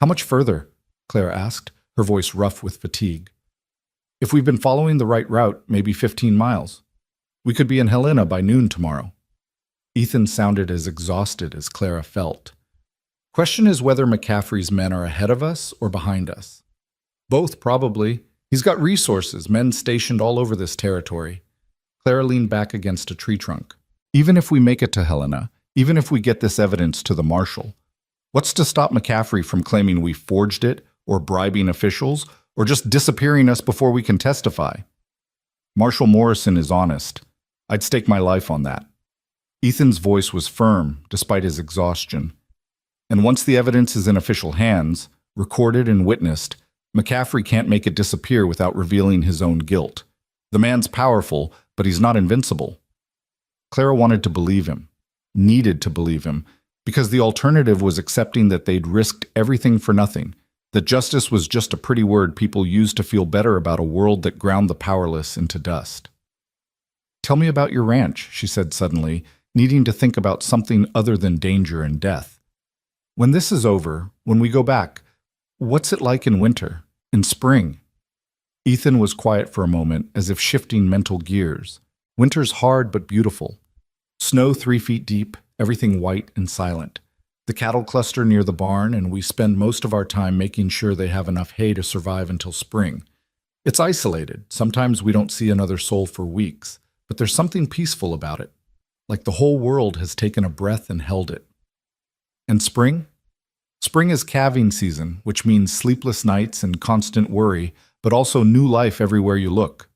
"How much further?" Clara asked, her voice rough with fatigue. "If we've been following the right route, maybe 15 miles. We could be in Helena by noon tomorrow." Ethan sounded as exhausted as Clara felt. "Question is whether McCaffrey's men are ahead of us or behind us." "Both, probably. He's got resources, men stationed all over this territory." Clara leaned back against a tree trunk. "Even if we make it to Helena, even if we get this evidence to the marshal, what's to stop McCaffrey from claiming we forged it, or bribing officials, or just disappearing us before we can testify?" "Marshal Morrison is honest. I'd stake my life on that." Ethan's voice was firm, despite his exhaustion. "And once the evidence is in official hands, recorded and witnessed, McCaffrey can't make it disappear without revealing his own guilt. The man's powerful, but he's not invincible. Clara wanted to believe him, needed to believe him, because the alternative was accepting that they'd risked everything for nothing, that justice was just a pretty word people used to feel better about a world that ground the powerless into dust. "Tell me about your ranch," she said suddenly, needing to think about something other than danger and death. "When this is over, when we go back, what's it like in winter, in spring?" Ethan was quiet for a moment, as if shifting mental gears. Winter's hard but beautiful. Snow 3 feet deep, everything white and silent. The cattle cluster near the barn, and we spend most of our time making sure they have enough hay to survive until spring. It's isolated. Sometimes we don't see another soul for weeks, but there's something peaceful about it, like the whole world has taken a breath and held it. And spring? Spring is calving season, which means sleepless nights and constant worry, but also new life everywhere you look.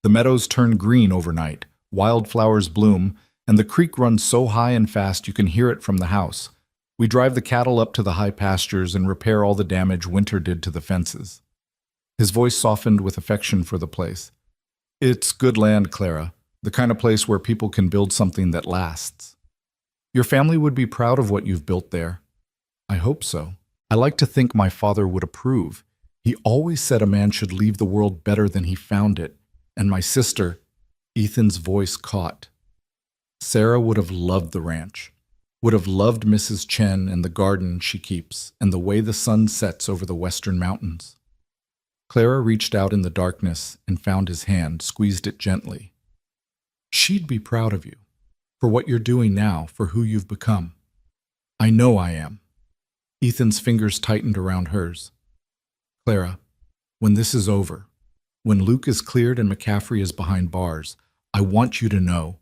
The meadows turn green overnight, wildflowers bloom, and the creek runs so high and fast you can hear it from the house. We drive the cattle up to the high pastures and repair all the damage winter did to the fences. His voice softened with affection for the place. "It's good land, Clara, the kind of place where people can build something that lasts. Your family would be proud of what you've built there." "I hope so. I like to think my father would approve. He always said a man should leave the world better than he found it. And my sister," Ethan's voice caught. "Sarah would have loved the ranch, would have loved Mrs. Chen and the garden she keeps, and the way the sun sets over the western mountains." Clara reached out in the darkness and found his hand, squeezed it gently. "She'd be proud of you, for what you're doing now, for who you've become." "I know I am." Ethan's fingers tightened around hers. "Clara, when this is over, when Luke is cleared and McCaffrey is behind bars, I want you to know."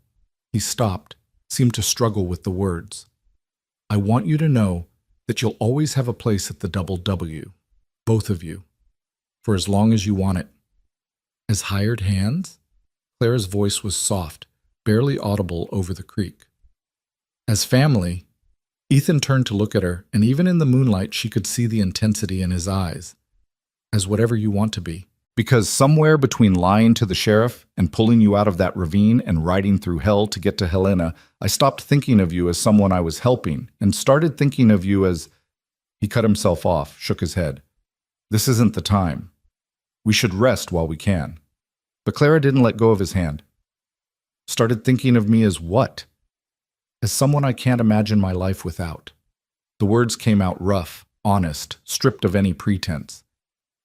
He stopped, seemed to struggle with the words. "I want you to know that you'll always have a place at the Double W, both of you, for as long as you want it." "As hired hands?" Clara's voice was soft, barely audible over the creek. "As family." Ethan turned to look at her, and even in the moonlight she could see the intensity in his eyes. "As whatever you want to be." Because somewhere between lying to the sheriff and pulling you out of that ravine and riding through hell to get to Helena, I stopped thinking of you as someone I was helping and started thinking of you as... He cut himself off, shook his head. "This isn't the time. We should rest while we can." But Clara didn't let go of his hand. "Started thinking of me as what?" "As someone I can't imagine my life without." The words came out rough, honest, stripped of any pretense.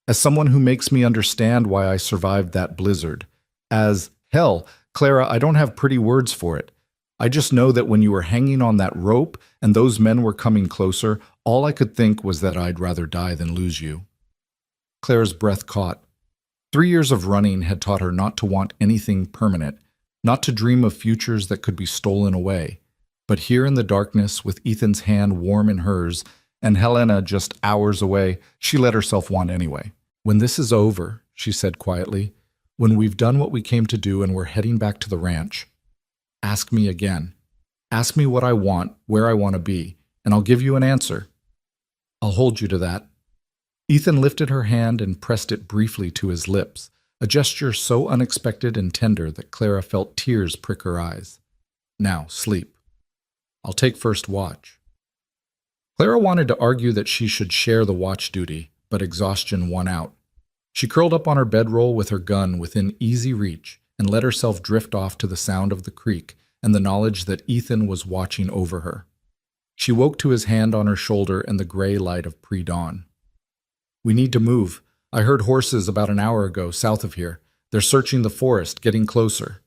"As someone who makes me understand why I survived that blizzard. As, hell, Clara, I don't have pretty words for it. I just know that when you were hanging on that rope and those men were coming closer, all I could think was that I'd rather die than lose you." Clara's breath caught. 3 years of running had taught her not to want anything permanent, not to dream of futures that could be stolen away. But here in the darkness, with Ethan's hand warm in hers, and Helena just hours away, she let herself want anyway. "When this is over," she said quietly, "when we've done what we came to do and we're heading back to the ranch, ask me again. Ask me what I want, where I want to be, and I'll give you an answer. I'll hold you to that." Ethan lifted her hand and pressed it briefly to his lips, a gesture so unexpected and tender that Clara felt tears prick her eyes. "Now, sleep. I'll take first watch." Clara wanted to argue that she should share the watch duty, but exhaustion won out. She curled up on her bedroll with her gun within easy reach and let herself drift off to the sound of the creek and the knowledge that Ethan was watching over her. She woke to his hand on her shoulder and the gray light of pre-dawn. "We need to move. I heard horses about an hour ago south of here. They're searching the forest, getting closer."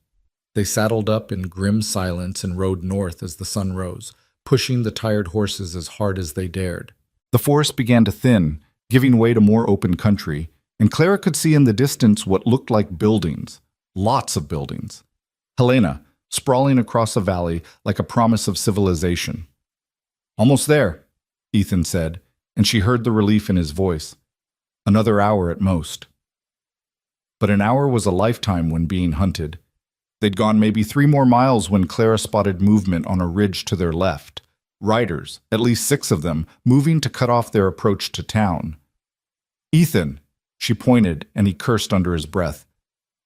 They saddled up in grim silence and rode north as the sun rose, pushing the tired horses as hard as they dared. The forest began to thin, giving way to more open country, and Clara could see in the distance what looked like buildings, lots of buildings. Helena, sprawling across a valley like a promise of civilization. "Almost there," Ethan said, and she heard the relief in his voice. "Another hour at most." But an hour was a lifetime when being hunted. They'd gone maybe 3 more miles when Clara spotted movement on a ridge to their left. Riders, at least 6 of them, moving to cut off their approach to town. Ethan, she pointed, and he cursed under his breath.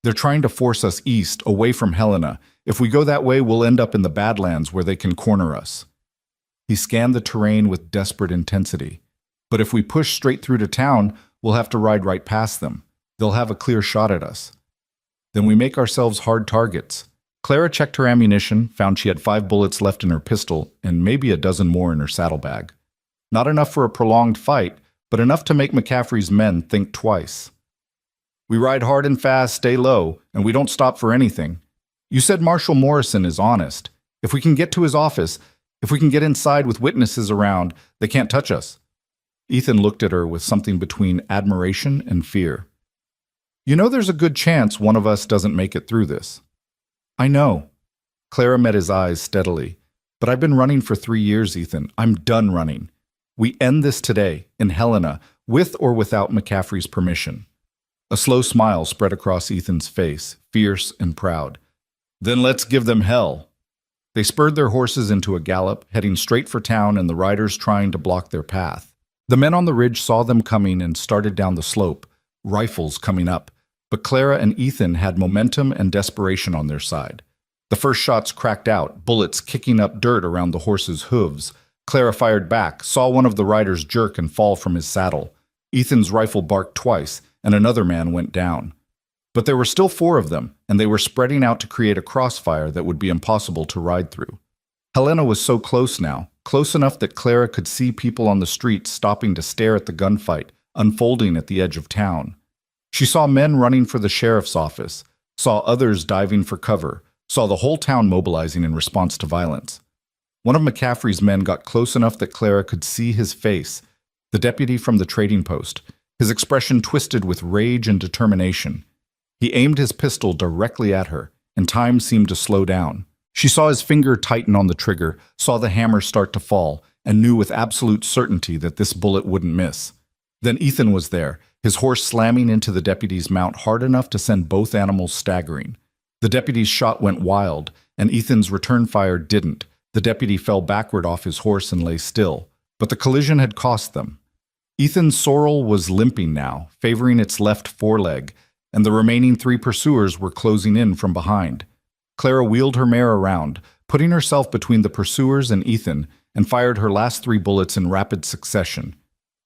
They're trying to force us east, away from Helena. If we go that way, we'll end up in the Badlands where they can corner us. He scanned the terrain with desperate intensity. But if we push straight through to town, we'll have to ride right past them. They'll have a clear shot at us. Then we make ourselves hard targets. Clara checked her ammunition, found she had 5 bullets left in her pistol, and maybe a dozen more in her saddlebag. Not enough for a prolonged fight, but enough to make McCaffrey's men think twice. We ride hard and fast, stay low, and we don't stop for anything. You said Marshal Morrison is honest. If we can get to his office, if we can get inside with witnesses around, they can't touch us. Ethan looked at her with something between admiration and fear. You know there's a good chance one of us doesn't make it through this. I know. Clara met his eyes steadily. But I've been running for 3 years, Ethan. I'm done running. We end this today, in Helena, with or without McCaffrey's permission. A slow smile spread across Ethan's face, fierce and proud. Then let's give them hell. They spurred their horses into a gallop, heading straight for town and the riders trying to block their path. The men on the ridge saw them coming and started down the slope, rifles coming up. But Clara and Ethan had momentum and desperation on their side. The first shots cracked out, bullets kicking up dirt around the horses' hooves. Clara fired back, saw one of the riders jerk and fall from his saddle. Ethan's rifle barked twice, and another man went down. But there were still 4 of them, and they were spreading out to create a crossfire that would be impossible to ride through. Helena was so close now, close enough that Clara could see people on the street stopping to stare at the gunfight, unfolding at the edge of town. She saw men running for the sheriff's office, saw others diving for cover, saw the whole town mobilizing in response to violence. One of McCaffrey's men got close enough that Clara could see his face, the deputy from the trading post, his expression twisted with rage and determination. He aimed his pistol directly at her, and time seemed to slow down. She saw his finger tighten on the trigger, saw the hammer start to fall, and knew with absolute certainty that this bullet wouldn't miss. Then Ethan was there, his horse slamming into the deputy's mount hard enough to send both animals staggering. The deputy's shot went wild, and Ethan's return fire didn't. The deputy fell backward off his horse and lay still, but the collision had cost them. Ethan's sorrel was limping now, favoring its left foreleg, and the remaining 3 pursuers were closing in from behind. Clara wheeled her mare around, putting herself between the pursuers and Ethan, and fired her last 3 bullets in rapid succession.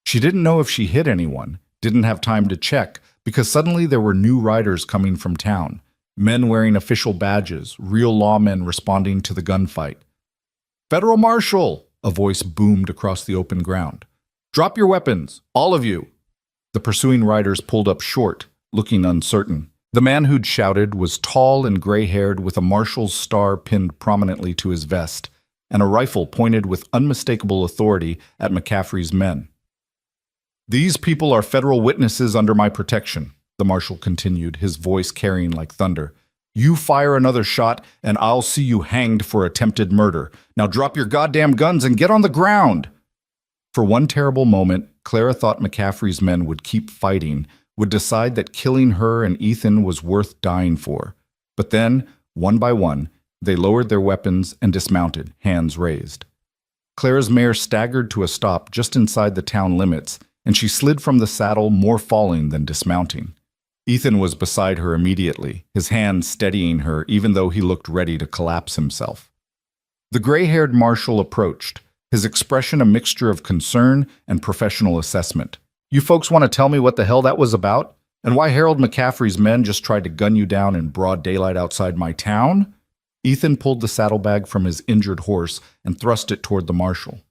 She didn't know if she hit anyone, didn't have time to check, because suddenly there were new riders coming from town, men wearing official badges, real lawmen responding to the gunfight. "Federal Marshal!" a voice boomed across the open ground. "Drop your weapons, all of you!" The pursuing riders pulled up short, looking uncertain. The man who'd shouted was tall and gray-haired with a marshal's star pinned prominently to his vest, and a rifle pointed with unmistakable authority at McCaffrey's men. "These people are federal witnesses under my protection," the marshal continued, his voice carrying like thunder. "You fire another shot, and I'll see you hanged for attempted murder. Now drop your goddamn guns and get on the ground!" For one terrible moment, Clara thought McCaffrey's men would keep fighting, would decide that killing her and Ethan was worth dying for. But then, one by one, they lowered their weapons and dismounted, hands raised. Clara's mare staggered to a stop just inside the town limits, and she slid from the saddle more falling than dismounting. Ethan was beside her immediately, his hand steadying her even though he looked ready to collapse himself. The gray-haired marshal approached, his expression a mixture of concern and professional assessment. "You folks want to tell me what the hell that was about? And why Harold McCaffrey's men just tried to gun you down in broad daylight outside my town?" Ethan pulled the saddlebag from his injured horse and thrust it toward the marshal.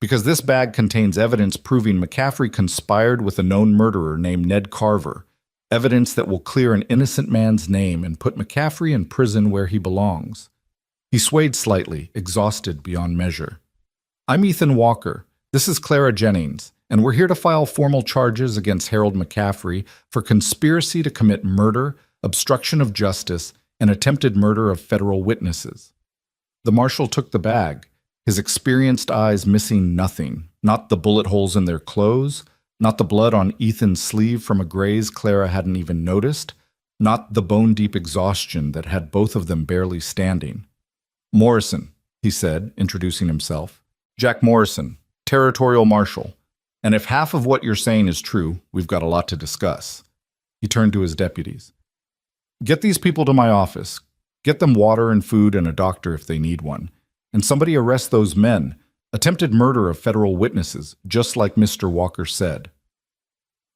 "Because this bag contains evidence proving McCaffrey conspired with a known murderer named Ned Carver, evidence that will clear an innocent man's name and put McCaffrey in prison where he belongs." He swayed slightly, exhausted beyond measure. "I'm Ethan Walker. This is Clara Jennings, and we're here to file formal charges against Harold McCaffrey for conspiracy to commit murder, obstruction of justice, and attempted murder of federal witnesses." The marshal took the bag, his experienced eyes missing nothing, not the bullet holes in their clothes, not the blood on Ethan's sleeve from a graze Clara hadn't even noticed, not the bone-deep exhaustion that had both of them barely standing. "Morrison," he said, introducing himself. "Jack Morrison, Territorial Marshal. And if half of what you're saying is true, we've got a lot to discuss. He turned to his deputies. Get these people to my office. Get them water and food and a doctor if they need one. And somebody arrest those men. Attempted murder of federal witnesses, just like Mr. Walker said.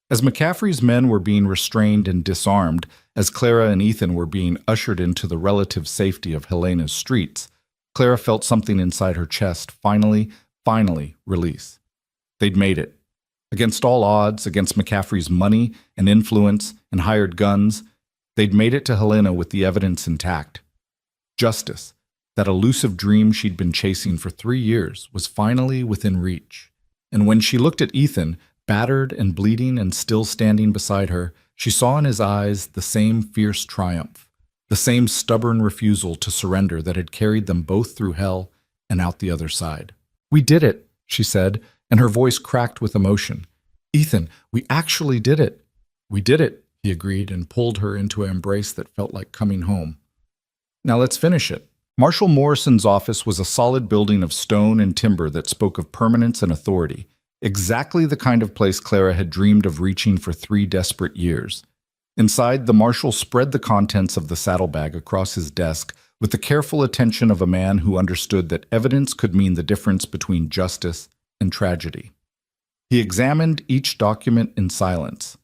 As McCaffrey's men were being restrained and disarmed, as Clara and Ethan were being ushered into the relative safety of Helena's streets, Clara felt something inside her chest finally release. They'd made it. Against all odds, against McCaffrey's money and influence and hired guns, they'd made it to Helena with the evidence intact. Justice, that elusive dream she'd been chasing for 3 years, was finally within reach. And when she looked at Ethan, battered and bleeding and still standing beside her, she saw in his eyes the same fierce triumph, the same stubborn refusal to surrender that had carried them both through hell and out the other side. "We did it," she said, and her voice cracked with emotion. "Ethan, we actually did it." "We did it," he agreed and pulled her into an embrace that felt like coming home. "Now let's finish it." Marshal Morrison's office was a solid building of stone and timber that spoke of permanence and authority, exactly the kind of place Clara had dreamed of reaching for 3 desperate years. Inside, the marshal spread the contents of the saddlebag across his desk with the careful attention of a man who understood that evidence could mean the difference between justice and tragedy. He examined each document in silence.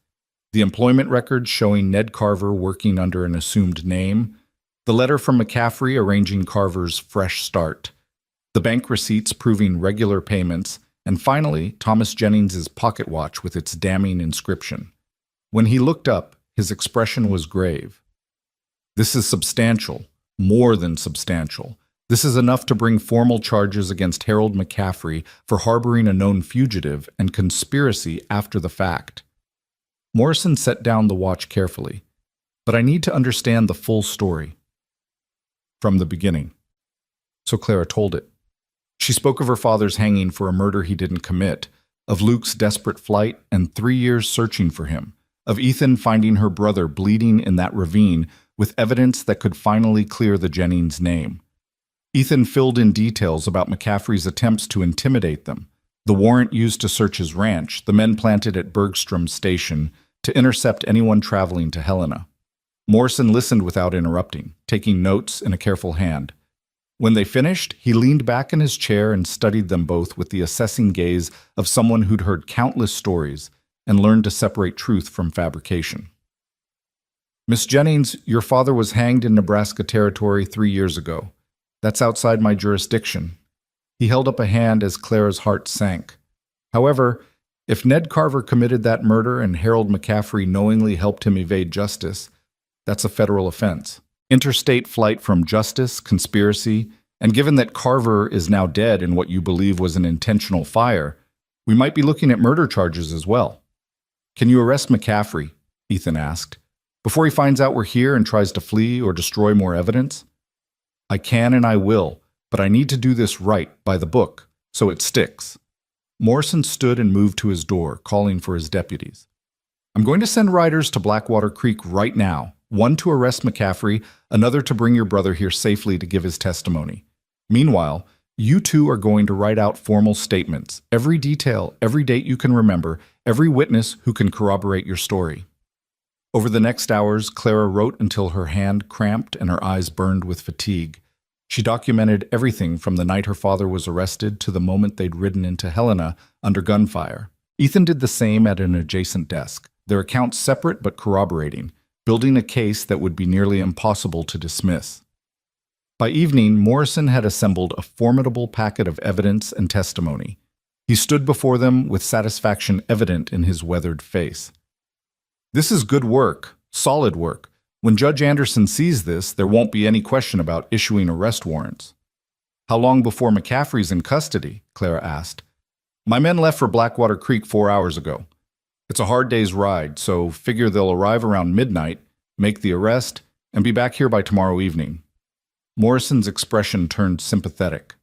The employment records showing Ned Carver working under an assumed name, the letter from McCaffrey arranging Carver's fresh start, the bank receipts proving regular payments, and finally, Thomas Jennings's pocket watch with its damning inscription. When he looked up, his expression was grave. "This is substantial, more than substantial. This is enough to bring formal charges against Harold McCaffrey for harboring a known fugitive and conspiracy after the fact." Morrison set down the watch carefully. "But I need to understand the full story. From the beginning." So Clara told it. She spoke of her father's hanging for a murder he didn't commit, of Luke's desperate flight and 3 years searching for him, of Ethan finding her brother bleeding in that ravine with evidence that could finally clear the Jennings name. Ethan filled in details about McCaffrey's attempts to intimidate them, the warrant used to search his ranch, the men planted at Bergstrom Station to intercept anyone traveling to Helena. Morrison listened without interrupting, taking notes in a careful hand. When they finished, he leaned back in his chair and studied them both with the assessing gaze of someone who'd heard countless stories and learned to separate truth from fabrication. "Miss Jennings, your father was hanged in Nebraska Territory 3 years ago. That's outside my jurisdiction." He held up a hand as Clara's heart sank. "However, if Ned Carver committed that murder and Harold McCaffrey knowingly helped him evade justice, that's a federal offense. Interstate flight from justice, conspiracy, and given that Carver is now dead in what you believe was an intentional fire, we might be looking at murder charges as well." "Can you arrest McCaffrey?" Ethan asked, "before he finds out we're here and tries to flee or destroy more evidence?" "I can and I will, but I need to do this right, by the book, so it sticks." Morrison stood and moved to his door, calling for his deputies. "I'm going to send riders to Blackwater Creek right now, one to arrest McCaffrey, another to bring your brother here safely to give his testimony. Meanwhile, you two are going to write out formal statements, every detail, every date you can remember, every witness who can corroborate your story." Over the next hours, Clara wrote until her hand cramped and her eyes burned with fatigue. She documented everything from the night her father was arrested to the moment they'd ridden into Helena under gunfire. Ethan did the same at an adjacent desk, their accounts separate but corroborating, building a case that would be nearly impossible to dismiss. By evening, Morrison had assembled a formidable packet of evidence and testimony. He stood before them with satisfaction evident in his weathered face. "This is good work, solid work. When Judge Anderson sees this, there won't be any question about issuing arrest warrants." "How long before McCaffrey's in custody?" Clara asked. "My men left for Blackwater Creek 4 hours ago. It's a hard day's ride, so figure they'll arrive around midnight, make the arrest, and be back here by tomorrow evening." Morrison's expression turned sympathetic.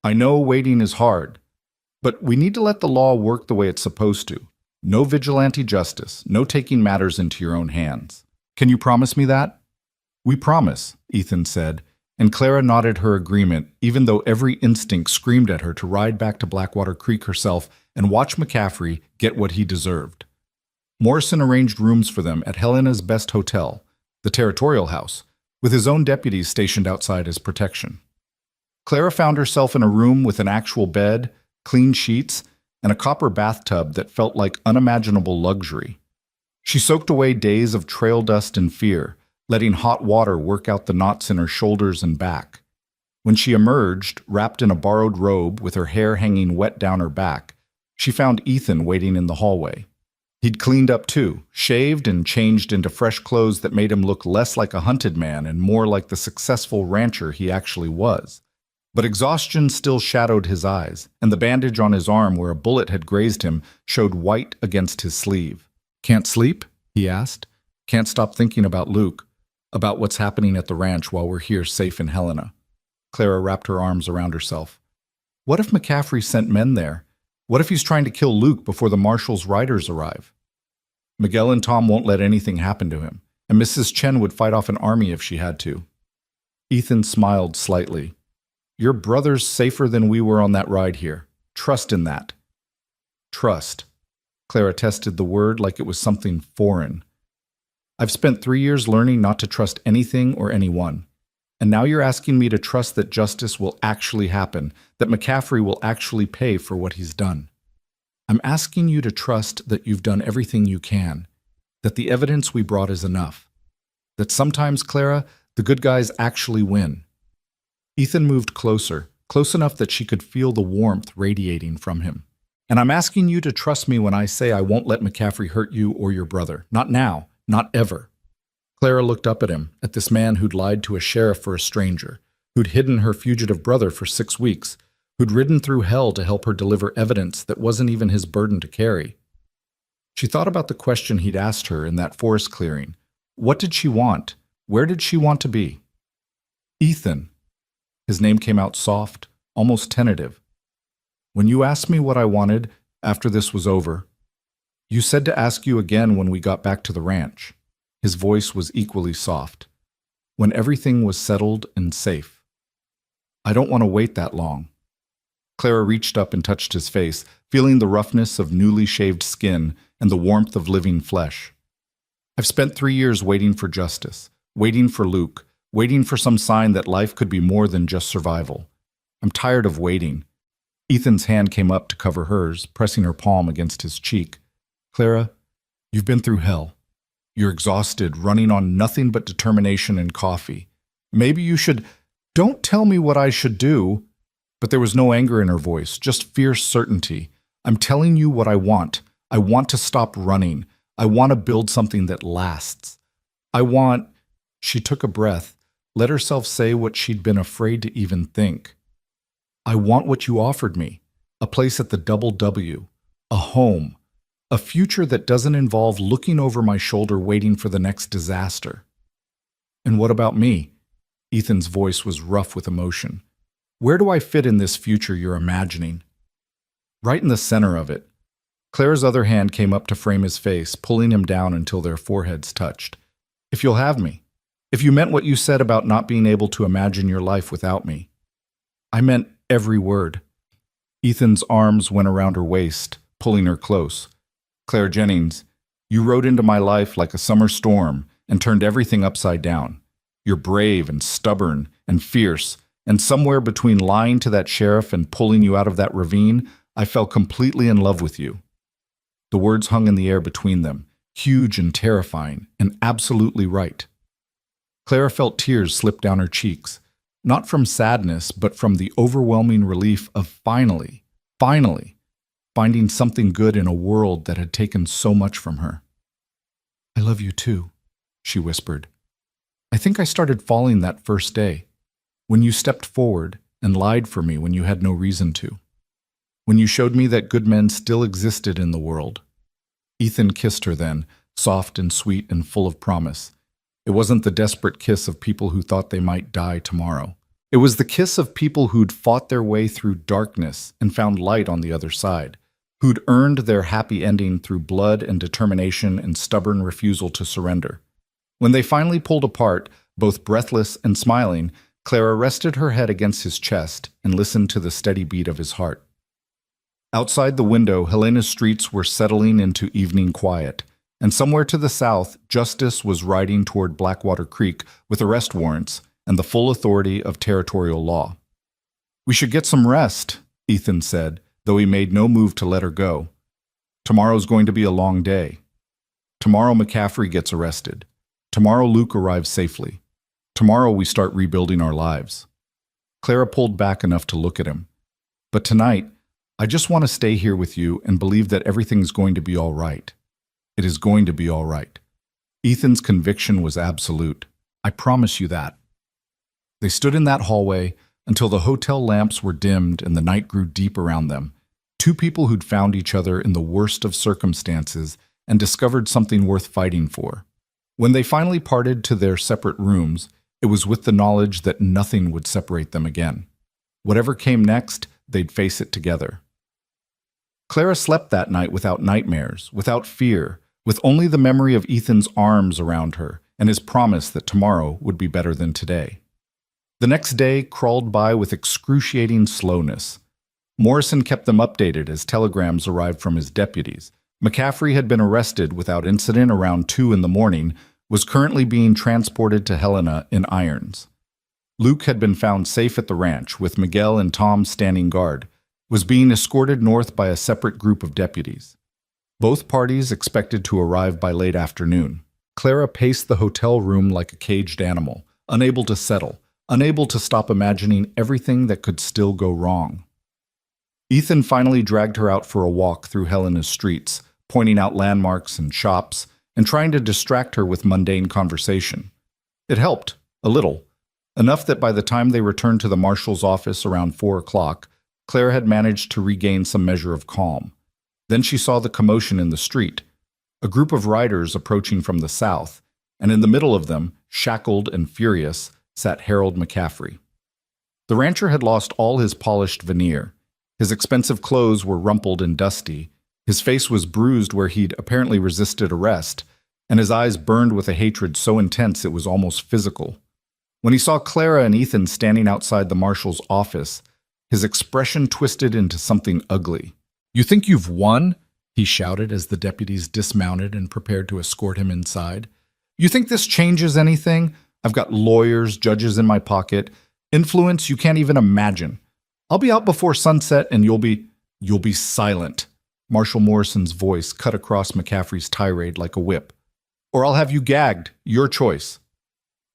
"I know waiting is hard, but we need to let the law work the way it's supposed to. No vigilante justice, no taking matters into your own hands. Can you promise me that?" "We promise," Ethan said, and Clara nodded her agreement, even though every instinct screamed at her to ride back to Blackwater Creek herself and watch McCaffrey get what he deserved. Morrison arranged rooms for them at Helena's best hotel, the Territorial House, with his own deputies stationed outside as protection. Clara found herself in a room with an actual bed, clean sheets, and a copper bathtub that felt like unimaginable luxury. She soaked away days of trail dust and fear, letting hot water work out the knots in her shoulders and back. When she emerged, wrapped in a borrowed robe with her hair hanging wet down her back, she found Ethan waiting in the hallway. He'd cleaned up too, shaved and changed into fresh clothes that made him look less like a hunted man and more like the successful rancher he actually was. But exhaustion still shadowed his eyes, and the bandage on his arm where a bullet had grazed him showed white against his sleeve. "Can't sleep?" he asked. "Can't stop thinking about Luke, about what's happening at the ranch while we're here safe in Helena." Clara wrapped her arms around herself. What if McCaffrey sent men there? What if he's trying to kill Luke before the marshal's riders arrive? Miguel and Tom won't let anything happen to him, and Mrs. Chen would fight off an army if she had to. Ethan smiled slightly. "Your brother's safer than we were on that ride here. Trust in that." Trust. Clara tested the word like it was something foreign. "I've spent 3 years learning not to trust anything or anyone. And now you're asking me to trust that justice will actually happen, that McCaffrey will actually pay for what he's done. I'm asking you to trust that you've done everything you can, that the evidence we brought is enough, that sometimes, Clara, the good guys actually win." Ethan moved closer, close enough that she could feel the warmth radiating from him. "And I'm asking you to trust me when I say I won't let McCaffrey hurt you or your brother. Not now, not ever." Clara looked up at him, at this man who'd lied to a sheriff for a stranger, who'd hidden her fugitive brother for 6 weeks, who'd ridden through hell to help her deliver evidence that wasn't even his burden to carry. She thought about the question he'd asked her in that forest clearing. What did she want? Where did she want to be? Ethan. His name came out soft, almost tentative. "When you asked me what I wanted after this was over, you said to ask you again when we got back to the ranch." His voice was equally soft. "When everything was settled and safe. I don't want to wait that long." Clara reached up and touched his face, feeling the roughness of newly shaved skin and the warmth of living flesh. "I've spent 3 years waiting for justice, waiting for Luke, waiting for some sign that life could be more than just survival. I'm tired of waiting." Ethan's hand came up to cover hers, pressing her palm against his cheek. "Clara, you've been through hell. You're exhausted, running on nothing but determination and coffee. Maybe you should—" "Don't tell me what I should do." But there was no anger in her voice, just fierce certainty. "I'm telling you what I want. I want to stop running. I want to build something that lasts. I want—" She took a breath, let herself say what she'd been afraid to even think. "I want what you offered me. A place at the Double W. A home. A future that doesn't involve looking over my shoulder waiting for the next disaster." "And what about me?" Ethan's voice was rough with emotion. "Where do I fit in this future you're imagining?" "Right in the center of it." Claire's other hand came up to frame his face, pulling him down until their foreheads touched. "If you'll have me. If you meant what you said about not being able to imagine your life without me." "I meant every word." Ethan's arms went around her waist, pulling her close. "Claire Jennings, you rode into my life like a summer storm and turned everything upside down. You're brave and stubborn and fierce, and somewhere between lying to that sheriff and pulling you out of that ravine, I fell completely in love with you." The words hung in the air between them, huge and terrifying, and absolutely right. Clara felt tears slip down her cheeks, not from sadness, but from the overwhelming relief of finally, finding something good in a world that had taken so much from her. "I love you too," she whispered. "I think I started falling that first day, when you stepped forward and lied for me when you had no reason to. When you showed me that good men still existed in the world." Ethan kissed her then, soft and sweet and full of promise. It wasn't the desperate kiss of people who thought they might die tomorrow. It was the kiss of people who'd fought their way through darkness and found light on the other side, who'd earned their happy ending through blood and determination and stubborn refusal to surrender. When they finally pulled apart, both breathless and smiling, Clara rested her head against his chest and listened to the steady beat of his heart. Outside the window, Helena's streets were settling into evening quiet, and somewhere to the south, Justice was riding toward Blackwater Creek with arrest warrants and the full authority of territorial law. "We should get some rest," Ethan said, though he made no move to let her go. "Tomorrow's going to be a long day. Tomorrow McCaffrey gets arrested. Tomorrow Luke arrives safely. Tomorrow we start rebuilding our lives." Clara pulled back enough to look at him. "But tonight, I just want to stay here with you and believe that everything's going to be all right. It is going to be all right." Ethan's conviction was absolute. "I promise you that." They stood in that hallway until the hotel lamps were dimmed and the night grew deep around them. Two people who'd found each other in the worst of circumstances and discovered something worth fighting for. When they finally parted to their separate rooms, it was with the knowledge that nothing would separate them again. Whatever came next, they'd face it together. Clara slept that night without nightmares, without fear, with only the memory of Ethan's arms around her and his promise that tomorrow would be better than today. The next day crawled by with excruciating slowness. Morrison kept them updated as telegrams arrived from his deputies. McCaffrey had been arrested without incident around 2 in the morning, was currently being transported to Helena in irons. Luke had been found safe at the ranch, with Miguel and Tom standing guard, was being escorted north by a separate group of deputies. Both parties expected to arrive by late afternoon. Clara paced the hotel room like a caged animal, unable to settle, unable to stop imagining everything that could still go wrong. Ethan finally dragged her out for a walk through Helena's streets, pointing out landmarks and shops, and trying to distract her with mundane conversation. It helped, a little, enough that by the time they returned to the marshal's office around 4 o'clock, Claire had managed to regain some measure of calm. Then she saw the commotion in the street, a group of riders approaching from the south, and in the middle of them, shackled and furious, sat Harold McCaffrey. The rancher had lost all his polished veneer. His expensive clothes were rumpled and dusty. His face was bruised where he'd apparently resisted arrest, and his eyes burned with a hatred so intense it was almost physical. When he saw Clara and Ethan standing outside the marshal's office, his expression twisted into something ugly. "You think you've won?" he shouted as the deputies dismounted and prepared to escort him inside. "You think this changes anything? I've got lawyers, judges in my pocket, influence you can't even imagine. I'll be out before sunset and you'll be silent." Marshal Morrison's voice cut across McCaffrey's tirade like a whip. "Or I'll have you gagged. Your choice."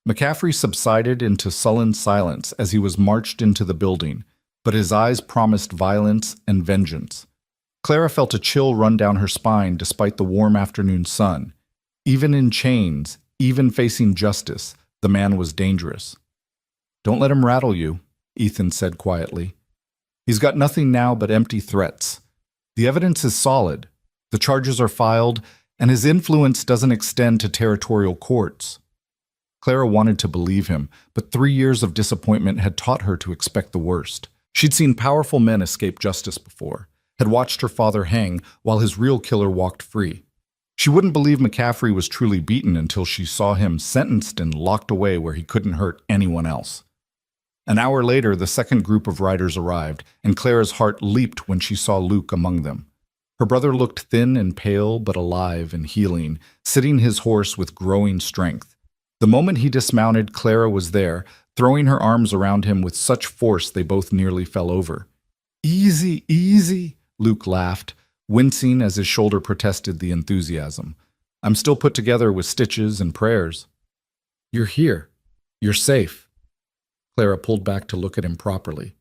McCaffrey subsided into sullen silence as he was marched into the building, but his eyes promised violence and vengeance. Clara felt a chill run down her spine despite the warm afternoon sun. Even in chains, even facing justice, the man was dangerous. "Don't let him rattle you," Ethan said quietly. "He's got nothing now but empty threats. The evidence is solid, the charges are filed, and his influence doesn't extend to territorial courts." Clara wanted to believe him, but 3 years of disappointment had taught her to expect the worst. She'd seen powerful men escape justice before, had watched her father hang while his real killer walked free. She wouldn't believe McCaffrey was truly beaten until she saw him sentenced and locked away where he couldn't hurt anyone else. An hour later, the second group of riders arrived, and Clara's heart leaped when she saw Luke among them. Her brother looked thin and pale but alive and healing, sitting his horse with growing strength. The moment he dismounted, Clara was there, throwing her arms around him with such force they both nearly fell over. "Easy, easy," Luke laughed, wincing as his shoulder protested the enthusiasm. "I'm still put together with stitches and prayers." "You're here. You're safe." Clara pulled back to look at him properly.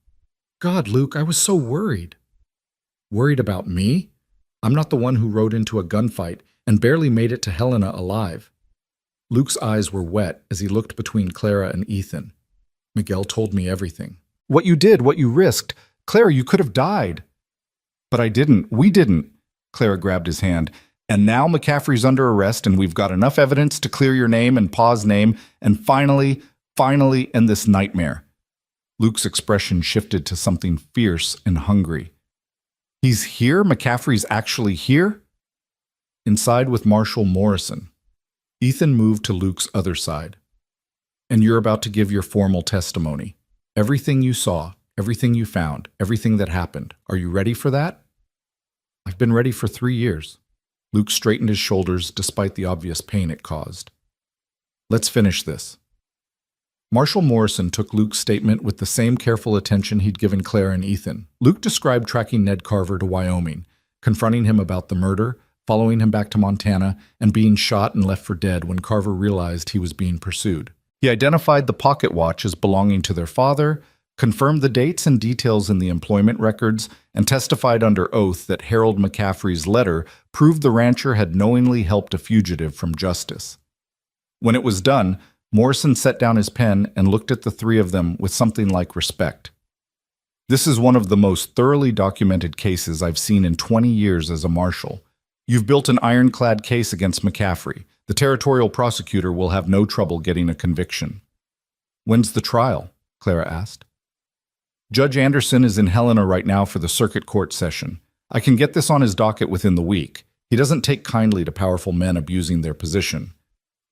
"God, Luke, I was so worried." "Worried about me? I'm not the one who rode into a gunfight and barely made it to Helena alive." Luke's eyes were wet as he looked between Clara and Ethan. "Miguel told me everything. What you did, what you risked. Clara, you could have died." "But I didn't. We didn't." Clara grabbed his hand. "And now McCaffrey's under arrest and we've got enough evidence to clear your name and Pa's name and finally end this nightmare." Luke's expression shifted to something fierce and hungry. "He's here? McCaffrey's actually here?" Inside with Marshal Morrison. Ethan moved to Luke's other side. And you're about to give your formal testimony. Everything you saw, everything you found, everything that happened. Are you ready for that? I've been ready for 3 years. Luke straightened his shoulders despite the obvious pain it caused. Let's finish this. Marshal Morrison took Luke's statement with the same careful attention he'd given Claire and Ethan. Luke described tracking Ned Carver to Wyoming, confronting him about the murder, following him back to Montana, and being shot and left for dead when Carver realized he was being pursued. He identified the pocket watch as belonging to their father, confirmed the dates and details in the employment records, and testified under oath that Harold McCaffrey's letter proved the rancher had knowingly helped a fugitive from justice. When it was done, Morrison set down his pen and looked at the three of them with something like respect. This is one of the most thoroughly documented cases I've seen in 20 years as a marshal. You've built an ironclad case against McCaffrey. The territorial prosecutor will have no trouble getting a conviction. When's the trial? Clara asked. Judge Anderson is in Helena right now for the circuit court session. I can get this on his docket within the week. He doesn't take kindly to powerful men abusing their position.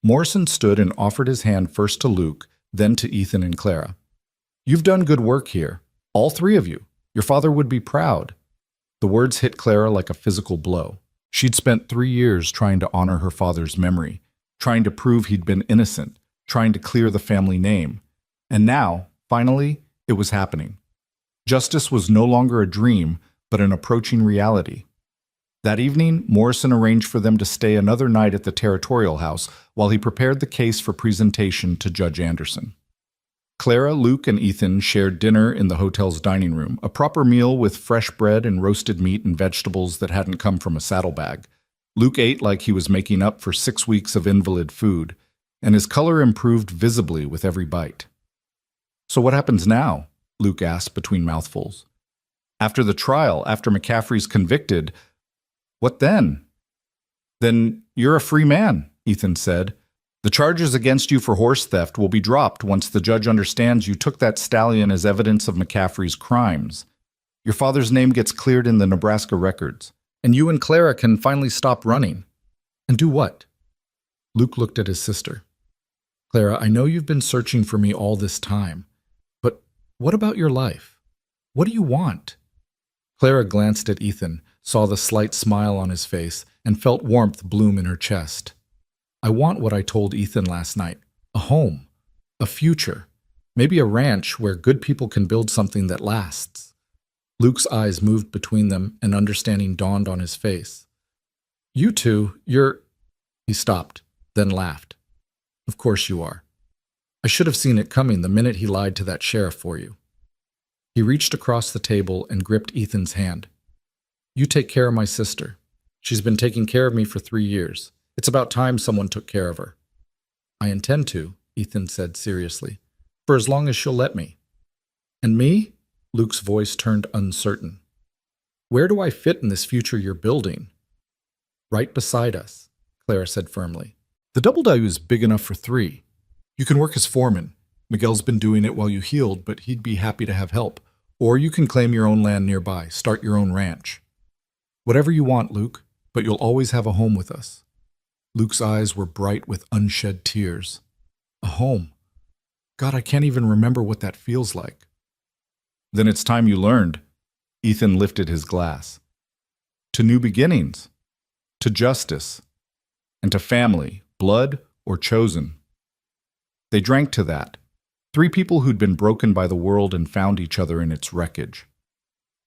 Morrison stood and offered his hand first to Luke, then to Ethan and Clara. You've done good work here. All three of you. Your father would be proud. The words hit Clara like a physical blow. She'd spent 3 years trying to honor her father's memory, trying to prove he'd been innocent, trying to clear the family name. And now, finally, it was happening. Justice was no longer a dream, but an approaching reality. That evening, Morrison arranged for them to stay another night at the territorial house while he prepared the case for presentation to Judge Anderson. Clara, Luke, and Ethan shared dinner in the hotel's dining room, a proper meal with fresh bread and roasted meat and vegetables that hadn't come from a saddlebag. Luke ate like he was making up for 6 weeks of invalid food, and his color improved visibly with every bite. So what happens now? Luke asked between mouthfuls. After the trial, after McCaffrey's convicted, what then? Then you're a free man, Ethan said. The charges against you for horse theft will be dropped once the judge understands you took that stallion as evidence of McCaffrey's crimes. Your father's name gets cleared in the Nebraska records, and you and Clara can finally stop running. And do what? Luke looked at his sister. Clara, I know you've been searching for me all this time, but what about your life? What do you want? Clara glanced at Ethan, saw the slight smile on his face, and felt warmth bloom in her chest. I want what I told Ethan last night. A home. A future. Maybe a ranch where good people can build something that lasts. Luke's eyes moved between them, and understanding dawned on his face. You two, you're... He stopped, then laughed. Of course you are. I should have seen it coming the minute he lied to that sheriff for you. He reached across the table and gripped Ethan's hand. You take care of my sister. She's been taking care of me for 3 years. It's about time someone took care of her. I intend to, Ethan said seriously, for as long as she'll let me. And me? Luke's voice turned uncertain. Where do I fit in this future you're building? Right beside us, Clara said firmly. The double W is big enough for 3. You can work as foreman. Miguel's been doing it while you healed, but he'd be happy to have help. Or you can claim your own land nearby, start your own ranch. Whatever you want, Luke, but you'll always have a home with us. Luke's eyes were bright with unshed tears. A home. God, I can't even remember what that feels like. Then it's time you learned. Ethan lifted his glass. To new beginnings. To justice. And to family, blood or chosen. They drank to that. 3 people who'd been broken by the world and found each other in its wreckage.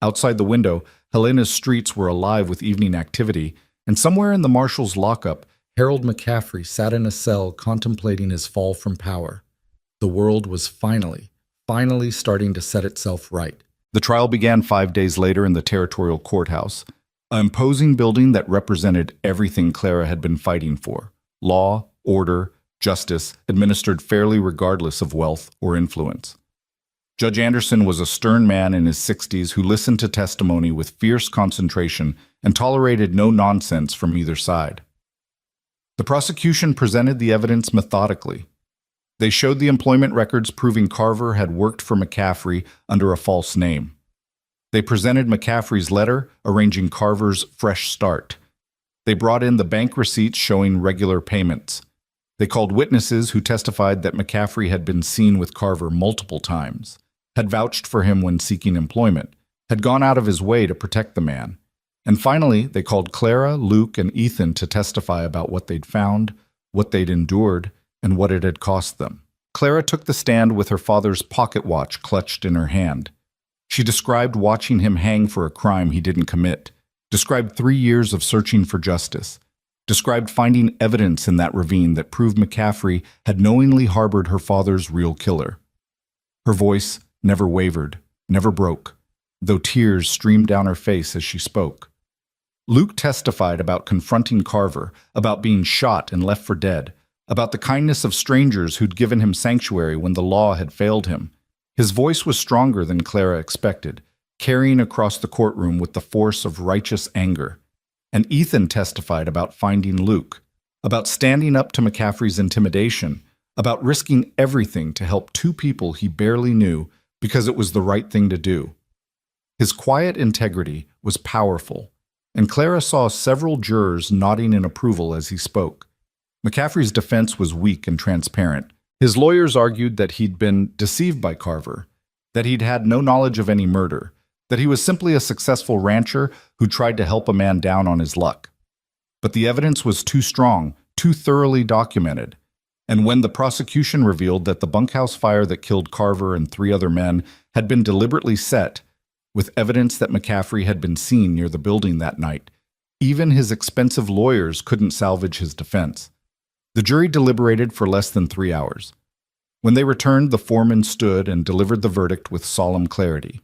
Outside the window, Helena's streets were alive with evening activity, and somewhere in the marshal's lockup, Harold McCaffrey sat in a cell contemplating his fall from power. The world was finally starting to set itself right. The trial began 5 days later in the territorial courthouse, an imposing building that represented everything Clara had been fighting for: law, order, justice, administered fairly regardless of wealth or influence. Judge Anderson was a stern man in his 60s who listened to testimony with fierce concentration and tolerated no nonsense from either side. The prosecution presented the evidence methodically. They showed the employment records proving Carver had worked for McCaffrey under a false name. They presented McCaffrey's letter arranging Carver's fresh start. They brought in the bank receipts showing regular payments. They called witnesses who testified that McCaffrey had been seen with Carver multiple times, had vouched for him when seeking employment, had gone out of his way to protect the man. And finally, they called Clara, Luke, and Ethan to testify about what they'd found, what they'd endured, and what it had cost them. Clara took the stand with her father's pocket watch clutched in her hand. She described watching him hang for a crime he didn't commit, described 3 years of searching for justice, described finding evidence in that ravine that proved McCaffrey had knowingly harbored her father's real killer. Her voice never wavered, never broke, though tears streamed down her face as she spoke. Luke testified about confronting Carver, about being shot and left for dead, about the kindness of strangers who'd given him sanctuary when the law had failed him. His voice was stronger than Clara expected, carrying across the courtroom with the force of righteous anger. And Ethan testified about finding Luke, about standing up to McCaffrey's intimidation, about risking everything to help 2 people he barely knew because it was the right thing to do. His quiet integrity was powerful, and Clara saw several jurors nodding in approval as he spoke. McCaffrey's defense was weak and transparent. His lawyers argued that he'd been deceived by Carver, that he'd had no knowledge of any murder, that he was simply a successful rancher who tried to help a man down on his luck. But the evidence was too strong, too thoroughly documented. And when the prosecution revealed that the bunkhouse fire that killed Carver and 3 other men had been deliberately set, with evidence that McCaffrey had been seen near the building that night, even his expensive lawyers couldn't salvage his defense. The jury deliberated for less than 3 hours. When they returned, the foreman stood and delivered the verdict with solemn clarity.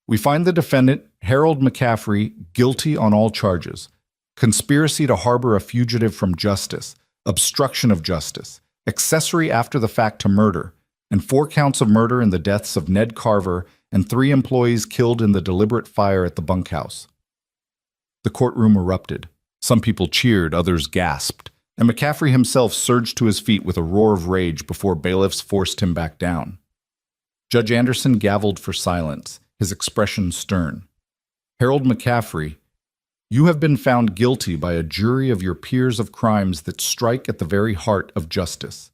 We find the defendant, Harold McCaffrey, guilty on all charges: conspiracy to harbor a fugitive from justice, obstruction of justice, accessory after the fact to murder, and 4 counts of murder in the deaths of Ned Carver and 3 employees killed in the deliberate fire at the bunkhouse. The courtroom erupted. Some people cheered, others gasped, and McCaffrey himself surged to his feet with a roar of rage before bailiffs forced him back down. Judge Anderson gavelled for silence, his expression stern. Harold McCaffrey, you have been found guilty by a jury of your peers of crimes that strike at the very heart of justice.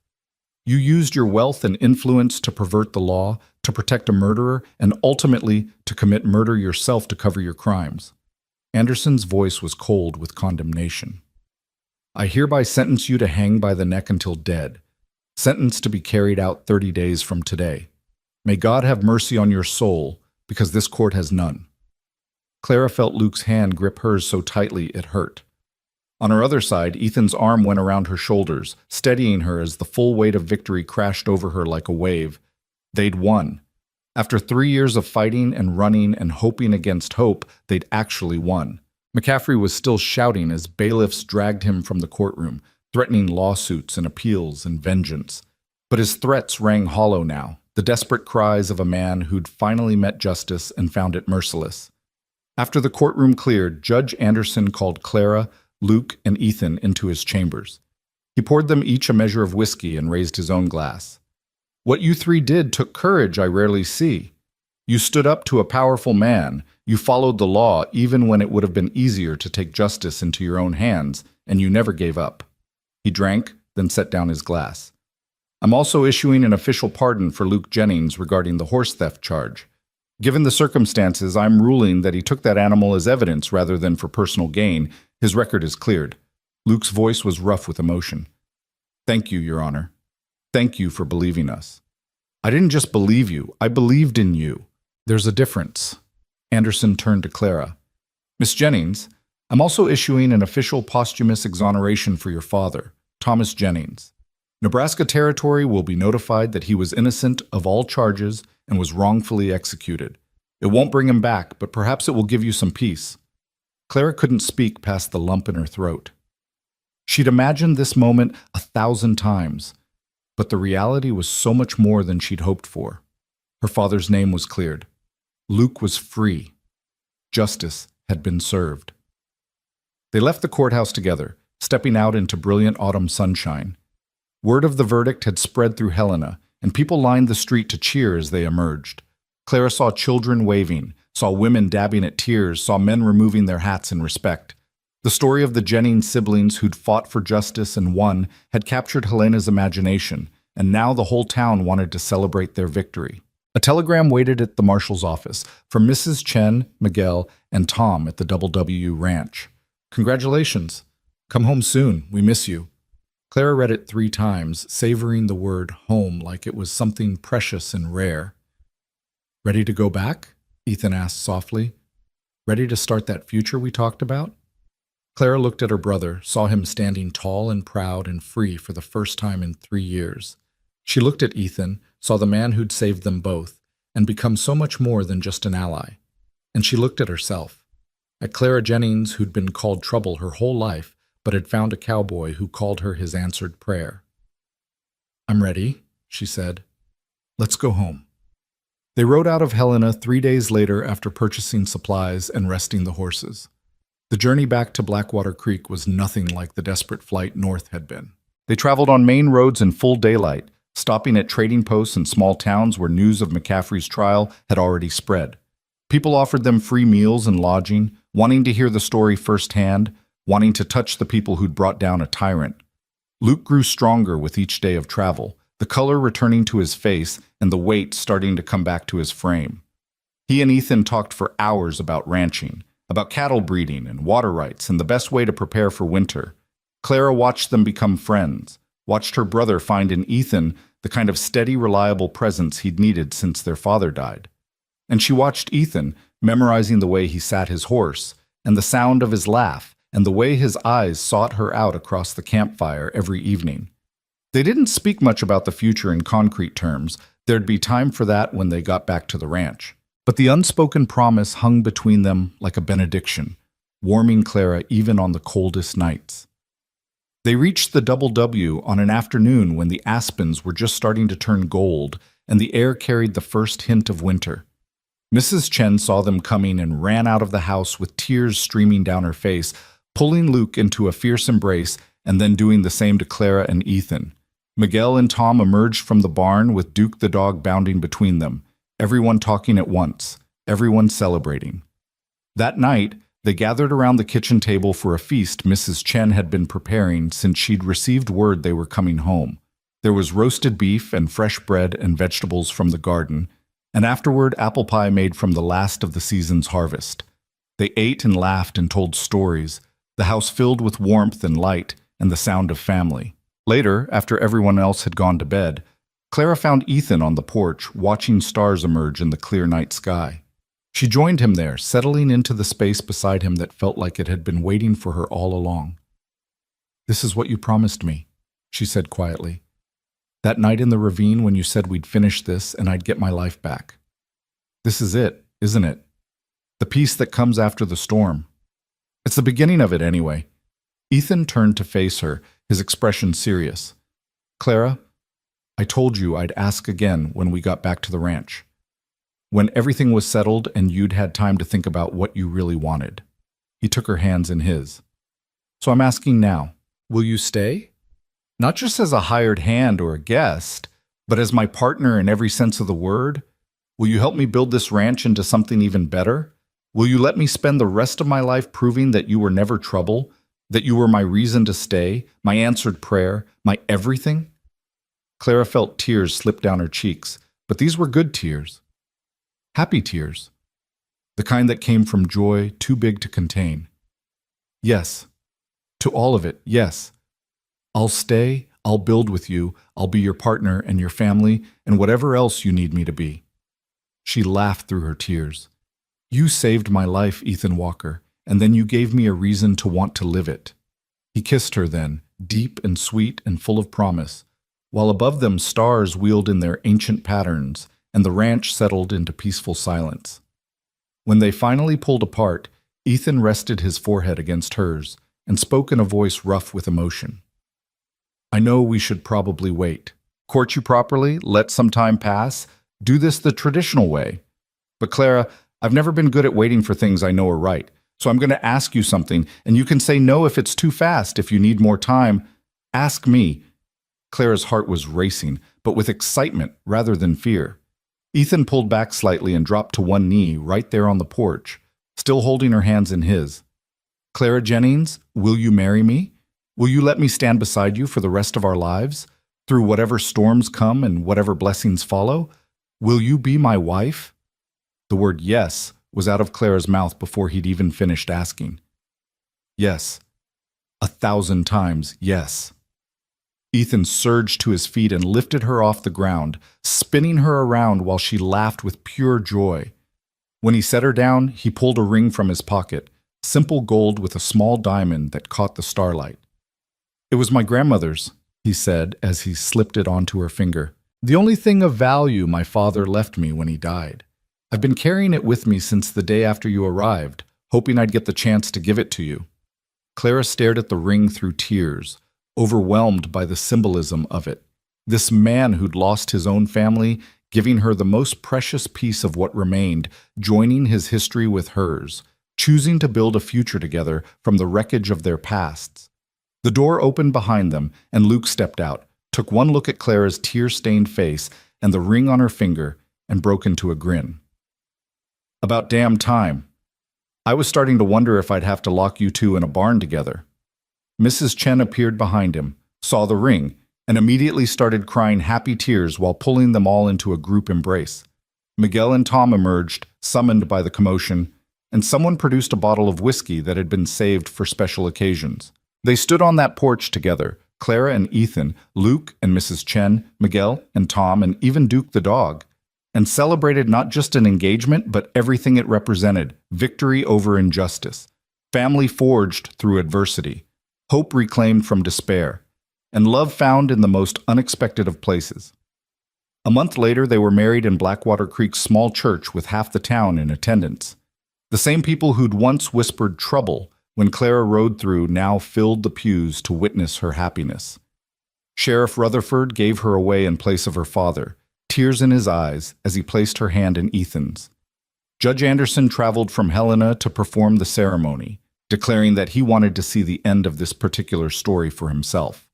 You used your wealth and influence to pervert the law, to protect a murderer, and ultimately to commit murder yourself to cover your crimes. Anderson's voice was cold with condemnation. I hereby sentence you to hang by the neck until dead, sentence to be carried out 30 days from today. May God have mercy on your soul, because this court has none. Clara felt Luke's hand grip hers so tightly it hurt. On her other side, Ethan's arm went around her shoulders, steadying her as the full weight of victory crashed over her like a wave. They'd won. After 3 years of fighting and running and hoping against hope, they'd actually won. McCaffrey was still shouting as bailiffs dragged him from the courtroom, threatening lawsuits and appeals and vengeance. But his threats rang hollow now, the desperate cries of a man who'd finally met justice and found it merciless. After the courtroom cleared, Judge Anderson called Clara, Luke, and Ethan into his chambers. He poured them each a measure of whiskey and raised his own glass. What you 3 did took courage I rarely see. You stood up to a powerful man. You followed the law even when it would have been easier to take justice into your own hands, and you never gave up. He drank, then set down his glass. I'm also issuing an official pardon for Luke Jennings regarding the horse theft charge. Given the circumstances, I'm ruling that he took that animal as evidence rather than for personal gain. His record is cleared. Luke's voice was rough with emotion. Thank you, Your Honor. Thank you for believing us. I didn't just believe you, I believed in you. There's a difference. Anderson turned to Clara. Miss Jennings, I'm also issuing an official posthumous exoneration for your father, Thomas Jennings. Nebraska Territory will be notified that he was innocent of all charges and was wrongfully executed. It won't bring him back, but perhaps it will give you some peace. Clara couldn't speak past the lump in her throat. She'd imagined this moment 1,000 times, but the reality was so much more than she'd hoped for. Her father's name was cleared. Luke was free. Justice had been served. They left the courthouse together, stepping out into brilliant autumn sunshine. Word of the verdict had spread through Helena, and people lined the street to cheer as they emerged. Clara saw children waving, saw women dabbing at tears, saw men removing their hats in respect. The story of the Jennings siblings who'd fought for justice and won had captured Helena's imagination, and now the whole town wanted to celebrate their victory. A telegram waited at the marshal's office from Mrs. Chen, Miguel, and Tom at the Double W Ranch. Congratulations. Come home soon. We miss you. Clara read it 3 times, savoring the word home like it was something precious and rare. Ready to go back? Ethan asked softly. Ready to start that future we talked about? Clara looked at her brother, saw him standing tall and proud and free for the first time in 3 years. She looked at Ethan, saw the man who'd saved them both, and become so much more than just an ally. And she looked at herself, at Clara Jennings, who'd been called trouble her whole life, but had found a cowboy who called her his answered prayer. I'm ready, she said. Let's go home. They rode out of Helena 3 days later after purchasing supplies and resting the horses. The journey back to Blackwater Creek was nothing like the desperate flight north had been. They traveled on main roads in full daylight, stopping at trading posts in small towns where news of McCaffrey's trial had already spread. People offered them free meals and lodging, wanting to hear the story firsthand, wanting to touch the people who'd brought down a tyrant. Luke grew stronger with each day of travel, the color returning to his face and the weight starting to come back to his frame. He and Ethan talked for hours about ranching, about cattle breeding and water rights and the best way to prepare for winter. Clara watched them become friends, watched her brother find in Ethan the kind of steady, reliable presence he'd needed since their father died. And she watched Ethan memorizing the way he sat his horse, and the sound of his laugh, and the way his eyes sought her out across the campfire every evening. They didn't speak much about the future in concrete terms. There'd be time for that when they got back to the ranch. But the unspoken promise hung between them like a benediction, warming Clara even on the coldest nights. They reached the Double W on an afternoon when the aspens were just starting to turn gold and the air carried the first hint of winter. Mrs. Chen saw them coming and ran out of the house with tears streaming down her face, pulling Luke into a fierce embrace and then doing the same to Clara and Ethan. Miguel and Tom emerged from the barn with Duke the dog bounding between them, everyone talking at once, everyone celebrating. That night, they gathered around the kitchen table for a feast Mrs. Chen had been preparing since she'd received word they were coming home. There was roasted beef and fresh bread and vegetables from the garden, and afterward apple pie made from the last of the season's harvest. They ate and laughed and told stories, the house filled with warmth and light and the sound of family. Later, after everyone else had gone to bed, Clara found Ethan on the porch, watching stars emerge in the clear night sky. She joined him there, settling into the space beside him that felt like it had been waiting for her all along. "This is what you promised me," she said quietly. "That night in the ravine when you said we'd finish this and I'd get my life back. This is it, isn't it? The peace that comes after the storm. It's the beginning of it anyway." Ethan turned to face her, his expression serious. "Clara, I told you I'd ask again when we got back to the ranch. When everything was settled and you'd had time to think about what you really wanted." He took her hands in his. "So I'm asking now, will you stay? Not just as a hired hand or a guest, but as my partner in every sense of the word? Will you help me build this ranch into something even better? Will you let me spend the rest of my life proving that you were never trouble, that you were my reason to stay, my answered prayer, my everything?" Clara felt tears slip down her cheeks, but these were good tears. Happy tears. The kind that came from joy too big to contain. "Yes. To all of it, yes. I'll stay, I'll build with you, I'll be your partner and your family and whatever else you need me to be." She laughed through her tears. "You saved my life, Ethan Walker, and then you gave me a reason to want to live it." He kissed her then, deep and sweet and full of promise, while above them stars wheeled in their ancient patterns, and the ranch settled into peaceful silence. When they finally pulled apart, Ethan rested his forehead against hers and spoke in a voice rough with emotion. "I know we should probably wait. Court you properly, let some time pass, do this the traditional way. But Clara, I've never been good at waiting for things I know are right, so I'm going to ask you something, and you can say no if it's too fast, if you need more time. Ask me." Clara's heart was racing, but with excitement rather than fear. Ethan pulled back slightly and dropped to one knee right there on the porch, still holding her hands in his. Clara Jennings, will you marry me? Will you let me stand beside you for the rest of our lives? Through whatever storms come and whatever blessings follow? Will you be my wife? The word yes was out of Clara's mouth before he'd even finished asking. Yes. 1,000 times yes. Ethan surged to his feet and lifted her off the ground, spinning her around while she laughed with pure joy. When he set her down, he pulled a ring from his pocket, simple gold with a small diamond that caught the starlight. It was my grandmother's, he said as he slipped it onto her finger. The only thing of value my father left me when he died. I've been carrying it with me since the day after you arrived, hoping I'd get the chance to give it to you. Clara stared at the ring through tears, overwhelmed by the symbolism of it. This man who'd lost his own family, giving her the most precious piece of what remained, joining his history with hers, choosing to build a future together from the wreckage of their pasts. The door opened behind them, and Luke stepped out, took one look at Clara's tear-stained face and the ring on her finger, and broke into a grin. About damn time. I was starting to wonder if I'd have to lock you two in a barn together. Mrs. Chen appeared behind him, saw the ring, and immediately started crying happy tears while pulling them all into a group embrace. Miguel and Tom emerged, summoned by the commotion, and someone produced a bottle of whiskey that had been saved for special occasions. They stood on that porch together, Clara and Ethan, Luke and Mrs. Chen, Miguel and Tom, and even Duke the dog, and celebrated not just an engagement, but everything it represented: victory over injustice, family forged through adversity, hope reclaimed from despair, and love found in the most unexpected of places. A month later, they were married in Blackwater Creek's small church with half the town in attendance. The same people who'd once whispered trouble when Clara rode through now filled the pews to witness her happiness. Sheriff Rutherford gave her away in place of her father, tears in his eyes as he placed her hand in Ethan's. Judge Anderson traveled from Helena to perform the ceremony, declaring that he wanted to see the end of this particular story for himself.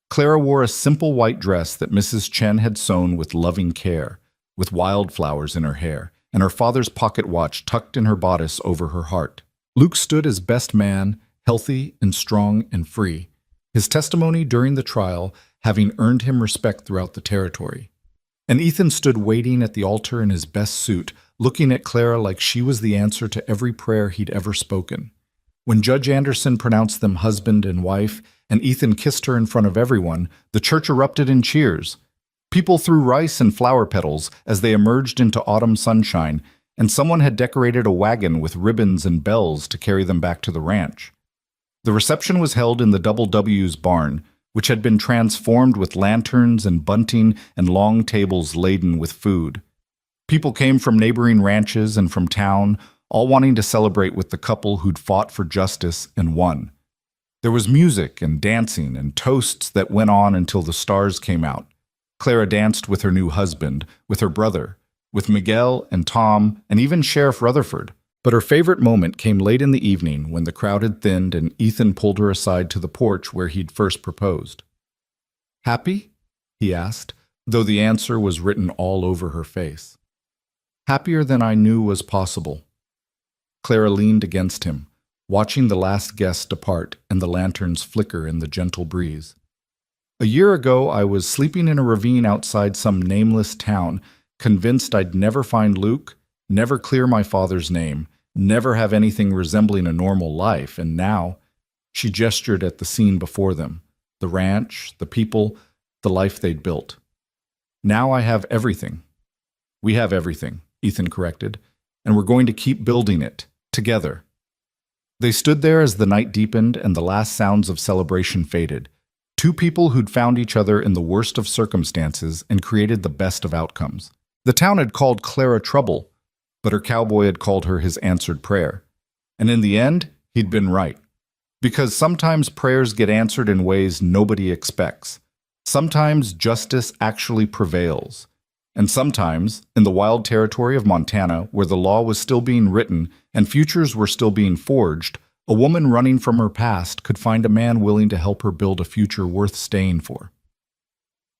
Clara wore a simple white dress that Mrs. Chen had sewn with loving care, with wildflowers in her hair, and her father's pocket watch tucked in her bodice over her heart. Luke stood as best man, healthy and strong and free, his testimony during the trial having earned him respect throughout the territory. And Ethan stood waiting at the altar in his best suit, looking at Clara like she was the answer to every prayer he'd ever spoken. When Judge Anderson pronounced them husband and wife, and Ethan kissed her in front of everyone, the church erupted in cheers. People threw rice and flower petals as they emerged into autumn sunshine, and someone had decorated a wagon with ribbons and bells to carry them back to the ranch. The reception was held in the Double W's barn, which had been transformed with lanterns and bunting and long tables laden with food. People came from neighboring ranches and from town, all wanting to celebrate with the couple who'd fought for justice and won. There was music and dancing and toasts that went on until the stars came out. Clara danced with her new husband, with her brother, with Miguel and Tom, and even Sheriff Rutherford. But her favorite moment came late in the evening when the crowd had thinned and Ethan pulled her aside to the porch where he'd first proposed. "Happy?" he asked, though the answer was written all over her face. "Happier than I knew was possible." Clara leaned against him, watching the last guest depart and the lanterns flicker in the gentle breeze. "A year ago, I was sleeping in a ravine outside some nameless town, convinced I'd never find Luke, never clear my father's name, never have anything resembling a normal life, and now," she gestured at the scene before them, the ranch, the people, the life they'd built. "Now I have everything." "We have everything," Ethan corrected, "and we're going to keep building it, together." They stood there as the night deepened and the last sounds of celebration faded. Two people who'd found each other in the worst of circumstances and created the best of outcomes. The town had called Clara trouble, but her cowboy had called her his answered prayer. And in the end, he'd been right. Because sometimes prayers get answered in ways nobody expects. Sometimes justice actually prevails. And sometimes, in the wild territory of Montana, where the law was still being written and futures were still being forged, a woman running from her past could find a man willing to help her build a future worth staying for.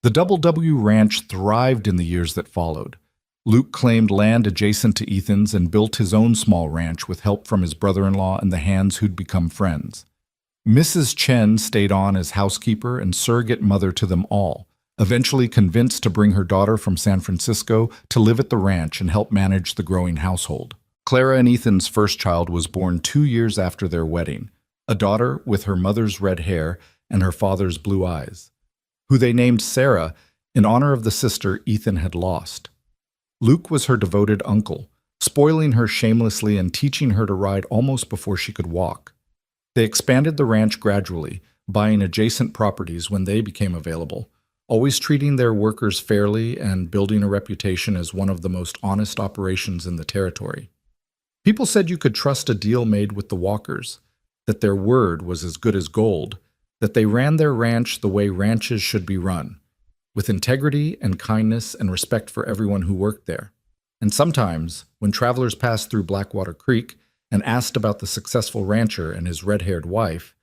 The Double W Ranch thrived in the years that followed. Luke claimed land adjacent to Ethan's and built his own small ranch with help from his brother-in-law and the hands who'd become friends. Mrs. Chen stayed on as housekeeper and surrogate mother to them all, eventually convinced to bring her daughter from San Francisco to live at the ranch and help manage the growing household. Clara and Ethan's first child was born 2 years after their wedding, a daughter with her mother's red hair and her father's blue eyes, who they named Sarah in honor of the sister Ethan had lost. Luke was her devoted uncle, spoiling her shamelessly and teaching her to ride almost before she could walk. They expanded the ranch gradually, buying adjacent properties when they became available, always treating their workers fairly and building a reputation as one of the most honest operations in the territory. People said you could trust a deal made with the Walkers, that their word was as good as gold, that they ran their ranch the way ranches should be run, with integrity and kindness and respect for everyone who worked there. And sometimes, when travelers passed through Blackwater Creek and asked about the successful rancher and his red-haired wife,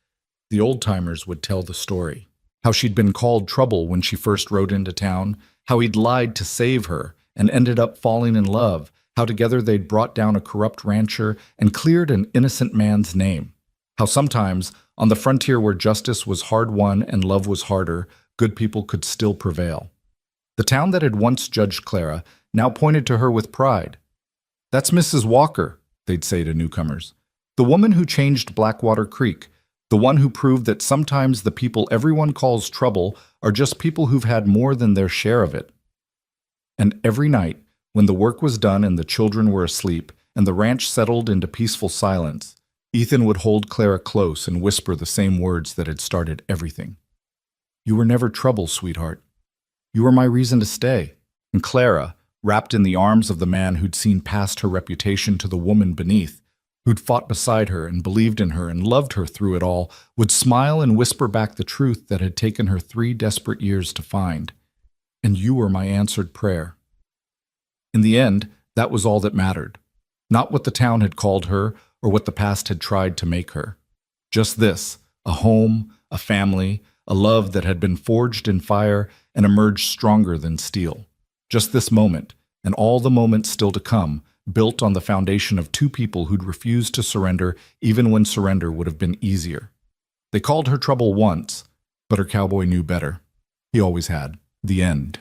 the old-timers would tell the story. How she'd been called trouble when she first rode into town, how he'd lied to save her and ended up falling in love, how together they'd brought down a corrupt rancher and cleared an innocent man's name. How sometimes, on the frontier where justice was hard won and love was harder, good people could still prevail. The town that had once judged Clara now pointed to her with pride. "That's Mrs. Walker," they'd say to newcomers. "The woman who changed Blackwater Creek, the one who proved that sometimes the people everyone calls trouble are just people who've had more than their share of it." And every night, when the work was done and the children were asleep and the ranch settled into peaceful silence, Ethan would hold Clara close and whisper the same words that had started everything. "You were never trouble, sweetheart. You were my reason to stay." And Clara, wrapped in the arms of the man who'd seen past her reputation to the woman beneath, who'd fought beside her and believed in her and loved her through it all, would smile and whisper back the truth that had taken her 3 desperate years to find. "And you were my answered prayer." In the end, that was all that mattered. Not what the town had called her or what the past had tried to make her. Just this, a home, a family, a love that had been forged in fire and emerged stronger than steel. Just this moment, and all the moments still to come, built on the foundation of 2 people who'd refused to surrender even when surrender would have been easier. They called her trouble once, but her cowboy knew better. He always had. The end.